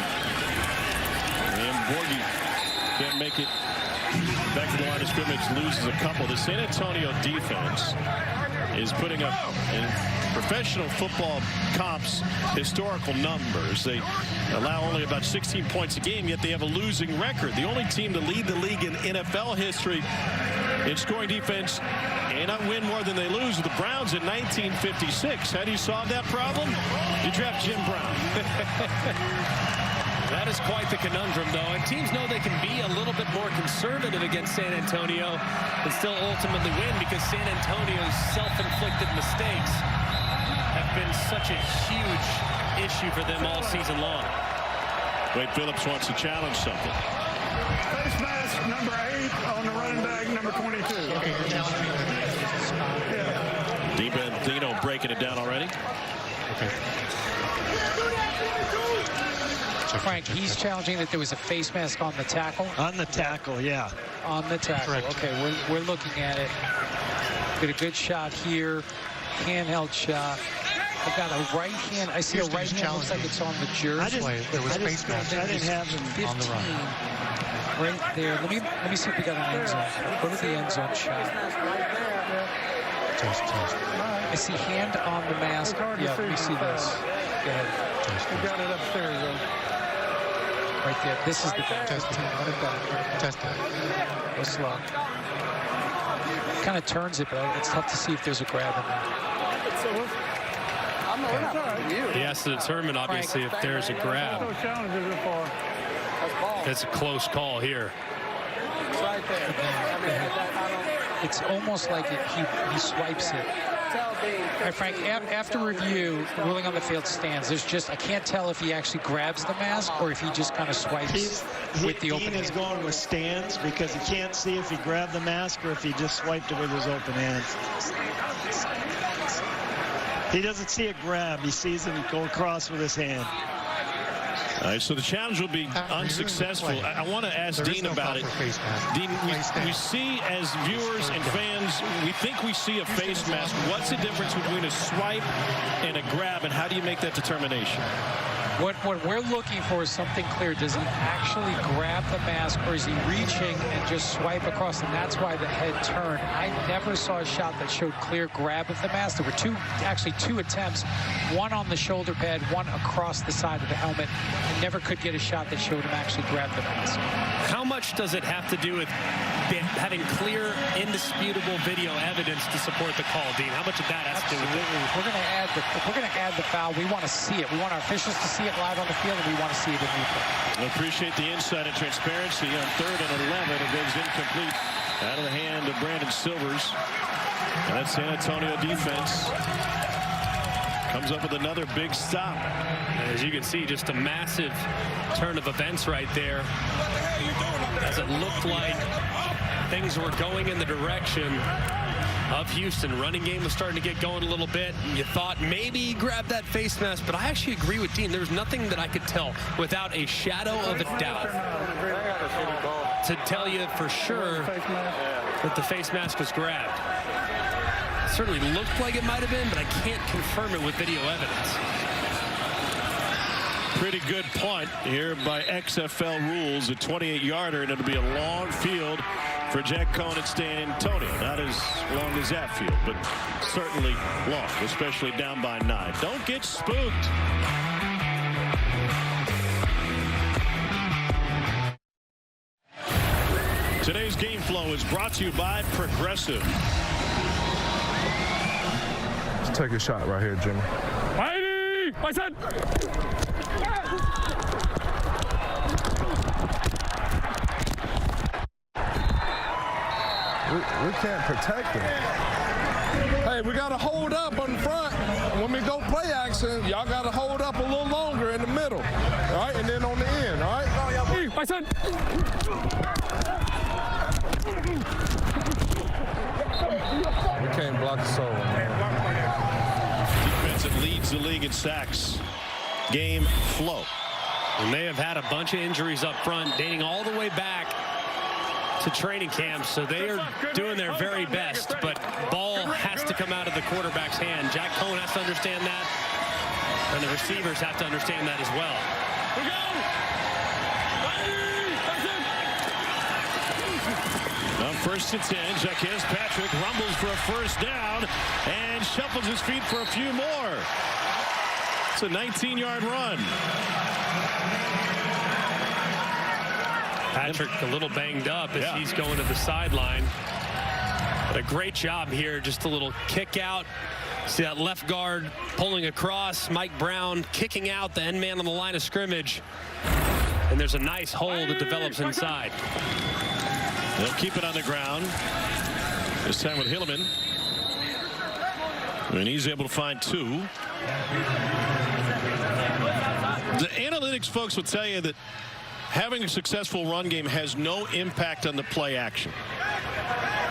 And Borghi can't make it back to the line of scrimmage, loses a couple. The San Antonio defense is putting up in professional football comps historical numbers. They allow only about 16 points a game, yet they have a losing record. The only team to lead the league in NFL history in scoring defense and not win more than they lose with the Browns in 1956. How do you solve that problem? You draft Jim Brown. That is quite the conundrum, though, and teams know they can be a little bit more conservative against San Antonio and still ultimately win because San Antonio's self-inflicted mistakes have been such a huge issue for them all season long. Wade Phillips wants to challenge something. Face mask number 8 on the running back number 22. Okay, you're challenging Yeah. Dino breaking it down already. Okay. Frank, he's challenging that there was a face mask on the tackle. On the tackle, yeah. On the tackle. Correct. Okay, we're looking at it. Get a good shot here. Handheld shot. I've got a right hand. I see a right hand. Looks like it's on the jersey. There was face mask. I didn't have him on the run. Right there. Let me see if we got an end zone. Go to the end zone shot. Test. I see hand on the mask. Yeah, let me see this. Go ahead. We got it upstairs, though. Right there. This is the Test. Test. Go slow. Kind of turns it, but it's tough to see if there's a grab in there. He has to determine, obviously, if there's a grab. It's a close call here. It's almost like he swipes it. All right, Frank, after review, the ruling on the field stands. I can't tell if he actually grabs the mask or if he just kind of swipes with the open hand. Dean is going with stands because he can't see if he grabbed the mask or if he just swiped it with his open hands. He doesn't see a grab. He sees him go across with his hand. All right, so the challenge will be unsuccessful. I want to ask Dean about it. Dean, we see as viewers and fans, we think we see a face mask. What's the difference between a swipe and a grab, and how do you make that determination? What we're looking for is something clear. Does he actually grab the mask, or is he reaching and just swipe across? And that's why the head turned. I never saw a shot that showed clear grab of the mask. There were actually two attempts, one on the shoulder pad, one across the side of the helmet. I never could get a shot that showed him actually grab the mask. How much does it have to do with having clear, indisputable video evidence to support the call, Dean? How much of that has to do with it? If we're going to add the foul, we want to see it. We want our officials to see it live on the field, and we want to see it in replay. I appreciate the insight and transparency on 3rd and 11. It goes incomplete out of the hand of Brandon Silvers. And that San Antonio defense comes up with another big stop. As you can see, just a massive turn of events right there. As it looked like things were going in the direction of Houston. Running game was starting to get going a little bit. You thought maybe he grabbed that face mask, but I actually agree with Dean. There's nothing that I could tell without a shadow of a doubt to tell you for sure that the face mask was grabbed. It certainly looked like it might have been, but I can't confirm it with video evidence. Pretty good punt here by XFL rules, a 28-yarder, and it'll be a long field for Jack Cohn and San Antonio. Not as long as that field, but certainly long, especially down by 9. Don't get spooked. Today's game flow is brought to you by Progressive. Let's take a shot right here, Jimmy. Mighty! I said! We can't protect him. Hey, we got to hold up on the front. When we go play action, y'all got to hold up a little longer in the middle. All right, and then on the end, all right? I said. We can't block the soul, man. Defense that leads the league in sacks. Game flow. And they have had a bunch of injuries up front dating all the way back to training camp, so they are doing their very best, but ball has to come out of the quarterback's hand. Jack Cohn has to understand that, and the receivers have to understand that as well. On 1st and 10, Jaquez Patrick rumbles for a first down and shuffles his feet for a few more. It's a 19-yard run. Patrick a little banged up as he's going to the sideline. But a great job here, just a little kick out. See that left guard pulling across, Mike Brown kicking out the end man on the line of scrimmage. And there's a nice hole that develops inside. They'll keep it on the ground. This time with Hilleman. And he's able to find 2. The analytics folks will tell you that having a successful run game has no impact on the play action.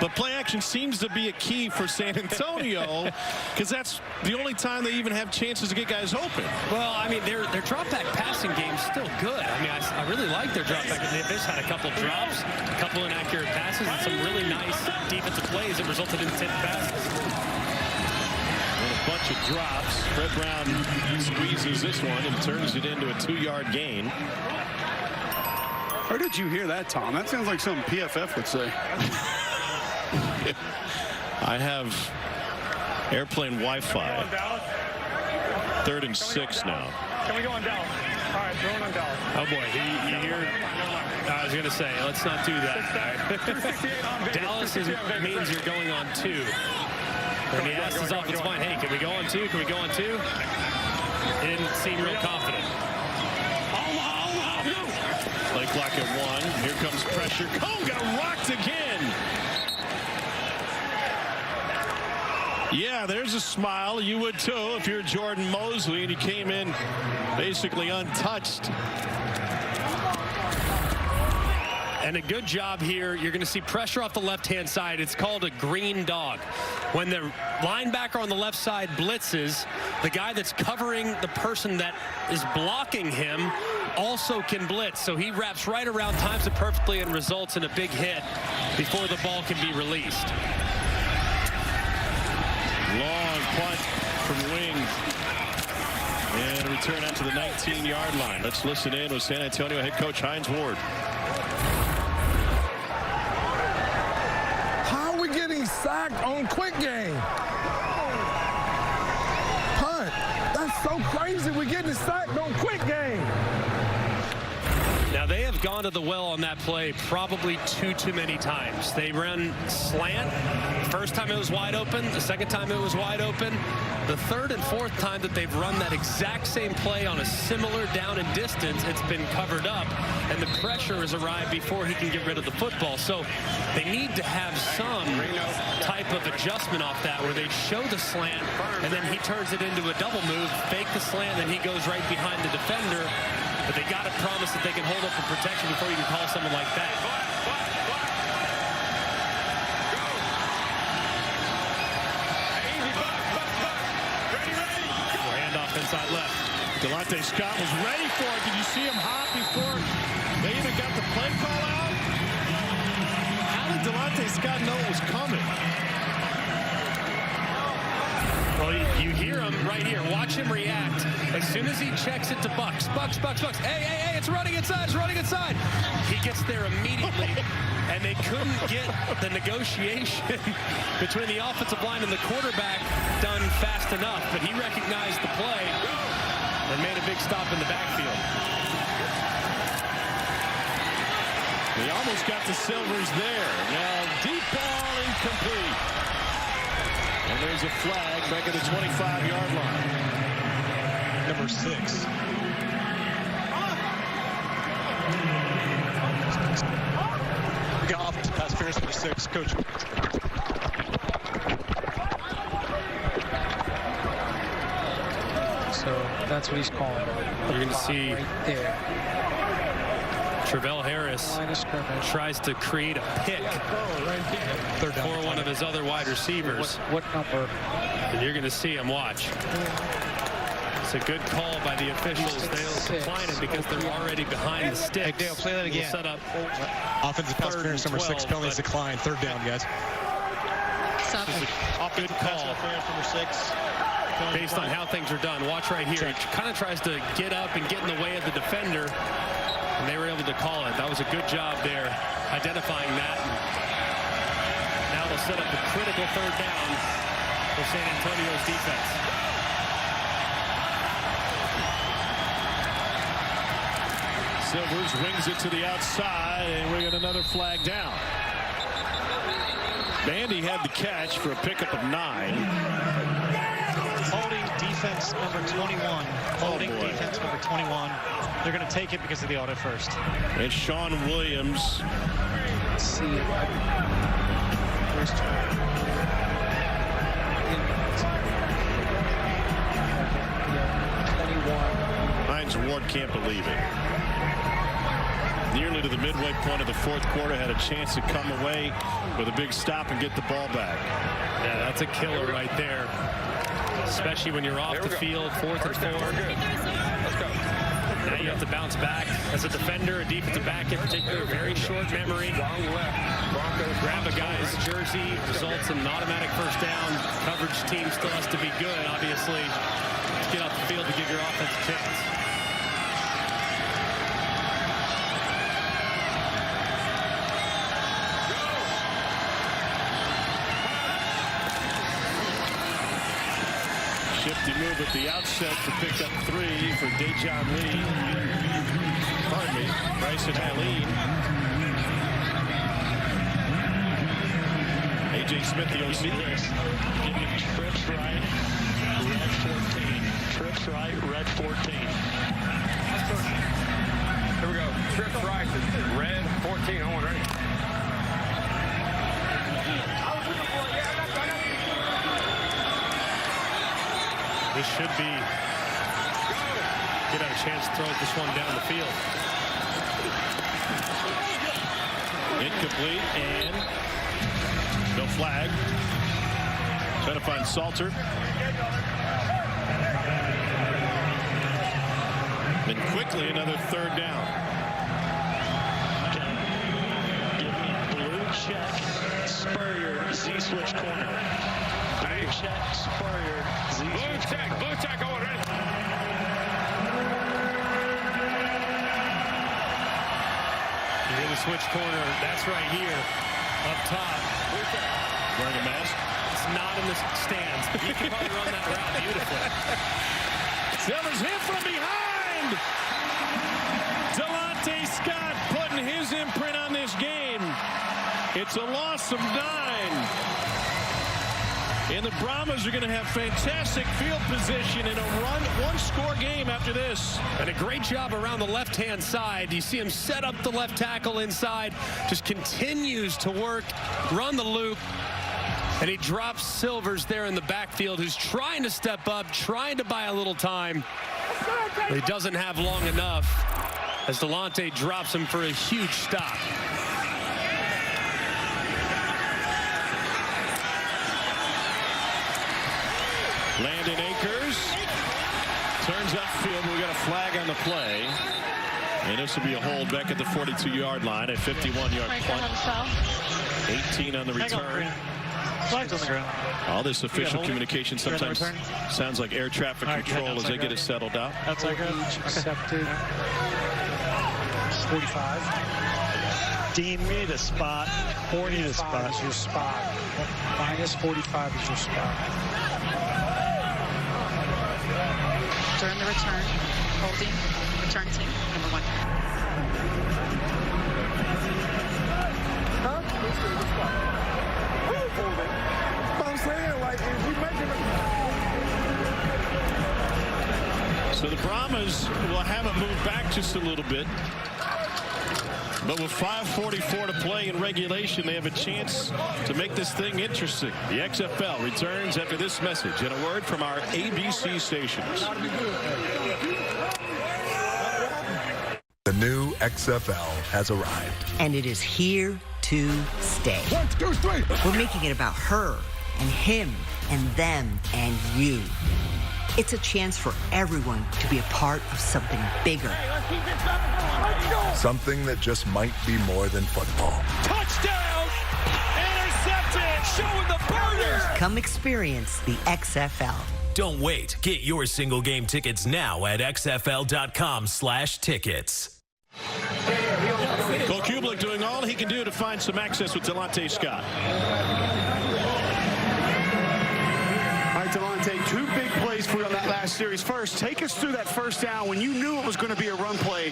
But play action seems to be a key for San Antonio because that's the only time they even have chances to get guys open. Well, I mean, their drop-back passing game is still good. I mean, I really like their drop-back. They've just had a couple drops, a couple inaccurate passes, and some really nice defensive plays that resulted in 10 passes. And a bunch of drops. Fred Brown squeezes this one and turns it into a 2-yard gain. Where did you hear that, Tom? That sounds like something PFF would say. I have airplane Wi-Fi. 3rd and 6 now. Can we go on Dallas? All right, throwing on Dallas. Oh boy, you hear? I was gonna say, let's not do that. Dallas means you're going on 2. And he asked his offensive line, hey, can we go on 2? Can we go on 2? He didn't seem real confident. Play clock at 1. Here comes pressure. Cohn got rocked again. Yeah, there's a smile. You would too if you're Jordan Mosley and he came in basically untouched. And a good job here. You're going to see pressure off the left-hand side. It's called a green dog. When the linebacker on the left side blitzes, the guy that's covering the person that is blocking him also can blitz. So he wraps right around, times it perfectly, and results in a big hit before the ball can be released. Long punt from Wing. And return out to the 19-yard line. Let's listen in with San Antonio head coach Hines Ward. How are we getting sacked on quick game? Punt. That's so crazy. We're getting sacked on quick game. Now, they have gone to the well on that play probably too many times. They run slant. First time it was wide open. The second time it was wide open. The third and fourth time that they've run that exact same play on a similar down and distance, it's been covered up, and the pressure has arrived before he can get rid of the football. So they need to have some type of adjustment off that where they show the slant, and then he turns it into a double move, fake the slant, and he goes right behind the defender. But they got to promise that they can hold up for protection before you can call someone like that. Handoff inside left. Delonte Scott was ready for it. Did you see him hop before they even got the play call out? How did Delonte Scott know it was coming? Well, you hear him right here. Watch him react. As soon as he checks it to Bucks. Hey, it's running inside. He gets there immediately, and they couldn't get the negotiation between the offensive line and the quarterback done fast enough, but he recognized the play and made a big stop in the backfield. They almost got the Silvers there. Now, deep ball incomplete. And there's a flag back at the 25-yard line. Number 6. Goff, pass fairness number 6, coach. So that's what he's calling. You're going to see right there. Travell Harris tries to create a pick for one of his other wide receivers. What number? And you're going to see him watch. It's a good call by the officials. They'll decline it because they're already behind the sticks. Hey, Dale, play that again. We'll set up offensive pass interference number 6, penalties decline. 3rd down, guys. Good call. Number 6. Based on how things are done. Watch right here. He kind of tries to get up and get in the way of the defender, and they were able to call it. That was a good job there, identifying that. And now they'll set up the critical 3rd down for San Antonio's defense. Silvers wings it to the outside, and we get another flag down. Bandy had the catch for a pickup of 9. Holding defense number 21. Holding defense number 21. They're going to take it because of the auto first. And Sean Williams. Let's see. Where's Hines Ward can't believe it. Nearly to the midway point of the 4th quarter, had a chance to come away with a big stop and get the ball back. Yeah, that's a killer right there. Especially when you're off the field, 4th and 4. Let's go. Now you have to bounce back as a defender, a defensive back in particular, very short memory. Grab a guy's jersey, results in an automatic first down. Coverage team still has to be good, obviously, to get off the field to give your offense a chance. Shifty move at the outset to pick up 3 for Dejon Lee. Pardon me, Bryson Haleen. A.J. Smith, the OC. Trips right, red 14. Trips right, red 14. Here we go. Trips right, red 14. On ready. This should be, get a chance to throw this one down the field. Incomplete, and no flag. Trying to find Salter. Then quickly another 3rd down. Give me blue check, Spurrier, Z-switch corner. Blue check, Spurrier, Z-switch corner. Blue check, on ready. switch corner. That's right here up top. Wearing a mask? It's not in the stands. He can probably run that route beautifully. Silver's hit from behind. Delonte Scott putting his imprint on this game. It's a loss of 9. And the Brahmas are going to have fantastic field position in a one-score game after this. And a great job around the left-hand side. You see him set up the left tackle inside. Just continues to work, run the loop. And he drops Silvers there in the backfield, who's trying to step up, trying to buy a little time. But he doesn't have long enough as Delonte drops him for a huge stop. Landon Akers turns upfield, but we got a flag on the play. And this will be a hold back at the 42-yard line, a 51-yard punt. 18 on the return. Flags on the ground. All this official communication sometimes sounds like air traffic control as they get it settled out. Outside ground. Accepted. 45. Dean, we need a spot. 40 is your spot. Minus 45 is your spot. During the return, holding, return team, number 1. I'm saying, like, if we make it. So the Brahmas will have it move back just a little bit. But with 5:44 to play in regulation, they have a chance to make this thing interesting. The XFL returns after this message and a word from our ABC stations. The new XFL has arrived. And it is here to stay. 1, 2, 3. We're making it about her and him and them and you. It's a chance for everyone to be a part of something bigger. Something that just might be more than football. Touchdown! Intercepted! Showing the burners! Come experience the XFL. Don't wait. Get your single game tickets now at xfl.com/tickets. Cole Kublik doing all he can do to find some access with Delonte Scott. All right, Delonte, 2 big plays for you on that last series. First, take us through that first down. When you knew it was going to be a run play,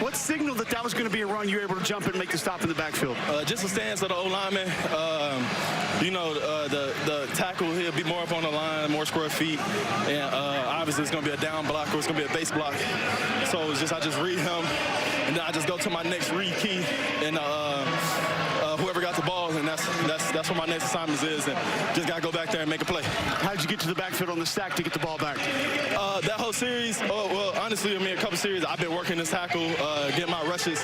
what signaled that was going to be a run? You were able to jump and make the stop in the backfield? Just the stance of the O-lineman. The tackle, he'll be more up on the line, more square feet. And obviously it's going to be a down block or it's going to be a base block. So it's just I just read him, and then I just go to my next read key, and whoever got the ball, and that's what my next assignment is, and just got to go back there and make a play. How did you get to the backfield on the stack to get the ball back? That whole series, honestly, a couple series, I've been working this tackle, getting my rushes,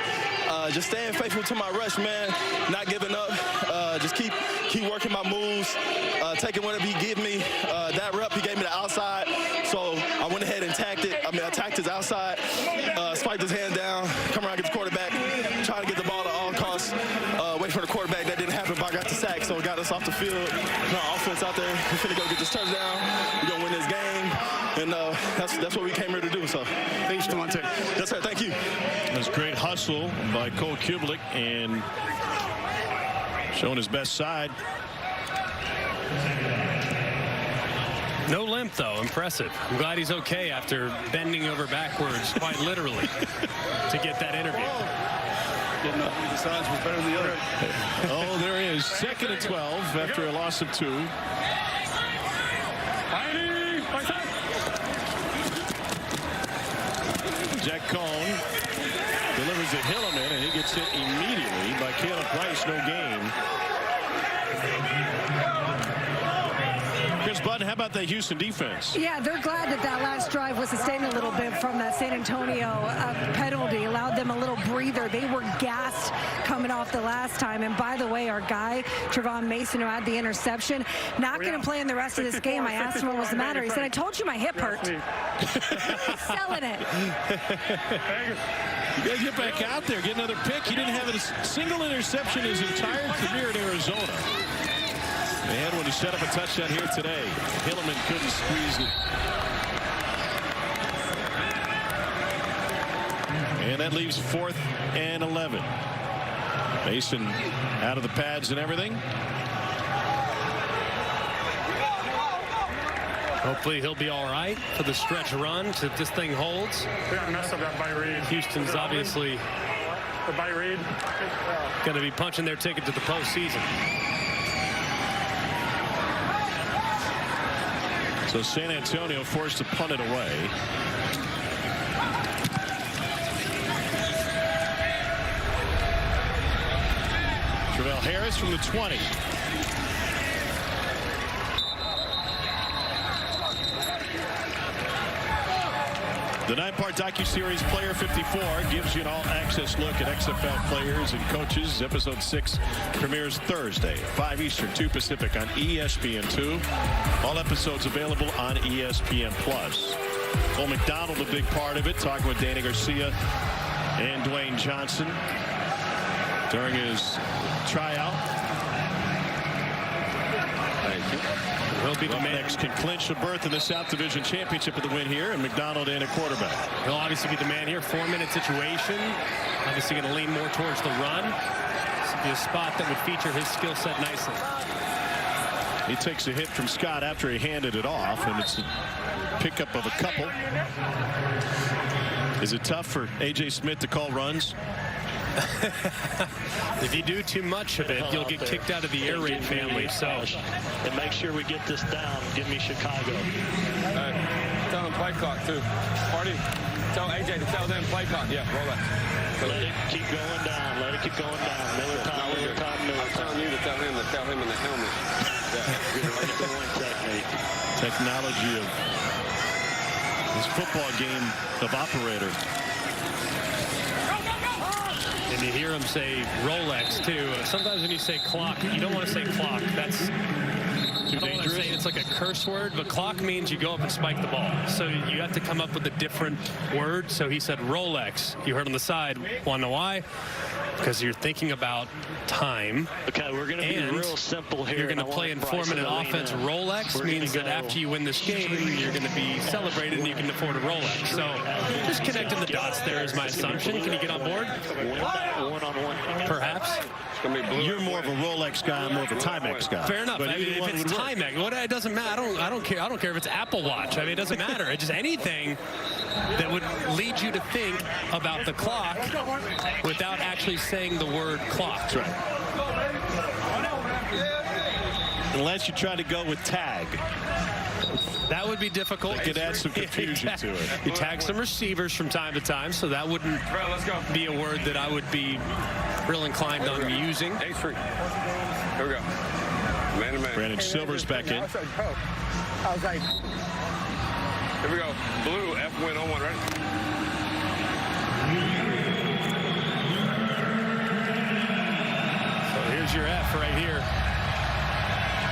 just staying faithful to my rush, man, not giving up, just keep working my moves, taking whatever he give me. That rep, he gave me the outside, so I went ahead and attacked his outside, spiked his hand down, come around, get the quarterback, trying to get the ball at all costs, wait for the quarterback. That didn't happen, but I got the sack, so it got us off the field. Offense out there, we're finna go get this touchdown. We're gonna win this game, and that's what we came here to do. So, thanks, Delonte. Yes, sir. Thank you. That's great hustle by Cole Kublik and showing his best side. No limp, though. Impressive. I'm glad he's okay after bending over backwards, quite literally, to get that interview. Didn't know the size was better than the other. Oh, there is 2nd and 12 after a loss of 2. Jack Cohn delivers to Hilliman, and he gets hit immediately by Caleb Price. No gain. Chris Button, how about that Houston defense? Yeah, they're glad that last drive was sustained a little bit from that San Antonio penalty. Allowed them a little breather. They were gassed coming off the last time. And by the way, our guy, Trevon Mason, who had the interception, not going to play in the rest of this game. I asked him what was the matter. He said, I told you my hip hurt. Selling it. You got to get back out there, get another pick. He didn't have a single interception his entire career at Arizona. They had one to set up a touchdown here today. Hilliman couldn't squeeze it. And that leaves 4th and 11. Mason out of the pads and everything. Hopefully he'll be all right for the stretch run if this thing holds. We got to mess up that bite read. Houston's obviously the bite read going to be punching their ticket to the postseason. So San Antonio forced to punt it away. Travell Harris from the 20. The 9-part docuseries Player 54 gives you an all-access look at XFL players and coaches. Episode 6 premieres Thursday, 5 Eastern, 2 Pacific on ESPN2. All episodes available on ESPN+. Cole McDonald, a big part of it, talking with Danny Garcia and Dwayne Johnson during his tryout. Thank you. He'll be the Roughnecks can clinch a berth in the South Division Championship with the win here, and McDonald in a quarterback. He'll obviously be the man here. 4-minute situation. Obviously going to lean more towards the run. This would be a spot that would feature his skill set nicely. He takes a hit from Scott after he handed it off, and it's a pickup of a couple. Is it tough for A.J. Smith to call runs? If you do too much of it, you'll get kicked out of the air raid family. So, and make sure we get this down. Give me Chicago. Tell them play clock too. Party. Tell AJ to tell them play clock. Yeah, roll that. Let it keep going down. Let it keep going down. Miller time. I'm telling you to tell him in the helmet. Technology of this football game of operator. And you hear him say Rolex too. Sometimes when you say clock, you don't want to say clock. That's too dangerous. Say it's like a curse word, but clock means you go up and spike the ball. So you have to come up with a different word. So he said Rolex. You heard on the side. Want to know why? Because you're thinking about time. Okay, we're going to be real simple here. You're going to play in 4-minute offense. Rolex means that after you win this game, you're going to be celebrated and you can afford a Rolex. So just connecting the dots there is my assumption. Can you get on board? One-on-one. Perhaps. You're more of a Rolex guy, I'm more of a Timex guy. Fair enough. But I mean, if it's Timex, it doesn't matter. I don't care. I don't care if it's Apple Watch. I mean, it doesn't matter. It's just anything that would lead you to think about the clock without actually saying the word clock. That's right. Unless you try to go with tag. That would be difficult. It could add some confusion to it. You tag some receivers from time to time, so that wouldn't be a word that I would be real inclined on using. Here we go. Man to man. Brandon Silver's back in. I was like, here we go. Blue, F win on one, right? So here's your F right here.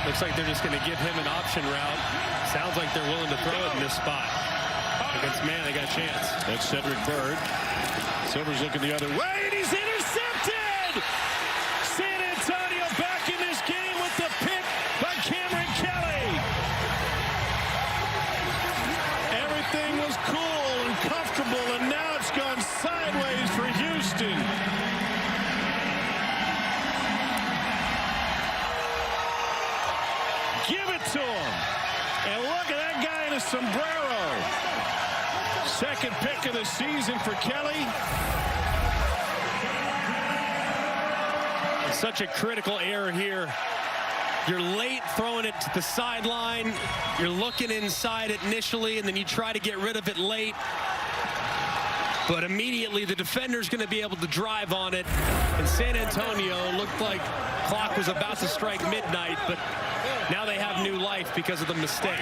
Looks like they're just going to give him an option route. Sounds like they're willing to throw it in this spot. Against man, they got a chance. That's Cedric Bird. Silver's looking the other way, and he's intercepted! San Antonio back in this game with the pick by Cameron Kelly. Everything was cool and comfortable, and now it's gone sideways for Houston. Give it to him. And look at that guy in a sombrero. Second pick of the season for Kelly. Such a critical error here. You're late throwing it to the sideline. You're looking inside it initially, and then you try to get rid of it late. But immediately the defender's going to be able to drive on it. And San Antonio looked like clock was about to strike midnight, but now they have new life because of the mistake.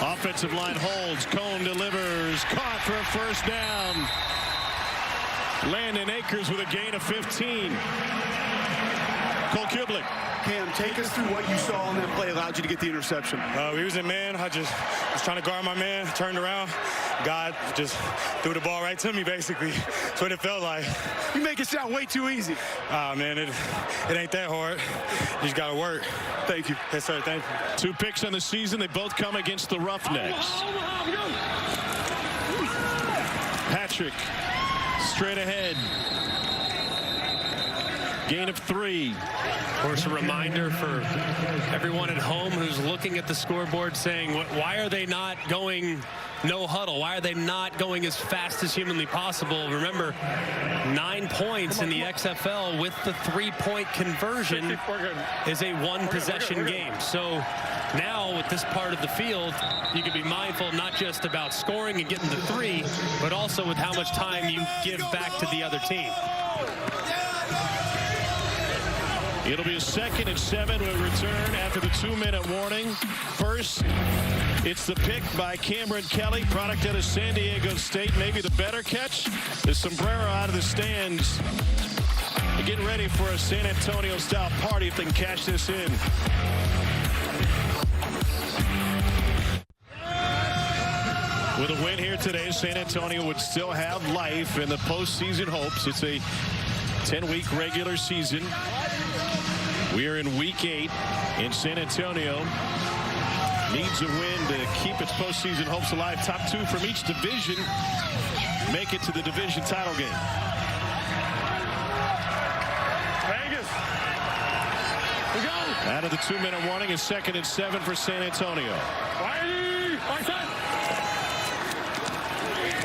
Offensive line holds. Cone delivers. Caught for a first down. Landon Akers with a gain of 15. Cole Kublik. Cam, take us through what you saw on that play allowed you to get the interception. We was in man. I just was trying to guard my man. Turned around. God just threw the ball right to me, basically. That's what it felt like. You make it sound way too easy. Man, it ain't that hard. You just got to work. Thank you. Yes, sir. Thank you. 2 picks on the season. They both come against the Roughnecks. Patrick straight ahead. Gain of 3. Of course, a reminder for everyone at home who's looking at the scoreboard saying, why are they not going no huddle? Why are they not going as fast as humanly possible? Remember, 9 points in the XFL with the 3-point conversion is a 1-possession game. So now with this part of the field, you can be mindful not just about scoring and getting the 3, but also with how much time you give back to the other team. It'll be a 2nd and 7 with return after the 2-minute warning. First, it's the pick by Cameron Kelly, product out of San Diego State. Maybe the better catch. The sombrero out of the stands. They're getting ready for a San Antonio-style party if they can cash this in. With a win here today, San Antonio would still have life in the postseason hopes. It's a 10-week regular season. We are in week 8, and San Antonio needs a win to keep its postseason hopes alive. Top 2 from each division make it to the division title game. Vegas. We go. Out of the 2-minute warning is 2nd and 7 for San Antonio.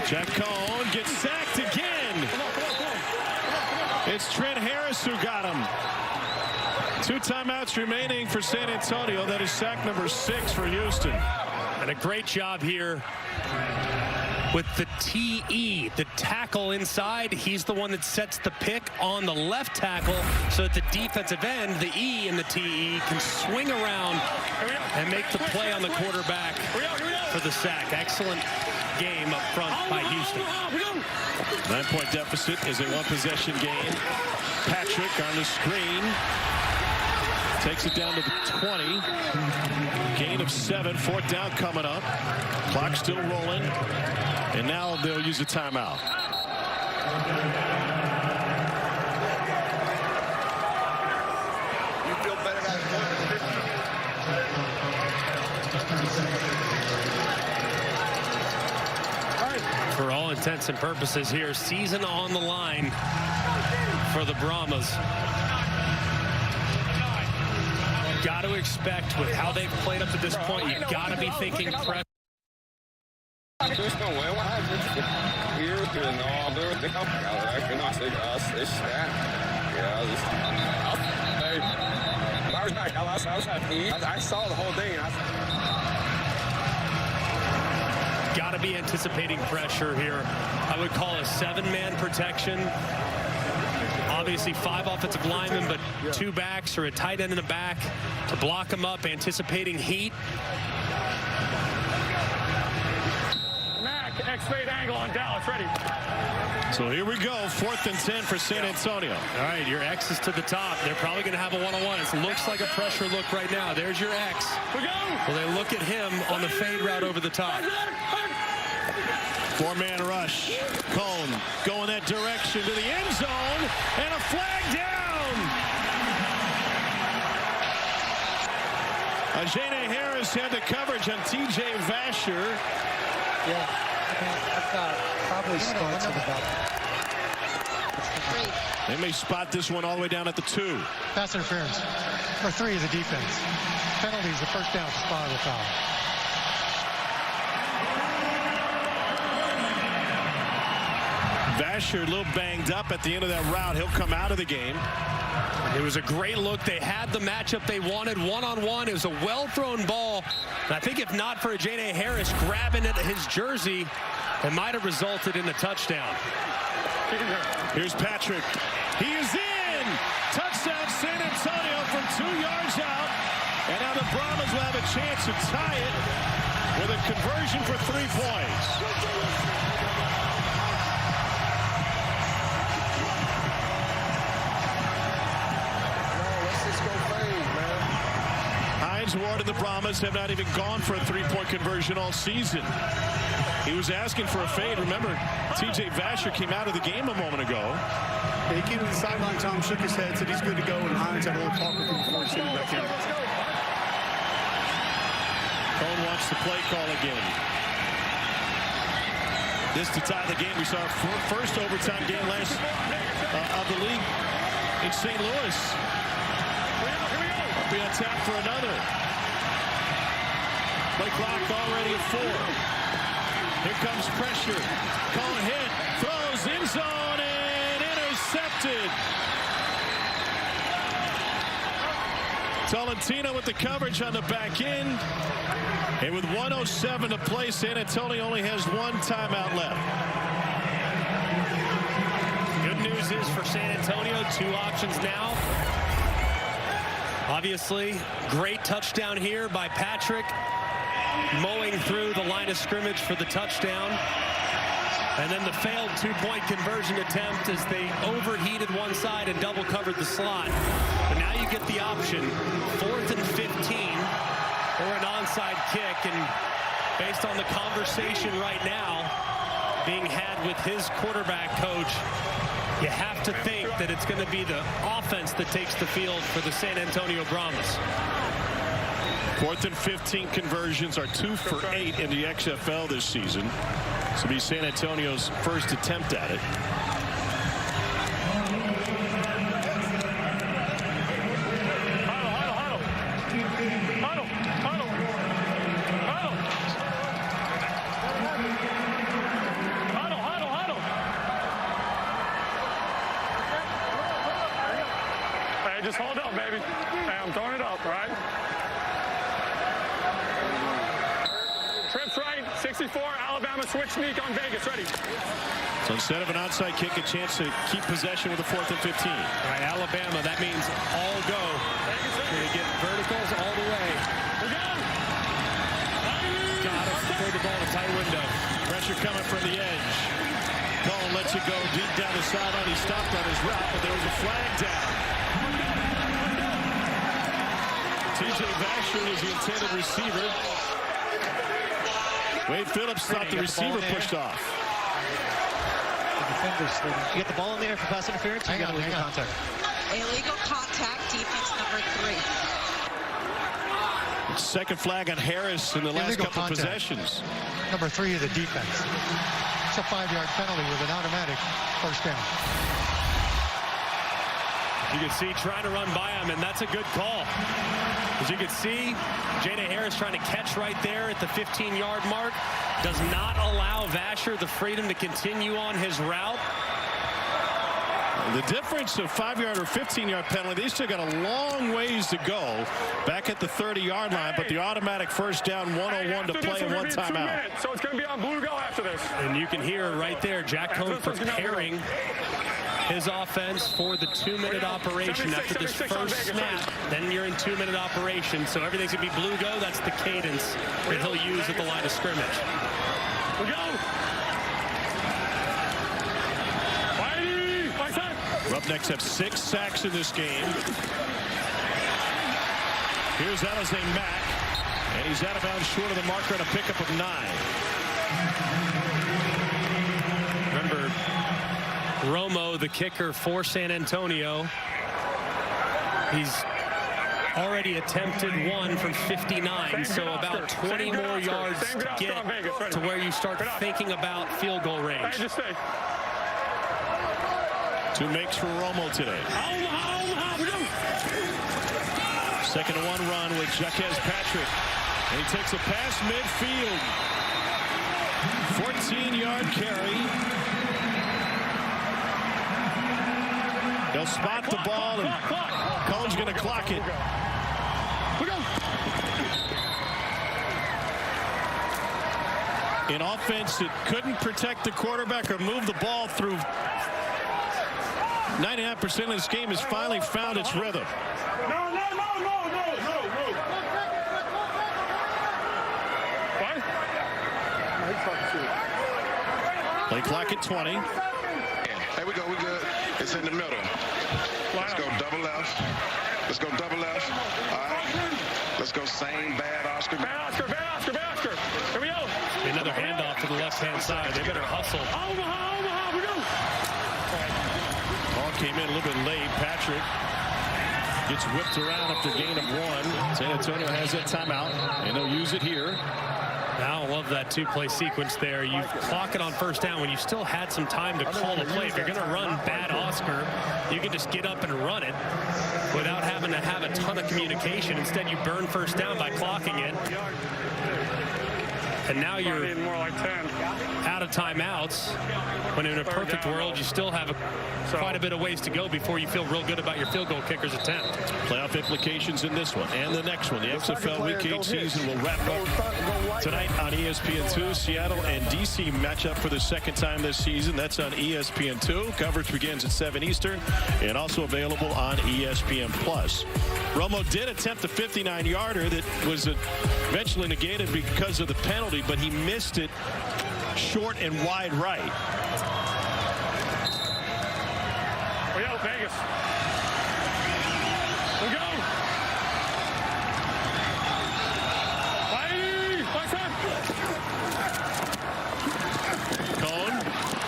Jack Cohn gets sacked again. It's Trent Harris who got him. 2 timeouts remaining for San Antonio. That is sack number 6 for Houston. And a great job here with the TE, the tackle inside. He's the one that sets the pick on the left tackle, so at the defensive end, the E and the TE can swing around and make the play on the quarterback for the sack. Excellent game up front by Houston. 9-point deficit is a 1-possession game. Patrick on the screen. Takes it down to the 20. Gain of 7. 4th down coming up. Clock still rolling. And now they'll use a timeout. You feel better than For all intents and purposes here, season on the line for the Brahmas. Got to expect with how they've played up to this point, you've got to be thinking press. I saw the whole thing. Got to be anticipating pressure here. I would call a 7-man protection. Obviously 5 offensive linemen, but 2 backs or a tight end in the back to block them up, anticipating heat. Mac, X-fade angle on Dallas, ready. So here we go, 4th and 10 for San Antonio. All right, your X is to the top. They're probably going to have a one-on-one. It looks like a pressure look right now. There's your X. Well, they look at him on the fade route over the top. 4-man rush. Cone going that direction to the end zone, and a flag down. Ajene Harris had the coverage on TJ Vasher. Yeah, that probably starts at about. They may spot this one all the way down at the 2. Pass interference. Or 3 is the defense. Penalties, the 1st down spot of the foul. Vasher a little banged up at the end of that route. He'll come out of the game. It was a great look. They had the matchup they wanted, one-on-one. It was a well-thrown ball. And I think if not for Ajene Harris grabbing at his jersey, it might have resulted in a touchdown. Here's Patrick. He is in. Touchdown San Antonio from 2 yards out. And now the Brahmas will have a chance to tie it with a conversion for 3 points. Ward and the Brahmas have not even gone for a 3-point conversion all season. He was asking for a fade. Remember, TJ Vasher came out of the game a moment ago. He came to the sideline. Tom shook his head, said he's good to go, and Hines had a little talk with him before he sent him back in. Cone wants the play call again. This to tie the game. We saw our first overtime game last of the league in St. Louis. Be on tap for another. Play clock already at 4. Here comes pressure. Call hit. Throws in zone and intercepted. Tolentino with the coverage on the back end. And with 1:07 to play, San Antonio only has 1 timeout left. Good news is for San Antonio, 2 options now. Obviously, great touchdown here by Patrick, mowing through the line of scrimmage for the touchdown. And then the failed 2-point conversion attempt as they overheated one side and double covered the slot. But now you get the option, 4th and 15, or an onside kick. And based on the conversation right now being had with his quarterback coach, you have to think that it's going to be the offense that takes the field for the San Antonio Brahmas. 4th and 15 conversions are 2 for 8 in the XFL this season. This will be San Antonio's first attempt at it. Just hold up, baby. Hey, I'm throwing it up, all right? Trips right, 64, Alabama switch sneak on Vegas, ready. So instead of an onside kick, a chance to keep possession with a 4th and 15. All right, Alabama, that means all go. They get verticals all the way. Got him, throw the ball in a tight window. Pressure coming from the edge. Cullen lets it go deep down the sideline. He stopped on his route, but there was a flag down. TJ Vashon is the intended receiver. Wade Phillips thought the receiver pushed off. The defenders, you get the ball in the air for pass interference, you got illegal contact. Illegal contact, defense number 3. Second flag on Harris in the last couple of possessions. Number 3 of the defense. It's a 5-yard penalty with an automatic first down. You can see trying to run by him, and that's a good call. As you can see, Jada Harris trying to catch right there at the 15-yard mark. Does not allow Vasher the freedom to continue on his route. The difference of 5-yard or 15-yard penalty, they still got a long ways to go back at the 30-yard line, but the automatic first down, 1:01 to play and 1 timeout. So it's going to be on blue go after this. And you can hear right there, Jack Cohn preparing his offense for the 2-minute operation after this first snap. Then you're in 2-minute operation, so everything's going to be blue go. That's the cadence that he'll use at the line of scrimmage. We go. Roughnecks have 6 sacks in this game. Here's Alize Mack, and he's out of bounds short of the marker on a pickup of 9. Remember, Romo, the kicker for San Antonio, he's already attempted 1 from 59, so about 20 more yards to get to where you start thinking about field goal range. 2 makes for Romo today. Second and 1 run with Jaquez Patrick. And he takes a pass midfield. 14-yard carry. They'll spot the ball, and Cullen's going to clock it. An offense that couldn't protect the quarterback or move the ball through 99% of this game has finally found its rhythm. No. What? Play clock at 20. There we go. We good. It's in the middle. Let's go double left. Let's go double left. All right. Let's go same bad Oscar. Bad Oscar. Here we go. Another handoff to the left-hand side. They better hustle. Omaha, we go. Ball came in a little bit late. Patrick gets whipped around after gain of 1. San Antonio has that timeout, and they'll use it here. I love that two-play sequence there. You clock it on first down when you still had some time to call the play. If you're going to run bad Oscar, you can just get up and run it without having to have a ton of communication. Instead, you burn first down by clocking it. And now you're more like 10. out of timeouts, when in a perfect world you still have quite a bit of ways to go before you feel real good about your field goal kicker's attempt. Playoff implications in this one and the next one. The XFL Week 8 season will wrap up tonight on ESPN2. Seattle and DC match up for the second time this season. That's on ESPN2. Coverage begins at 7 Eastern and also available on ESPN+. Romo did attempt a 59-yarder that was eventually negated because of the penalty, but he missed it short and wide right. We go, Vegas. We go. Cone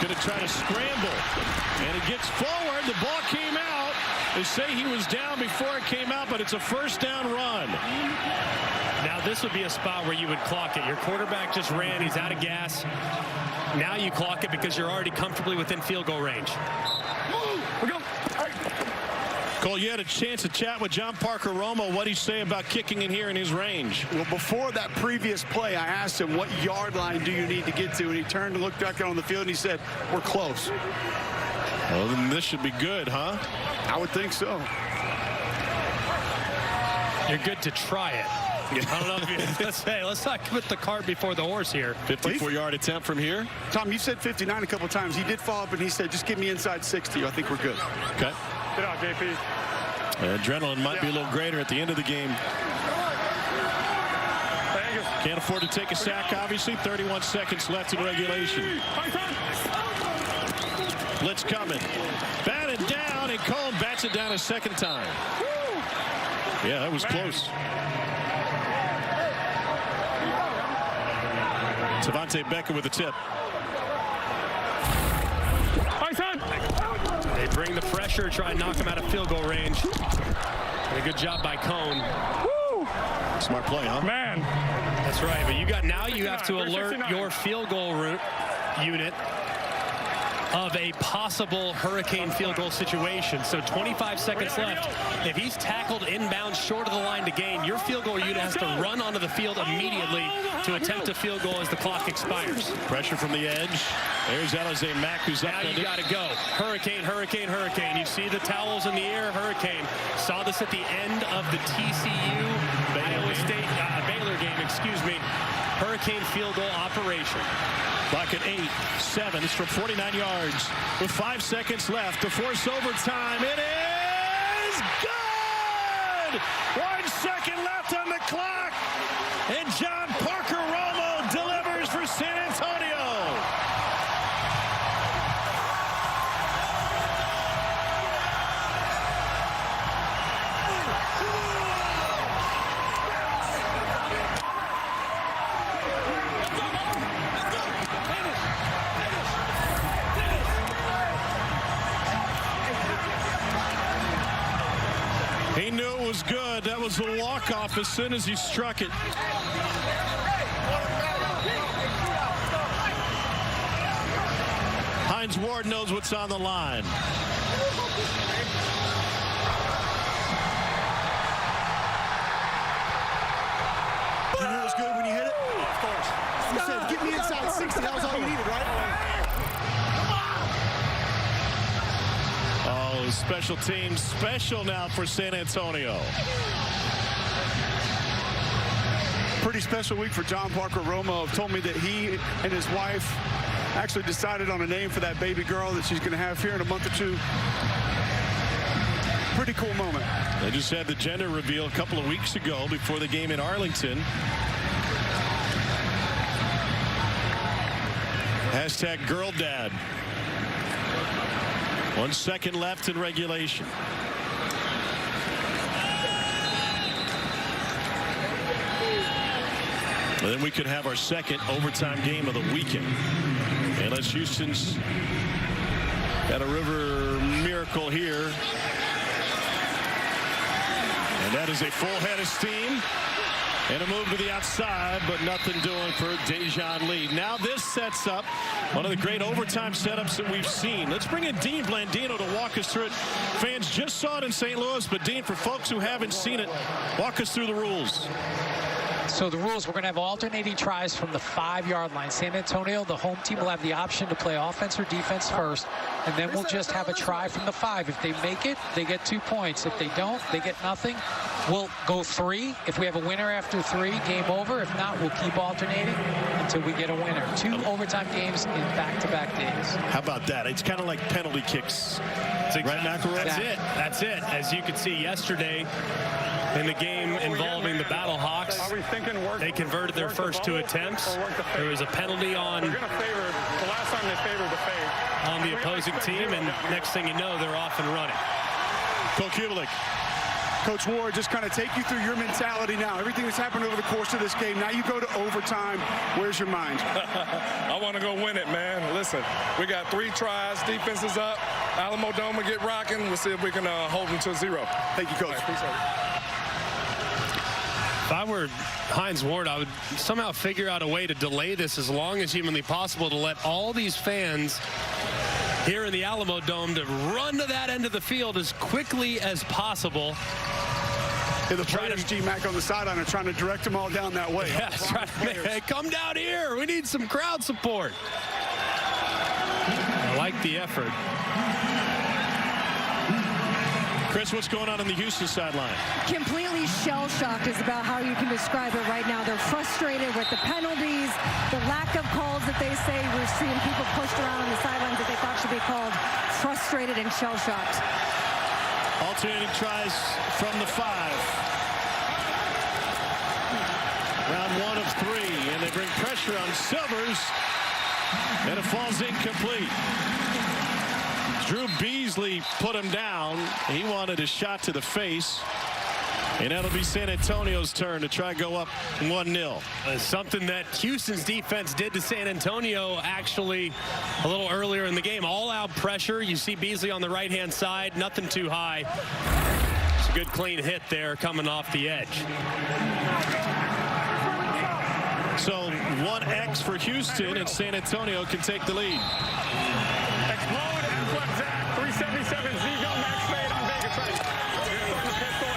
going to try to scramble, and it gets forward. The ball came out. They say he was down before it came out, but it's a first down run. Now this would be a spot where you would clock it. Your quarterback just ran. He's out of gas. Now you clock it because you're already comfortably within field goal range. We go. Cole, you had a chance to chat with John Parker Romo. What did he say about kicking in here in his range? Well, before that previous play, I asked him, what yard line do you need to get to? And he turned and looked back on the field and he said, we're close. Well, then this should be good, huh? I would think so. You're good to try it. I don't know if you let's not put the cart before the horse here. 54-yard attempt from here. Tom, you said 59 a couple times. He did follow up and he said, just get me inside 60. I think we're good. Okay. Get out, JP. Adrenaline might be a little greater at the end of the game. Can't afford to take a sack, obviously. 31 seconds left in regulation. Blitz coming. Batted down, and Cone bats it down a second time. Yeah, that was close. Devontae Becker with the tip. They bring the pressure, try and knock him out of field goal range. And a good job by Cone. Smart play, huh? Man. That's right, but you have to alert your field goal unit of a possible hurricane field goal situation. So 25 seconds left. If he's tackled inbound short of the line to gain, your field goal unit has to run onto the field immediately to attempt a field goal as the clock expires. Pressure from the edge. There's Alize Mack, who's up. Now you got to go. Hurricane, hurricane, hurricane. You see the towels in the air. Hurricane. Saw this at the end of the TCU Iowa State Baylor game. Excuse me. Hurricane field goal operation. Clock at 8-7. It's from 49 yards with 5 seconds left to force overtime. It is good! 1 second left on the clock, and John Parker Romo delivers for San Antonio. He knew it was good. That was the walk-off as soon as he struck it. Hines Ward knows what's on the line. You knew it was good when you hit it? Of course. You said, get me inside 60. That was all you needed, right? Oh, special teams special now for San Antonio. Pretty special week for John Parker Romo. Told me that he and his wife actually decided on a name for that baby girl that she's going to have here in a month or two. Pretty cool moment. They just had the gender reveal a couple of weeks ago before the game in Arlington. Hashtag girl dad. 1 second left in regulation. And then we could have our second overtime game of the weekend. Unless Houston's got a river miracle here. And that is a full head of steam. And a move to the outside, but nothing doing for Dejon Lee. Now this sets up one of the great overtime setups that we've seen. Let's bring in Dean Blandino to walk us through it. Fans just saw it in St. Louis, but Dean, for folks who haven't seen it, walk us through the rules. So the rules, we're going to have alternating tries from the 5-yard line. San Antonio, the home team, will have the option to play offense or defense first, and then we'll just have a try from the 5. If they make it, they get 2 points. If they don't, they get nothing. We'll go 3. If we have a winner after 3, game over. If not, we'll keep alternating until we get a winner. 2 overtime games in back-to-back days. How about that? It's kind of like penalty kicks. Right, McElroy? That's it. As you could see yesterday, in the game involving the Battle Hawks, they converted their first 2 attempts. There was a penalty on the opposing team, and next thing you know, they're off and running. Kokulik. Coach Ward, just kind of take you through your mentality now. Everything that's happened over the course of this game. Now you go to overtime. Where's your mind? I want to go win it, man. Listen, we got 3 tries. Defense is up. Alamo Dome will get rocking. We'll see if we can hold them to 0. Thank you, Coach. Right, appreciate it. If I were Hines Ward, I would somehow figure out a way to delay this as long as humanly possible to let all these fans here in the Alamo Dome to run to that end of the field as quickly as possible. The players, G-Mac, on the sideline are trying to direct them all down that way. Yeah, hey, come down here. We need some crowd support. I like the effort. Chris, what's going on the Houston sideline? Completely shell-shocked is about how you can describe it right now. They're frustrated with the penalties, the lack of calls that they say. We're seeing people pushed around on the sidelines that they thought should be called. Frustrated and shell-shocked. Alternating tries from the 5. Round 1 of 3, and they bring pressure on Silvers, and it falls incomplete. Drew Beasley put him down. He wanted a shot to the face. And that'll be San Antonio's turn to try and go up 1-0. Something that Houston's defense did to San Antonio actually a little earlier in the game. All-out pressure. You see Beasley on the right-hand side. Nothing too high. It's a good clean hit there coming off the edge. So 1X for Houston, and San Antonio can take the lead.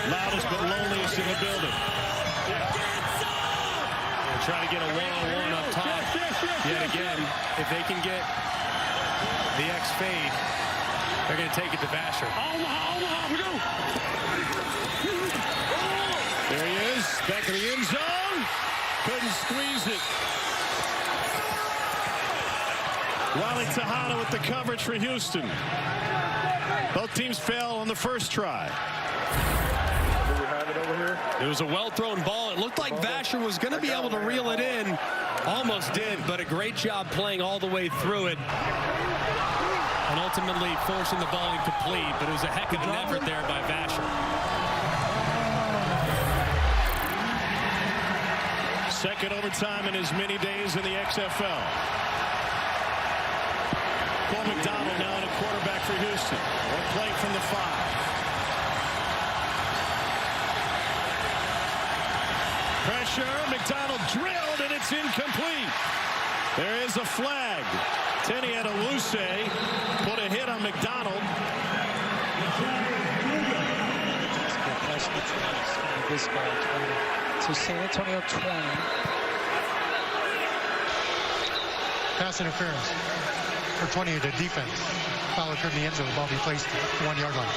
Loudest but loneliest in the building. They'll try to get a one-on-one up top. Yet again, if they can get the X fade, they're going to take it to Vasher. There he is, back in the end zone. Couldn't squeeze it. Wally Tejada with the coverage for Houston. Both teams fell on the first try. It was a well-thrown ball. It looked like Vasher was going to be able to reel it in. Almost did, but a great job playing all the way through it. And ultimately forcing the ball incomplete, but it was a heck of an effort there by Vasher. Second overtime in as many days in the XFL. Paul McDonald now in a quarterback for Houston. One play from the 5. Pressure, McDonald drilled, and it's incomplete. There is a flag. Tenny Adewuse put a hit on McDonald. So San Antonio 20. Pass interference for 20 to defense. Foul occurred in the end zone. The ball be placed 1-yard line.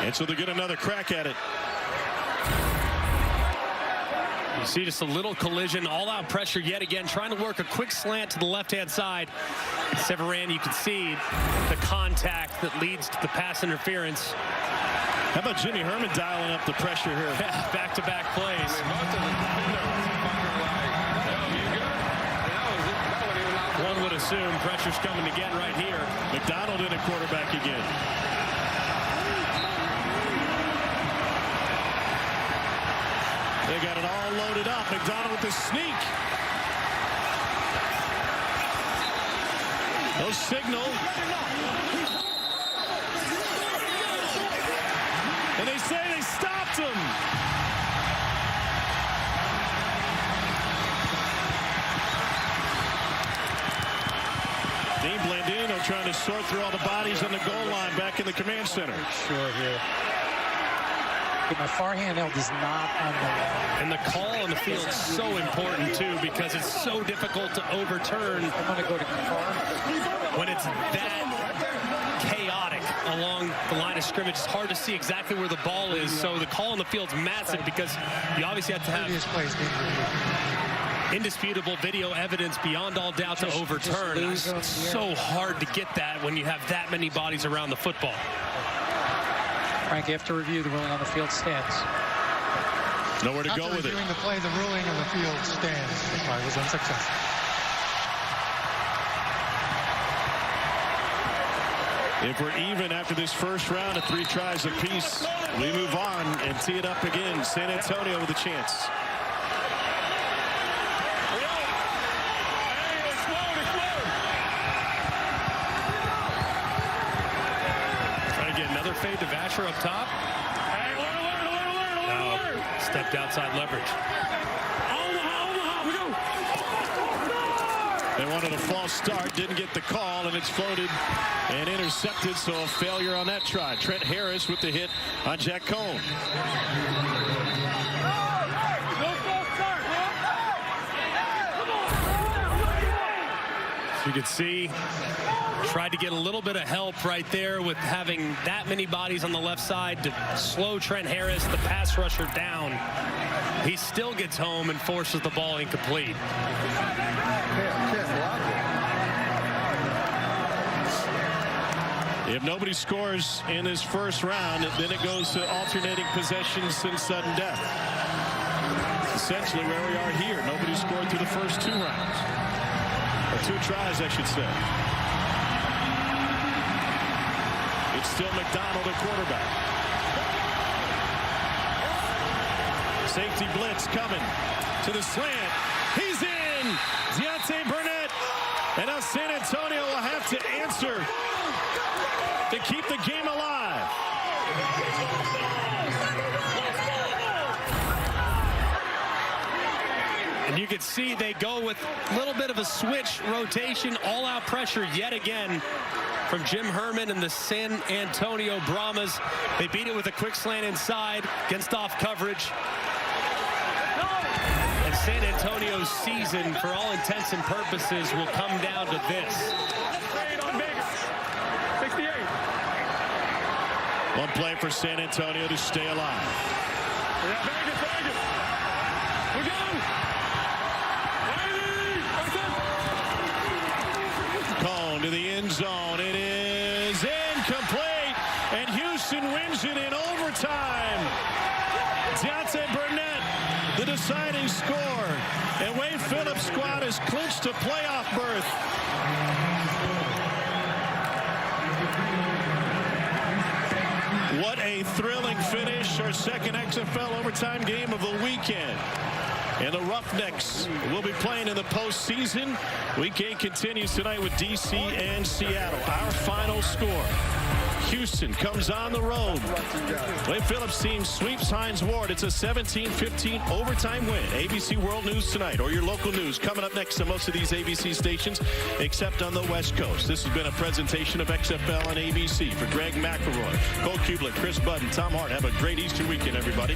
And so they get another crack at it. You see just a little collision, all-out pressure yet again, trying to work a quick slant to the left-hand side. Severin, you can see the contact that leads to the pass interference. How about Jimmy Herman dialing up the pressure here? Yeah, back-to-back plays. One would assume pressure's coming again right here. McDonald in a quarterback again. They got it all loaded up. McDonald with the sneak. No signal. And they say they stopped him. Bernardino trying to sort through all the bodies on the goal line back in the command center. Sure here. But my far handheld is not on the line. And the call on the field is so important, too, because it's so difficult to overturn. I'm going to go to far. When it's that chaotic along the line of scrimmage, it's hard to see exactly where the ball is. So the call on the field is massive because you obviously have to have indisputable video evidence beyond all doubt to overturn. It's so hard to get that when you have that many bodies around the football. Frank, after review, the ruling on the field stands. Nowhere to go with it. After reviewing the play, the ruling on the field stands. The try was unsuccessful. If we're even after this first round of 3 tries apiece, we move on and tee it up again. San Antonio with a chance. Fade to Vasher up top. Stepped outside leverage. They wanted a false start, didn't get the call, and it's floated and intercepted, so a failure on that try. Trent Harris with the hit on Jack Cohn. You can see, tried to get a little bit of help right there with having that many bodies on the left side to slow Trent Harris, the pass rusher, down. He still gets home and forces the ball incomplete. If nobody scores in this first round, then it goes to alternating possessions and sudden death. Essentially where we are here. Nobody scored through the first 2 rounds. Or 2 tries, I should say. It's still McDonald at quarterback. Safety blitz coming to the slant. He's in! Deontay Burnett. And now San Antonio will have to answer to keep the game alive. And you can see they go with a little bit of a switch rotation, all-out pressure yet again from Jim Herman and the San Antonio Brahmas. They beat it with a quick slant inside against off coverage. And San Antonio's season, for all intents and purposes, will come down to this. One play for San Antonio to stay alive. Cone to the end zone. It is incomplete. And Houston wins it in overtime. Deontay Burnett, the deciding score. And Wade Phillips' squad has clinched a playoff berth. What a thrilling finish. Our second XFL overtime game of the weekend. And the Roughnecks will be playing in the postseason. Week 8 continues tonight with DC and Seattle. Our final score. Houston comes on the road. Wade Phillips' team sweeps Hines Ward. It's a 17-15 overtime win. ABC World News tonight, or your local news, coming up next to most of these ABC stations, except on the West Coast. This has been a presentation of XFL on ABC. For Greg McElroy, Cole Kublik, Chris Budd, and Tom Hart, have a great Easter weekend, everybody.